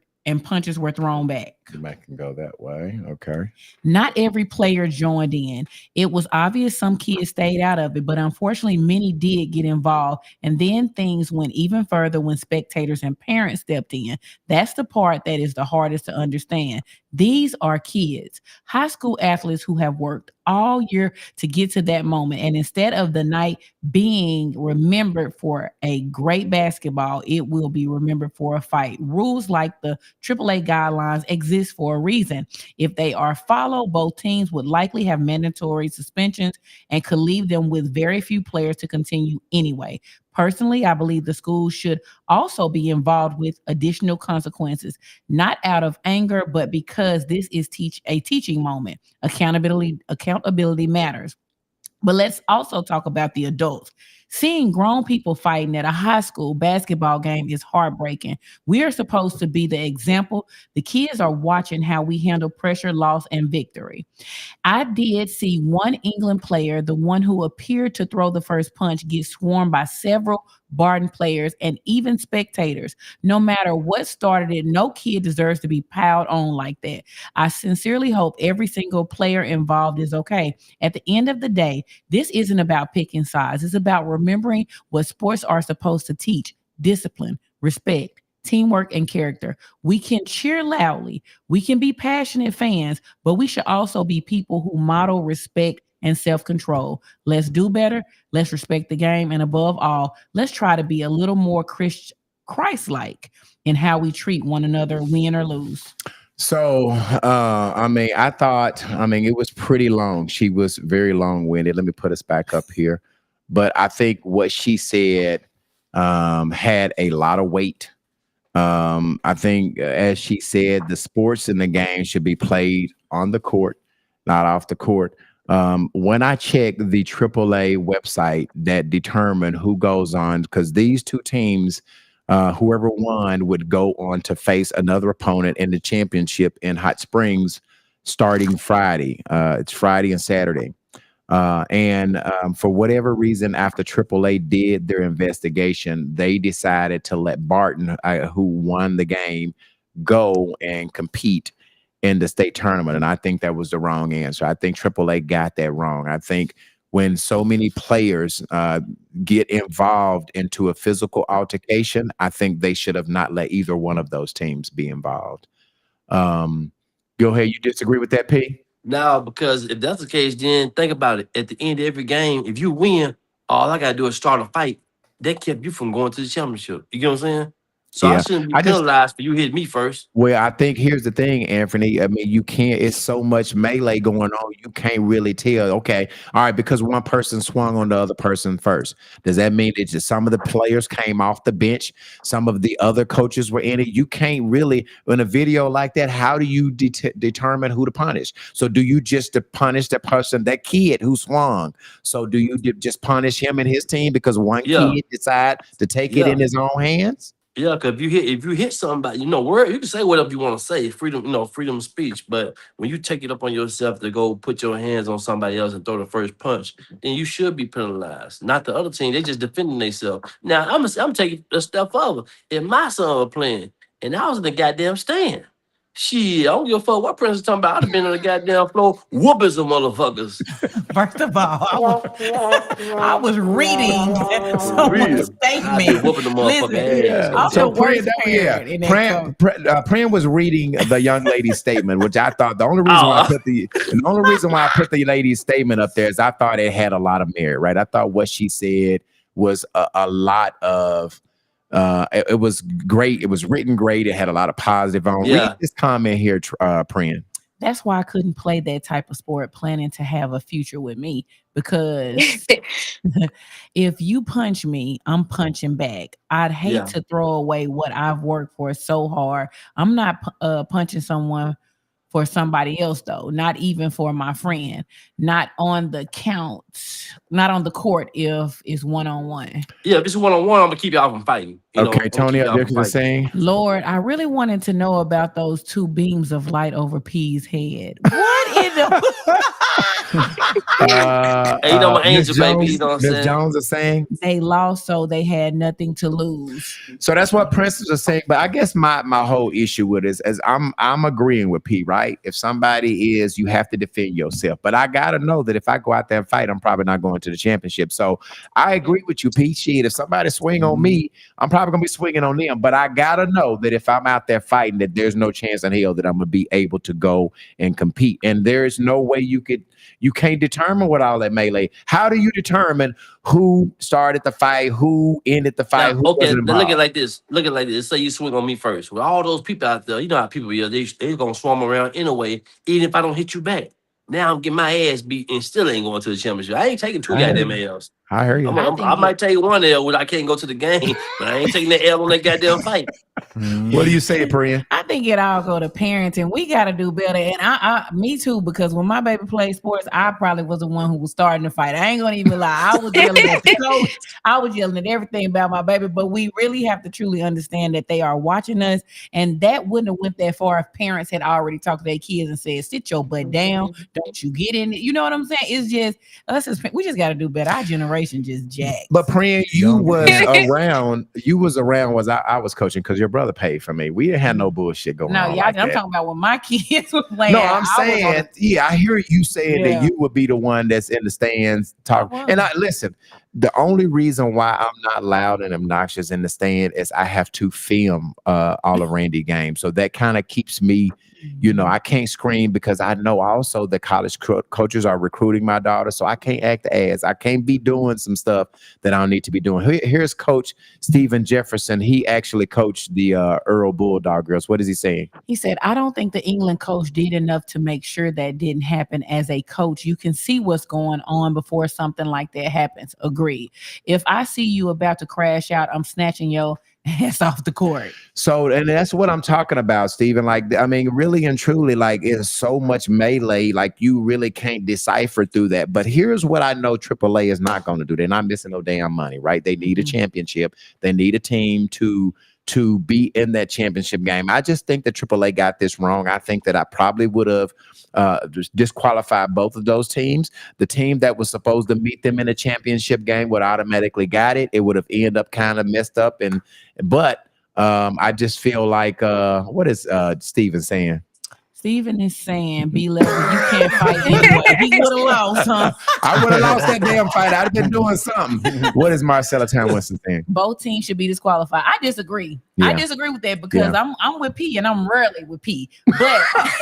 thrown back. You might can go that way. Okay. Not every player joined in. It was obvious some kids stayed out of it, but unfortunately, many did get involved. And then things went even further when spectators and parents stepped in. That's the part that is the hardest to understand. These are kids, high school athletes who have worked all year to get to that moment. And instead of the night being remembered for a great basketball, it will be remembered for a fight. Rules like the AAA guidelines exist for a reason. If they are followed, both teams would likely have mandatory suspensions and could leave them with very few players to continue anyway. Personally, I believe the school should also be involved with additional consequences, not out of anger, but because this is a teaching moment. Accountability matters. But let's also talk about the adults. Seeing grown people fighting at a high school basketball game is heartbreaking. We are supposed to be the example. The kids are watching how we handle pressure, loss, and victory. I did see one England player, the one who appeared to throw the first punch, get swarmed by several Barton players and even spectators. No matter what started it, no kid deserves to be piled on like that. I sincerely hope every single player involved is okay. At the end of the day, this isn't about picking sides. It's about remembering what sports are supposed to teach: discipline, respect, teamwork, and character. We can cheer loudly. We can be passionate fans, but we should also be people who model respect and self-control. Let's do better. Let's respect the game. And above all, let's try to be a little more Christ-like in how we treat one another, win or lose. So, I thought, it was pretty long. She was very long-winded. Let me put us back up here. But I think what she said had a lot of weight. I think, as she said, the sports in the game should be played on the court, not off the court. When I checked the AAA website that determined who goes on, because these two teams, whoever won would go on to face another opponent in the championship in Hot Springs starting Friday. It's Friday and Saturday. And for whatever reason, after AAA did their investigation, they decided to let Barton, who won the game, go and compete in the state tournament. And I think that was the wrong answer. I think AAA got that wrong. I think when so many players get involved into a physical altercation, I think they should have not let either one of those teams be involved. Go ahead. You disagree with that, P? No, because if that's the case, then think about it. At the end of every game, if you win, all I gotta do is start a fight. That kept you from going to the championship. You get what I'm saying? So I shouldn't be penalized for you hitting me first. Well, I think here's the thing, Anthony. You can't, it's so much melee going on, you can't really tell. Okay, all right, because one person swung on the other person first. Does that mean that just some of the players came off the bench? Some of the other coaches were in it? You can't really, in a video like that, how do you determine who to punish? So do you just punish the person, that kid who swung? So do you just punish him and his team because one kid decide to take it in his own hands? Yeah, because if you hit somebody, you can say whatever you want to say, freedom, freedom of speech. But when you take it up on yourself to go put your hands on somebody else and throw the first punch, then you should be penalized. Not the other team; they just defending themselves. Now I'm taking a step further. If my son were playing and I was in the goddamn stand, shit, I don't give a fuck what Prince is talking about. I'd have been on the goddamn floor whooping some motherfuckers. First of all, I was reading someone's statement. Whooping the motherfucker ass. I'm the worst parent in that Pran was reading the young lady's statement, which I thought the only reason why I put the lady's statement up there is I thought it had a lot of merit, right? I thought what she said was a lot of it was great. It was written great. It had a lot of positive on. Read this comment here, Pran. That's why I couldn't play that type of sport planning to have a future with me, because if you punch me, I'm punching back. I'd hate to throw away what I've worked for so hard. I'm not punching someone for somebody else, though, not even for my friend, not on the count, not on the court if it's one-on-one. Yeah, if it's one-on-one, I'm gonna keep y'all from fighting. Okay, Tony Dixon saying, Lord, I really wanted to know about those two beams of light over P's head. What in the my angel, baby. You know what I'm saying? Jones is saying they lost, so they had nothing to lose. So that's what Princess is saying. But I guess my whole issue with it is I'm agreeing with P, right? If somebody is, you have to defend yourself. But I gotta know that if I go out there and fight, I'm probably not going to the championship. So I agree with you, P. Shit, if somebody swing on me, I'm probably gonna be swinging on them. But I gotta know that if I'm out there fighting, that there's no chance in hell that I'm gonna be able to go and compete. And there's no way you can't determine with all that melee. How do you determine who started the fight, who ended the fight? Now, okay, look at it like this. Look at it like this. Say you swing on me first. With all those people out there, you know how people are. They're going to swarm around anyway, even if I don't hit you back. Now I'm getting my ass beat and still ain't going to the championship. I ain't taking two goddamn L's. I hear you. I might take one L when I can't go to the game, but I ain't taking that L on that goddamn fight. What do you say, Priya? I think it all go to parenting. We got to do better. And I me too, because when my baby played sports, I probably was the one who was starting the fight. I ain't going to even lie. I was yelling at the coach. I was yelling at everything about my baby. But we really have to truly understand that they are watching us. And that wouldn't have went that far if parents had already talked to their kids and said, sit your butt down. Don't you get in it. You know what I'm saying? It's just us as we just got to do better. Our generation just jacked. But Priya, you was around. You was around. I was coaching because your brother paid for me. We didn't have no bullshit going on. No, y'all. I'm talking about when my kids were playing. No, I'm saying, I hear you saying that you would be the one that's in the stands talking. And listen, the only reason why I'm not loud and obnoxious in the stand is I have to film all of Randy games. So that kind of keeps me, I can't scream because I know also the college coaches are recruiting my daughter. So I can't act as I can't be doing some stuff that I don't need to be doing. Here's Coach Stephen Jefferson. He actually coached the Earl Bulldog girls. What is he saying? He said, I don't think the England coach did enough to make sure that didn't happen. As a coach, you can see what's going on before something like that happens. Agreed. If I see you about to crash out, I'm snatching your ass off the court. So, and that's what I'm talking about, Stephen. Like, I mean, really and truly, like, it's so much melee, like you really can't decipher through that. But here's what I know AAA is not going to do. They're not missing no damn money, right? They need a championship. They need a team to be in that championship game. I just think that AAA got this wrong. I think that I probably would have disqualified both of those teams. The team that was supposed to meet them in a championship game would automatically got it. It would have ended up kind of messed up. But I just feel like, what is Steven saying? Steven is saying, B-level, you can't fight anyway. He would have lost, huh? I would have lost that damn fight. I'd have been doing something. What is Marcella Town Winston saying? Both teams should be disqualified. I disagree. Yeah. I disagree with that because I'm with P and I'm rarely with P. But I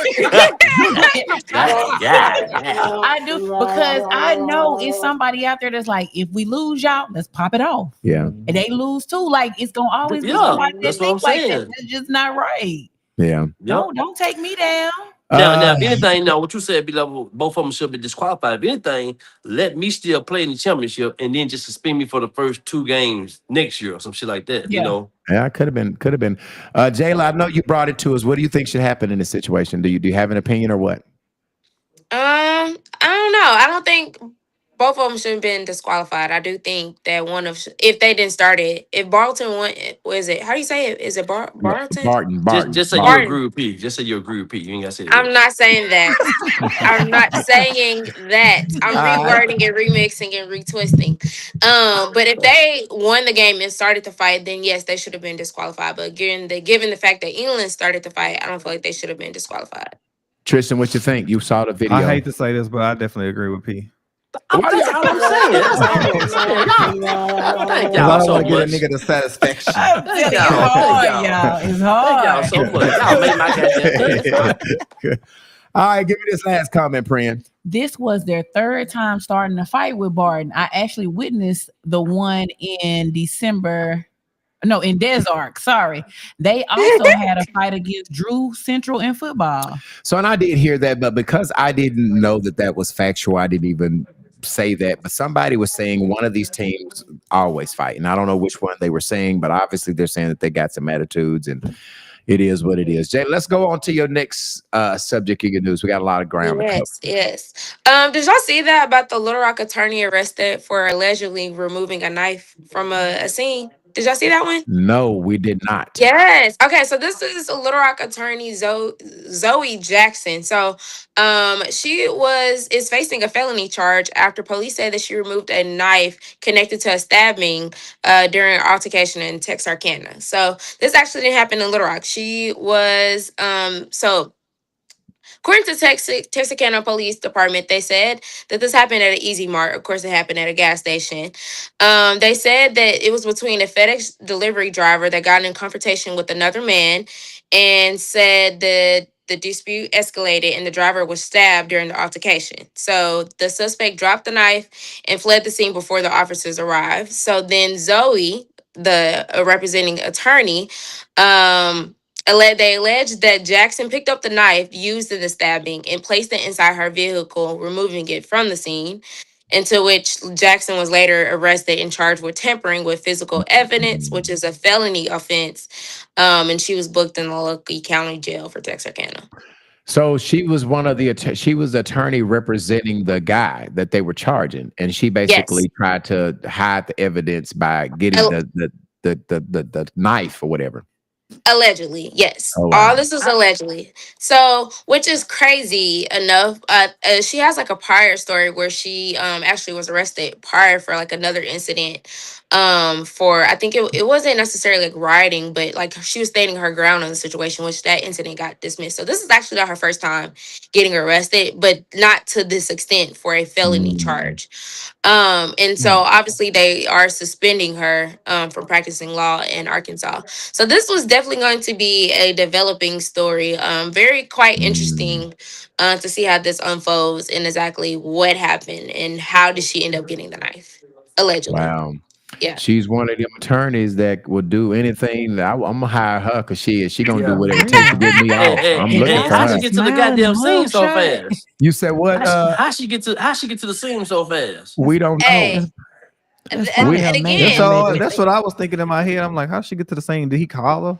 do because I know it's somebody out there that's like, if we lose y'all, let's pop it off. Yeah. And they lose too. Like it's gonna always be somebody that that's what I'm think like saying. that. That's just not right. Yeah. No, don't take me down. Now, if anything, now what you said, B-level, both of them should be disqualified. If anything, let me still play in the championship and then just suspend me for the first 2 games next year or some shit like that. You know. Yeah, could have been. Jayla, I know you brought it to us. What do you think should happen in this situation? Do you have an opinion or what? I don't know. I don't think both of them should have been disqualified. I do think that if they didn't start it, if Barton won, was it? How do you say it? Is it Barton? Barton. Just say you agree with P. Just say you agree with P. You ain't got to say that. I'm not saying that. I'm not saying that. I'm rewording and remixing and retwisting. But if they won the game and started to fight, then yes, they should have been disqualified. But given the fact that England started to fight, I don't feel like they should have been disqualified. Tristan, what you think? You saw the video. I hate to say this, but I definitely agree with P. I'm saying. I I don't want to get a nigga the satisfaction. It's hard, y'all. It's hard. Y'all so much. Y'all made my goddamn. All right, give me this last comment, Pran. This was their 3rd time starting a fight with Barton. I actually witnessed the one in December. No, in Desark. Sorry. They also had a fight against Drew Central in football. So, and I did hear that, but because I didn't know that was factual, I didn't even say that. But somebody was saying one of these teams always fight. And I don't know which one they were saying, but obviously they're saying that they got some attitudes and it is what it is. Jay, let's go on to your next subject in your news. We got a lot of ground to cover. Yes. Did y'all see that about the Little Rock attorney arrested for allegedly removing a knife from a scene? Did y'all see that one? No, we did not. Yes. Okay, so this is a Little Rock attorney, Zoe Jackson. So she is facing a felony charge after police said that she removed a knife connected to a stabbing during an altercation in Texarkana. So this actually didn't happen in Little Rock. She was according to Texarkana Police Department, they said that this happened at an Easy Mart. Of course, it happened at a gas station. They said that it was between a FedEx delivery driver that got in confrontation with another man and said that the dispute escalated and the driver was stabbed during the altercation. So the suspect dropped the knife and fled the scene before the officers arrived. So then Zoe, the representing attorney, they alleged that Jackson picked up the knife used in the stabbing and placed it inside her vehicle, removing it from the scene, into which Jackson was later arrested and charged with tampering with physical evidence, which is a felony offense, and she was booked in the local county jail for Texarkana. So she was she was the attorney representing the guy that they were charging, and she basically tried to hide the evidence by getting the knife or whatever. Allegedly, yes. Oh All wow. this is allegedly. So, which is crazy enough. She has like a prior story where she actually was arrested prior for like another incident. For I think it wasn't necessarily like rioting, but like she was standing her ground on the situation, which that incident got dismissed. So this is actually not her first time getting arrested, but not to this extent for a felony Mm. charge. And so obviously they are suspending her from practicing law in Arkansas. So this was definitely going to be a developing story. Very quite Mm. interesting to see how this unfolds and exactly what happened and how did she end up getting the knife. Allegedly. Wow. Yeah. She's one of them attorneys that will do anything. I'm gonna hire her because she gonna do Yeah. whatever it takes to get me Hey, off. hey, I'm hey, looking hey, for how she her. get to the Smile and goddamn scene so mugshot. fast? You said what? How she get to the scene so fast? We don't know. Hey, That's and, We probably her and That's again, all. man. That's what I was thinking in my head. I'm like, how'd she get to the scene? Did he call her?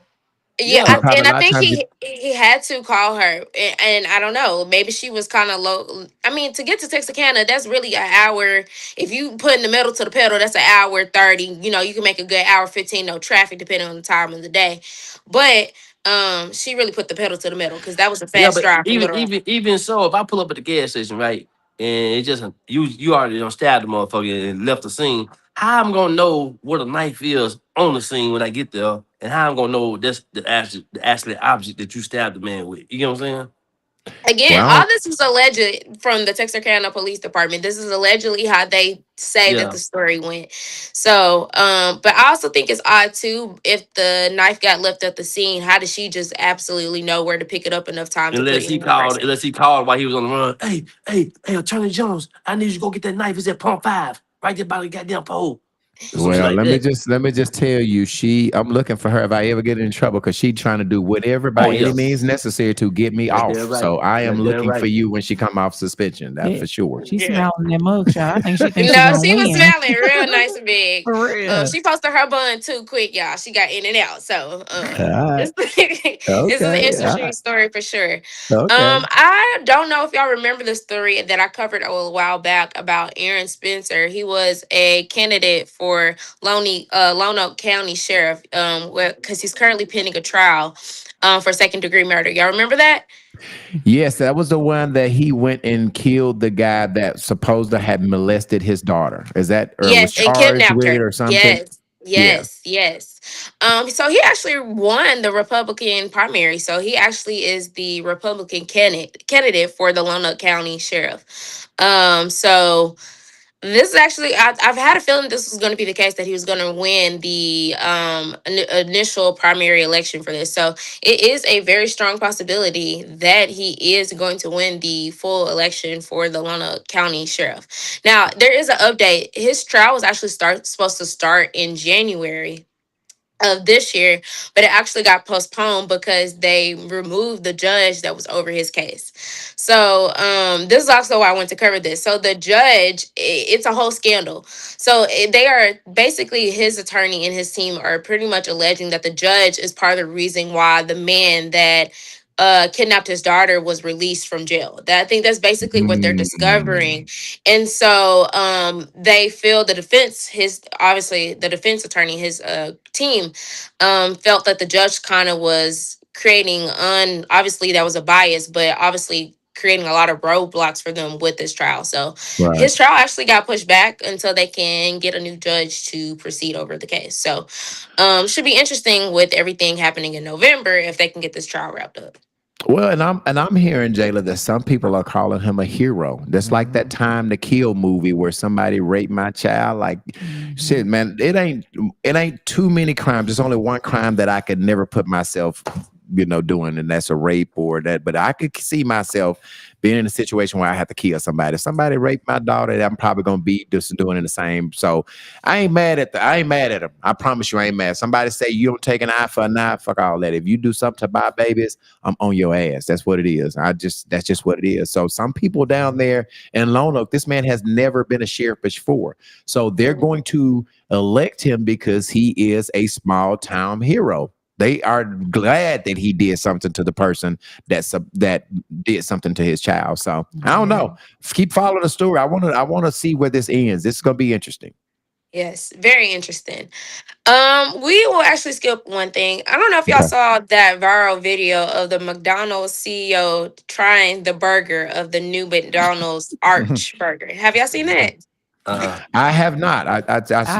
yeah, he Yeah. probably and a I lot of think times. he had to call her, and I don't know, maybe she was kind of low. I mean, to get to Texarkana, that's really an hour. If you put in the metal to the pedal, that's an hour 30. You know, you can make a good hour 15, no traffic, depending on the time of the day. But she really put the pedal to the metal because that was a Yeah, fast but drive from even Little Rock. even even so, if I pull up at the gas station, right, and it just you already done stabbed the motherfucker and left the scene, how I'm gonna know what a knife is on the scene when I get there, and how I'm gonna know that's the actual object that you stabbed the man with? You get what I'm saying? Again, Well, all this is alleged from the Texarkana Police Department. This is allegedly how they say that Yeah. the story went. So, but I also think it's odd too if the knife got left at the scene. How did she just absolutely know where to pick it up enough time to put it in her person? Unless he called while he was on the run. Hey, Attorney Jones, I need you to go get that knife. It's at pump 5, right there by the goddamn pole. Or some shit well, like that. let me just tell you, I'm looking for her if I ever get in trouble because she's trying to do whatever by Oh any yeah. means necessary to get me That damn off. right. So I am That damn looking for right. you when she come off suspension. That for sure. She Yeah. smiling that mugshot. I think she thinks she's No, gonna she was win. smiling real nice and big. For real. She posted her bun too quick, y'all. She got in and out. So All right. this is an Okay. All interesting right. story for sure. Okay. I don't know if y'all remember the story that I covered a while back about Aaron Spencer. He was a candidate for Lone Oak County Sheriff, because he's currently pending a trial for second degree murder. Y'all remember that? Yes, that was the one that he went and killed the guy that supposed to have molested his daughter. Is that or was Yes, and charged kidnapped with her. it or something? Yes, Yeah. yes. So he actually won the Republican primary. So he actually is the Republican candidate for the Lone Oak County Sheriff. So this is actually I've had a feeling this was going to be the case that he was going to win the initial primary election for this. So it is a very strong possibility that he is going to win the full election for the Lone Oak County Sheriff. Now there is an update. His trial was actually supposed to start in January of this year, but it actually got postponed because they removed the judge that was over his case. So this is also why I went to cover this. So the judge, it's a whole scandal. So they are basically, his attorney and his team are pretty much alleging that the judge is part of the reason why the man that kidnapped his daughter was released from jail. I think that's basically what they're discovering. And so they feel the defense, the defense attorney, his team, felt that the judge kind of was creating obviously that was a bias, but obviously creating a lot of roadblocks for them with this trial. So Right. his trial actually got pushed back until they can get a new judge to proceed over the case. So should be interesting with everything happening in November if they can get this trial wrapped up. Well, and I'm hearing, Jayla, that some people are calling him a hero. That's like that Time to Kill movie where somebody raped my child. Like, shit, man, it ain't too many crimes. There's only one crime that I could never put myself, doing, and that's a rape or that. But I could see myself being in a situation where I have to kill somebody. If somebody raped my daughter, I'm probably gonna be just doing the same. So I ain't mad at him. I promise you, I ain't mad. Somebody say you don't take an eye for an eye. Fuck all that. If you do something to my babies, I'm on your ass. That's what it is. That's just what it is. So some people down there in Lone Oak, this man has never been a sheriff before. So they're going to elect him because he is a small town hero. They are glad that he did something to the person that did something to his child. So I don't know. Keep following the story. I want to see where this ends. This is gonna be interesting. Yes, very interesting. We will actually skip one thing. I don't know if y'all Okay. saw that viral video of the McDonald's CEO trying the burger of the new McDonald's Arch Burger. Have y'all seen that? I have not. I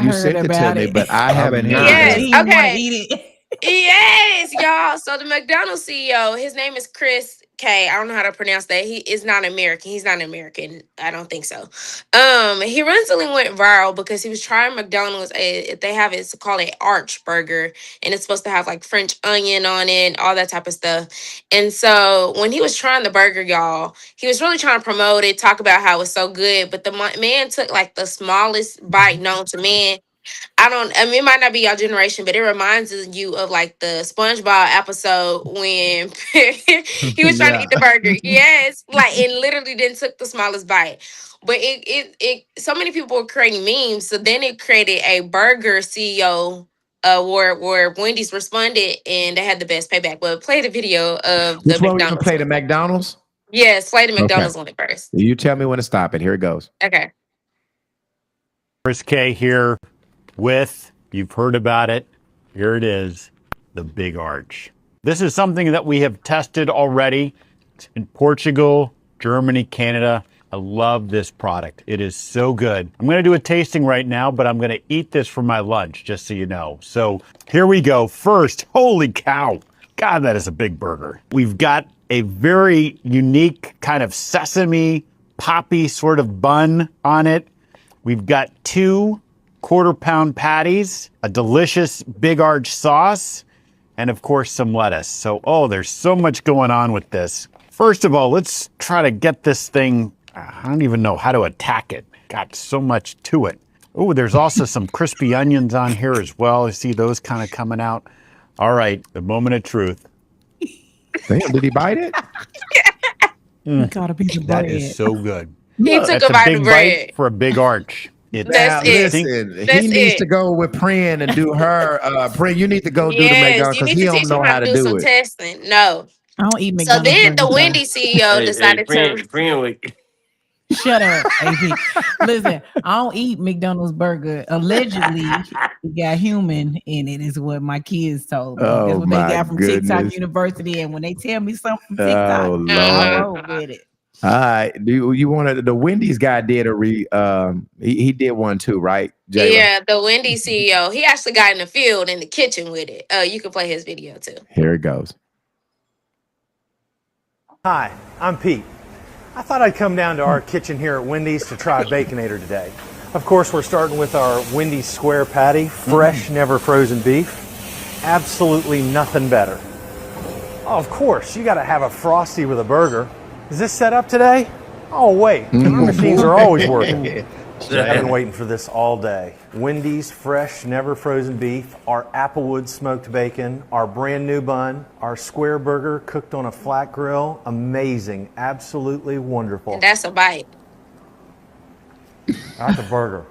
You heard sent it to about me, it. but I have been hearing not. about Yes. it. He didn't want to Okay. eat it. Yes, y'all. So the McDonald's CEO, his name is Chris K. I don't know how to pronounce that. He is not American. He's not American. I don't think so. He recently went viral because he was trying McDonald's. They have it's called an Arch Burger, and it's supposed to have like French onion on it, all that type of stuff. And so when he was trying the burger, y'all, he was really trying to promote it, talk about how it's so good. But the man took like the smallest bite known to man. I mean, it might not be your generation, but it reminds you of like the SpongeBob episode when he was trying to Yeah. eat the burger. Yes, like it literally didn't took the smallest bite. But so many people were creating memes. So then it created a burger CEO where Wendy's responded and they had the best payback. But play the video of the Which one we gonna McDonald's play? The one. McDonald's? Yes, play the Okay. McDonald's one at first. You tell me when to stop it. Here it goes. Okay. Chris K here with, you've heard about it, here it is, the Big Arch. This is something that we have tested already in Portugal, Germany, Canada. I love this product. It is so good. I'm going to do a tasting right now, but I'm going to eat this for my lunch, just so you know. So here we go. First, holy cow. God, that is a big burger. We've got a very unique kind of sesame poppy sort of bun on it. We've got 2 quarter-pound patties, a delicious Big Arch sauce, and of course some lettuce. So, there's so much going on with this. First of all, let's try to get this thing, I don't even know how to attack it. Got so much to it. Oh, there's also some crispy onions on here as well. I see those kind of coming out. All right, the moment of truth. Damn, did he bite it? Got a piece of That bread. is so good. He took That's a bite big of bread. bite for a Big Arch. It's That's it. Listen, That's he needs it. to go with Prin and do her. Prin, you need to go do the Yes, McDonald's you because need he to don't teach know him how how to to do do some it. testing. No. I don't eat So McDonald's. then the burgers, Wendy's CEO Hey, decided to. friend, though. Shut up, AP. Listen, I don't eat McDonald's burger. Allegedly, it got human in it, is what my kids told me. That's Oh what they my got from TikTok goodness. University. And when they tell me something from TikTok, Oh I Lord. roll with it. All right. Do you wanted the Wendy's guy did he did one too, right? Jayla? Yeah, the Wendy's CEO. He actually got in the field in the kitchen with it. You can play his video too. Here it goes. Hi, I'm Pete. I thought I'd come down to our kitchen here at Wendy's to try Baconator today. Of course, we're starting with our Wendy's square patty, fresh, never frozen beef. Absolutely nothing better. Oh, of course, you gotta have a Frosty with a burger. Is this set up today? Oh, wait, our machines are always working. I've been waiting for this all day. Wendy's fresh, never frozen beef, our Applewood smoked bacon, our brand new bun, our square burger cooked on a flat grill. Amazing, absolutely wonderful. And that's a bite. That's a burger.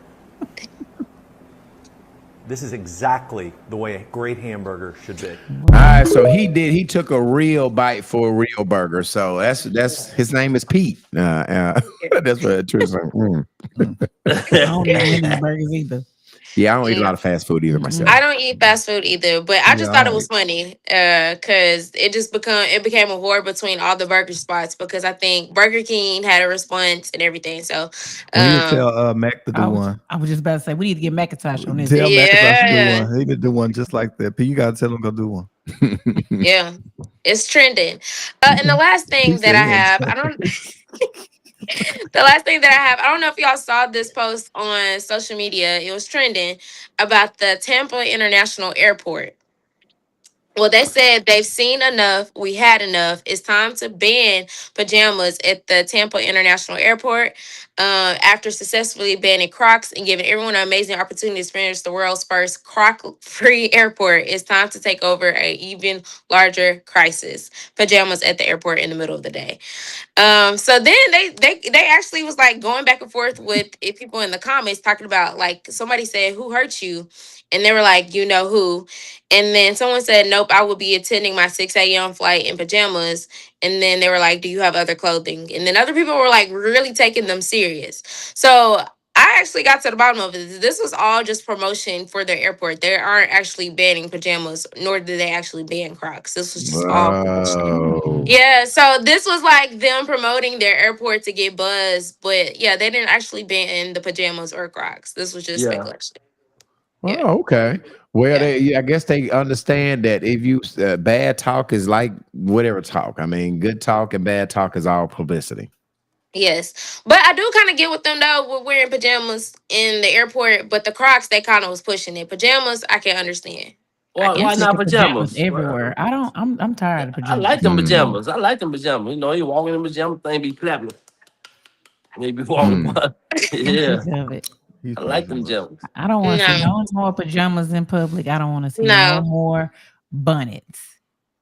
This is exactly the way a great hamburger should be. All right, so he took a real bite for a real burger. So that's his name is Pete. That's what it is. I don't eat Wendy's burgers either. Yeah, I don't eat a lot of fast food either myself. I don't eat fast food either, but I just Yeah, thought I it was funny because it became a war between all the burger spots because I think Burger King had a response and everything. So We need to tell Mac to do one. I was just about to say we need to get Macintosh on this. Tell Mac to Yeah. do one. He need to do one just like that. P, you gotta tell him to go do one. yeah, it's trending. And the last thing that I have, I don't. The last thing that I have, I don't know if y'all saw this post on social media. It was trending about the Tampa International Airport. Well, they said they've seen enough. We had enough. It's time to ban pajamas at the Tampa International Airport. After successfully banning Crocs and giving everyone an amazing opportunity to experience the world's first Croc-free airport, it's time to take over an even larger crisis: pajamas at the airport in the middle of the day. So then they actually was like going back and forth with people in the comments talking about, like, somebody said, "Who hurt you?" And they were like, "You know who?" And then someone said, "Nope, I will be attending my 6 a.m. flight in pajamas." And then they were like, "Do you have other clothing?" And then other people were like really taking them serious. So I actually got to the bottom of it. This was all just promotion for their airport. They aren't actually banning pajamas, nor did they actually ban Crocs. This was just all promotion. Wow. Yeah, so this was like them promoting their airport to get buzz, but yeah, they didn't actually ban the pajamas or Crocs. This was just Yeah. speculation. Oh, okay. Well, I guess they understand that if you bad talk is like whatever talk. I mean, good talk and bad talk is all publicity. Yes, but I do kind of get with them though. We're wearing pajamas in the airport, but the Crocs they kind of was pushing it. Pajamas, I can understand. Why not pajamas? everywhere? I'm tired of I pajamas. like them pajamas. I like them pajamas. You know, you walking in pajamas, thing be flapping. Maybe walking. Yeah. I like them pajamas. I don't want to see no more pajamas in public. I don't want to see no more bonnets.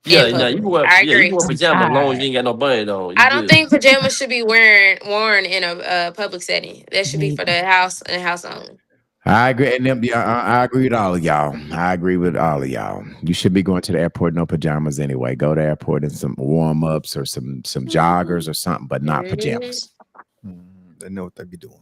Yeah, you can wear, I you agree. can wear pajamas as long as you ain't got no bunny on. I don't think pajamas should be worn in a public setting. That should be for the house and the house only. I agree, and I agree with all of y'all. I agree with all of y'all. You should be going to the airport no pajamas anyway. Go to the airport in some warm ups or some joggers or something, but not pajamas. They know what they be doing.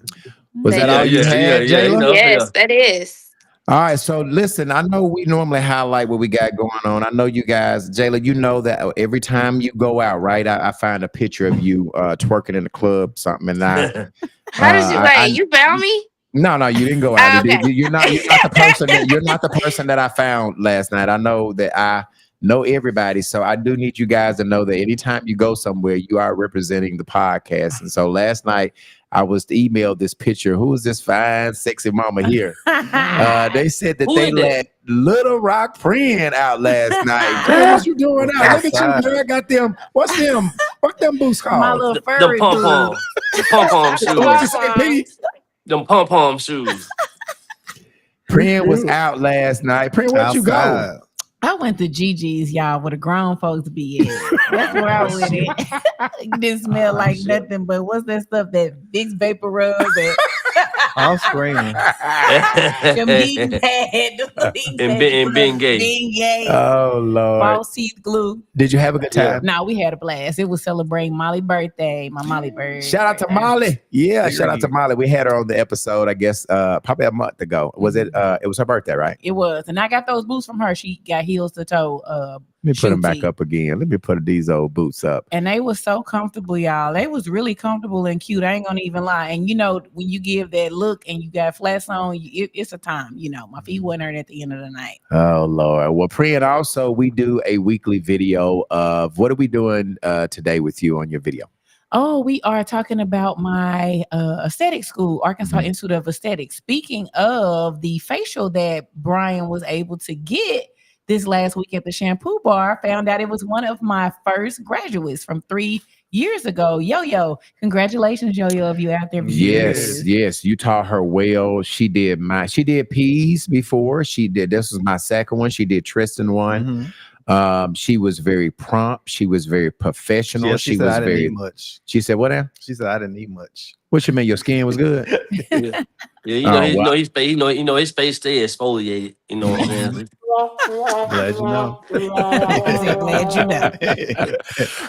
Was that all you had, Jayla? Yes, that is. All right, so listen, I know we normally highlight what we got going on. I know you guys, Jayla, you know that every time you go out, right? I find a picture of you twerking in the club, something, and How did you wait? You found me? No, you didn't go out. Okay. You're not the person. You're not the person that I found last night. I know that I know everybody, so I do need you guys to know that anytime you go somewhere, you are representing the podcast. And so last night, I was emailed this picture. Who is this fine, sexy mama here? They said that they let Little Rock Friend out last night. Girl, what you doing out? Look at you, girl. Got them. What's them boots called? My little furry pom-pom. Pom-pom shoes. What you say, P? Them pom-pom shoes. Friend was out last night. Friend, where'd you go? I went to Gigi's, y'all, where the grown folks be at. That's where I went at. It didn't smell like nothing, but what's that stuff that Vicks Vapor Rub? I'm screaming. Them heating pad. And Bengay. Bengay. Oh, Lord. False teeth glue. Did you have a good time? No, we had a blast. It was celebrating Molly's birthday. My Molly birthday. Shout out to Molly. Yeah, shout out to Molly. We had her on the episode, I guess, probably a month ago. Was it? It was her birthday, right? It was. And I got those boots from her. She got heels to toe. Let me put them back up again. Let me put these old boots up. And they was so comfortable, y'all. They was really comfortable and cute. I ain't gonna even lie. And you know, when you give that look and you got flats on, it's a time. You know, my feet wasn't hurt at the end of the night. Oh, Lord. Well, Priya, also, we do a weekly video of what are we doing today with you on your video? Oh, we are talking about my aesthetic school, Arkansas Institute of Aesthetics. Speaking of the facial that Brian was able to get this last week at the shampoo bar, found out it was one of my first graduates from 3 years ago. Yo-Yo, congratulations, Yo-Yo, if you out there. Yes, you taught her well. She did P's before. This was my second one. She did Tristan one. She was very prompt. She was very professional. Yeah, she said, was I didn't very eat much. She said, what now? She said, I didn't eat much. What you mean? Your skin was good? Yeah, you know, his face stay exfoliated. You know what I'm saying? Glad you know. Glad you know.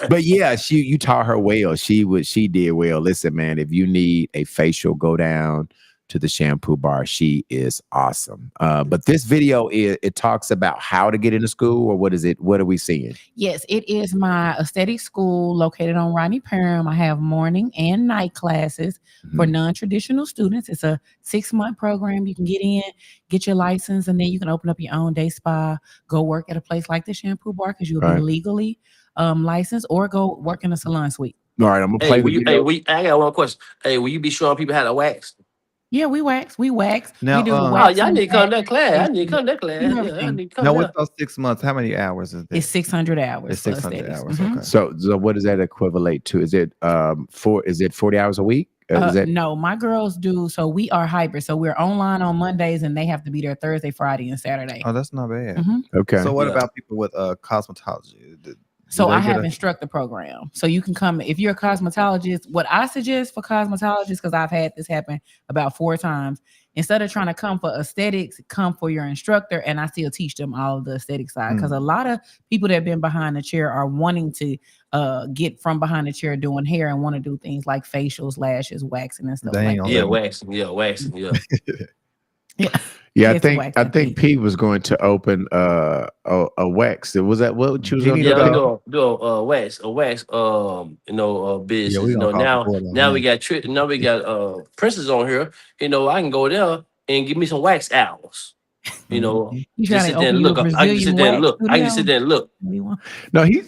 But yeah, you taught her well. She did well. Listen, man, if you need a facial, go down to the shampoo bar. She is awesome. But this video it talks about how to get into school, or what is it? What are we seeing? Yes, it is my aesthetic school located on Rodney Parham. I have morning and night classes for non-traditional students. It's a 6-month program. You can get in, get your license, and then you can open up your own day spa, go work at a place like the shampoo bar because you'll be legally licensed, or go work in a salon suite. All right, I'm gonna play I got one question. Hey, will you be showing people how to wax? Yeah, we wax. Now, we do y'all need to come to that class. I need to come to that class. I need to come now, there. with those 6 months, how many hours is this? It's 600 hours. It's 600 hours. Mhm. Okay. So what does that equivalent to? Is it 40 hours a week? No, my girls do. So we are hybrid. So we're online on Mondays, and they have to be there Thursday, Friday, and Saturday. Oh, that's not bad. Okay. So what about people with cosmetology? So I have instructor program. So you can come if you're a cosmetologist. What I suggest for cosmetologists, because I've had this happen about 4 times, instead of trying to come for aesthetics, come for your instructor, and I still teach them all of the aesthetic side. Because a lot of people that have been behind the chair are wanting to get from behind the chair doing hair and want to do things like facials, lashes, waxing, and stuff like that. Yeah, waxing. Yeah. Yeah, I think P was going to open a wax. Was that what you was going to do? Do a wax, business. Now we got Princess on here. I can go there and give me some wax hours. Just sit there and look. I can sit there and look. No, he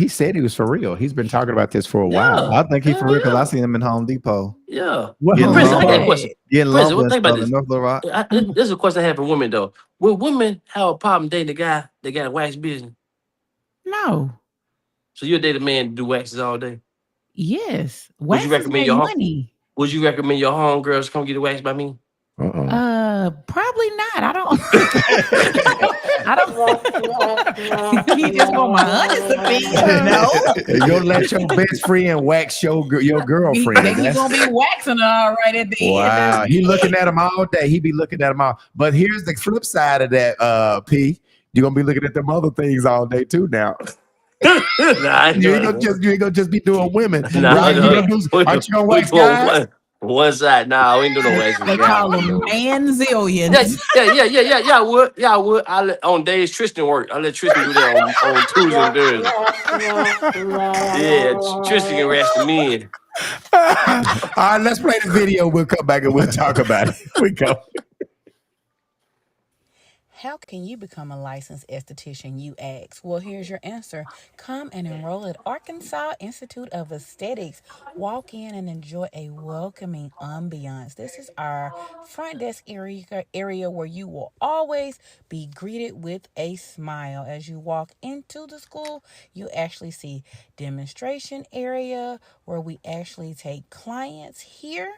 said he was for real. He's been talking about this for a while. I think he's for real because I seen him in Home Depot. Yeah. Princess, I got a question. Princess, think about this. This is a question I have for women though. Will women have a problem dating a guy that got a wax business? No. So you'll date a man to do waxes all day? Yes. Would you recommend your homegirls come get a wax by me? Probably not. I don't. He just want my honest opinion. No. You're gonna let your best friend wax your girlfriend. He's gonna be waxing her all right at the end. Wow. He looking at them all day. He be looking at them all. But here's the flip side of that, P. You're gonna be looking at them other things all day too now. You ain't gonna just be doing women. Aren't you gonna wax guys? One side, we ain't doing no wax. They call them manzillions. Yeah, I would. On days Tristan work, I let Tristan do that on Tuesday and Thursday. Yeah, Tristan can rest the men. All right, let's play the video. We'll come back and we'll talk about it. Here we go. How can you become a licensed esthetician, you ask? Well, here's your answer. Come and enroll at Arkansas Institute of Aesthetics. Walk in and enjoy a welcoming ambiance. This is our front desk area where you will always be greeted with a smile. As you walk into the school, you actually see demonstration area where we actually take clients here.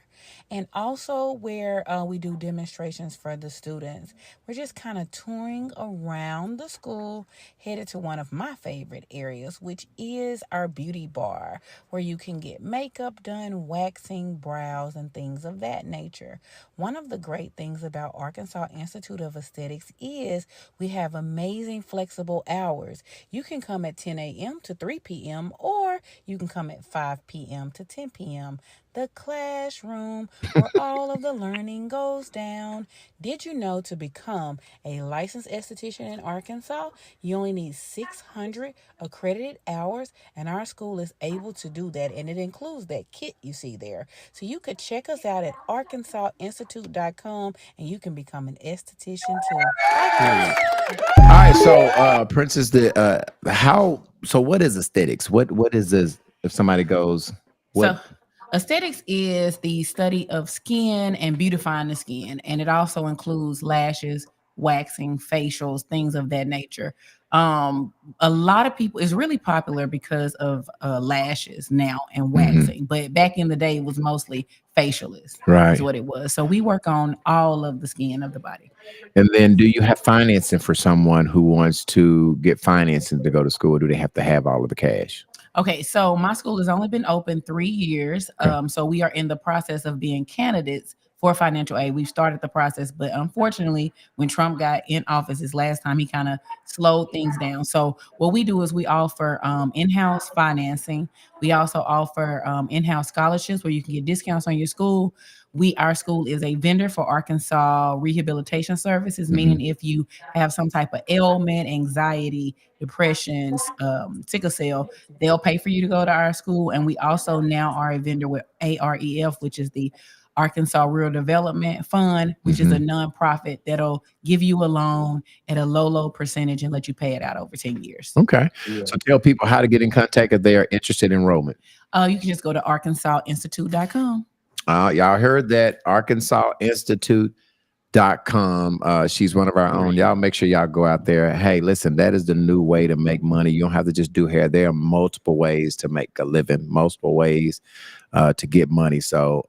And also where we do demonstrations for the students. We're just kind of touring around the school, headed to one of my favorite areas, which is our beauty bar, where you can get makeup done, waxing, brows, and things of that nature. One of the great things about Arkansas Institute of Aesthetics is we have amazing flexible hours. You can come at 10 a.m. to 3 p.m. or you can come at 5 p.m. to 10 p.m. The classroom where all of the learning goes down. Did you know to become a licensed esthetician in Arkansas, you only need 600 accredited hours, and our school is able to do that, and it includes that kit you see there. So you could check us out at arkansasinstitute.com, and you can become an esthetician too. All right, so Princess, what is aesthetics? What is this? If somebody goes, what? So, aesthetics is the study of skin and beautifying the skin, and it also includes lashes, waxing, facials, things of that nature. A lot of people, it's really popular because of lashes now and waxing, but back in the day it was mostly facialist, right? Is what it was. So we work on all of the skin of the body. And then, do you have financing for someone who wants to get financing to go to school? Or do they have to have all of the cash? Okay, so my school has only been open 3 years. So we are in the process of being candidates for financial aid. We've started the process, but unfortunately, when Trump got in office his last time, he kind of slowed things down. So what we do is we offer in-house financing. We also offer in-house scholarships where you can get discounts on your school. Our school is a vendor for Arkansas Rehabilitation Services, meaning if you have some type of ailment, anxiety, depression, sickle cell, they'll pay for you to go to our school. And we also now are a vendor with AREF, which is the Arkansas Rural Development Fund, which is a nonprofit that'll give you a loan at a low percentage and let you pay it out over 10 years. Okay. Yeah. So tell people how to get in contact if they are interested in enrollment. You can just go to arkansasinstitute.com. Y'all heard that, arkansasinstitute.com. She's one of our own. Y'all make sure y'all go out there. Hey, listen, that is the new way to make money. You don't have to just do hair. There are multiple ways to make a living, multiple ways to get money. So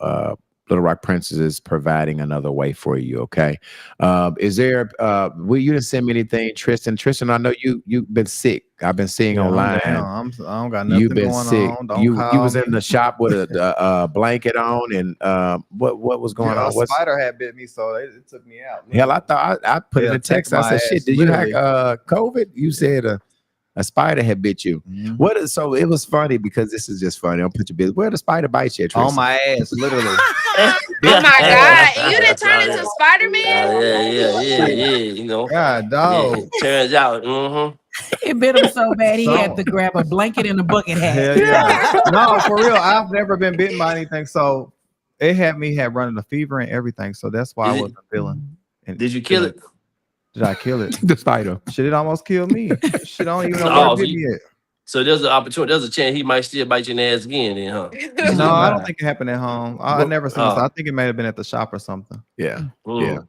Little Rock Princess is providing another way for you. Okay. Is there, you didn't send me anything, Tristan? Tristan, I know you've been sick. I've been seeing Yeah, I'm online. down. I don't got nothing You've been going sick. on. Don't You call was me. in the shop with a blanket on, and what was going Yeah, on? a What's, spider had bit me, so it took me out. hell, I thought I put in Yeah, a text. took I my said, "Shit, ass, did you literally. have COVID?" You said a spider had bit you. Mhm. What is so? It was funny because this is just funny. I'll put your business. Where the spider bite you, Tracy? On my ass, literally. Oh my God. You didn't turn into Spider-Man? Yeah. You know. God, Yeah, dog. it turns out. Mm-hmm. It bit him so bad he had So- to grab a blanket and a bucket hat. Hell yeah. No, for real. I've never been bitten by anything. So it had me running a fever and everything. So that's why I wasn't feeling. And Did you kill it? Did I kill it? The spider. Shit, it almost killed me. Shit, I don't even know Oh, where it so bit me at. So there's an opportunity. There's a chance he might still bite you in the ass again, then, huh? No, I don't think it happened at home. I never seen this. Oh. I think it may have been at the shop or something. Yeah. Mm.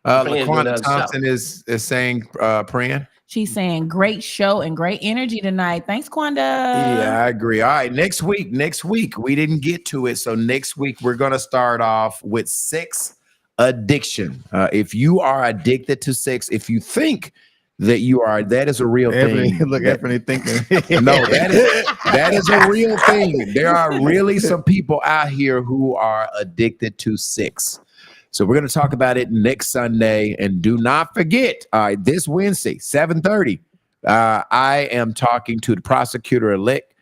LaQuanta Thompson is saying, praying. She's saying great show and great energy tonight. Thanks, Quanda. Yeah, I agree. All right, next week we didn't get to it, so next week we're gonna start off with sex addiction. If you are addicted to sex, if you think that you are, that is a real thing. Look, Anthony thinking. No, that is a real thing. There are really some people out here who are addicted to sex. So we're going to talk about it next Sunday. And do not forget, this Wednesday, 7:30, I am talking to the prosecutor-elect,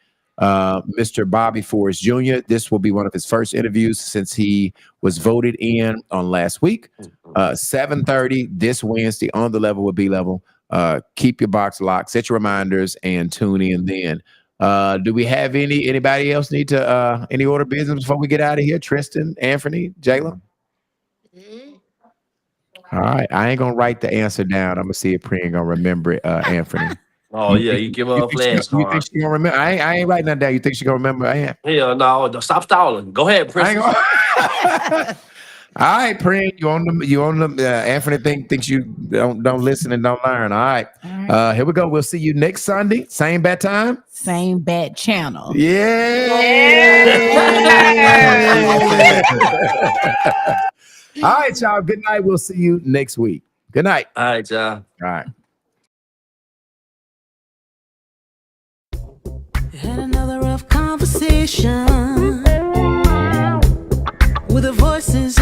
Mr. Bobby Forrest Jr. This will be one of his first interviews since he was voted in on last week. 7:30 this Wednesday on The Level with B-Level. Keep your box locked, set your reminders, and tune in then. Do we have anybody else need to any order business before we get out of here? Tristan, Anthony, Jayla? All right, I ain't gonna write the answer down. I'm gonna see if Priya gonna remember it, Anthony. Oh, yeah, you give her a You think flashcard. she gonna remember? I ain't writing that down. You think she gonna remember? I am. Hell no, stop stalling. Go ahead, I ain't Princess. gonna- All right, Priya, you on the Anthony thinks you don't listen and don't learn. All right. Here we go. We'll see you next Sunday, same bad time, same bad channel. All right, y'all. Good night. We'll see you next week. Good night. All right, y'all. All right. Had another rough conversation with the voices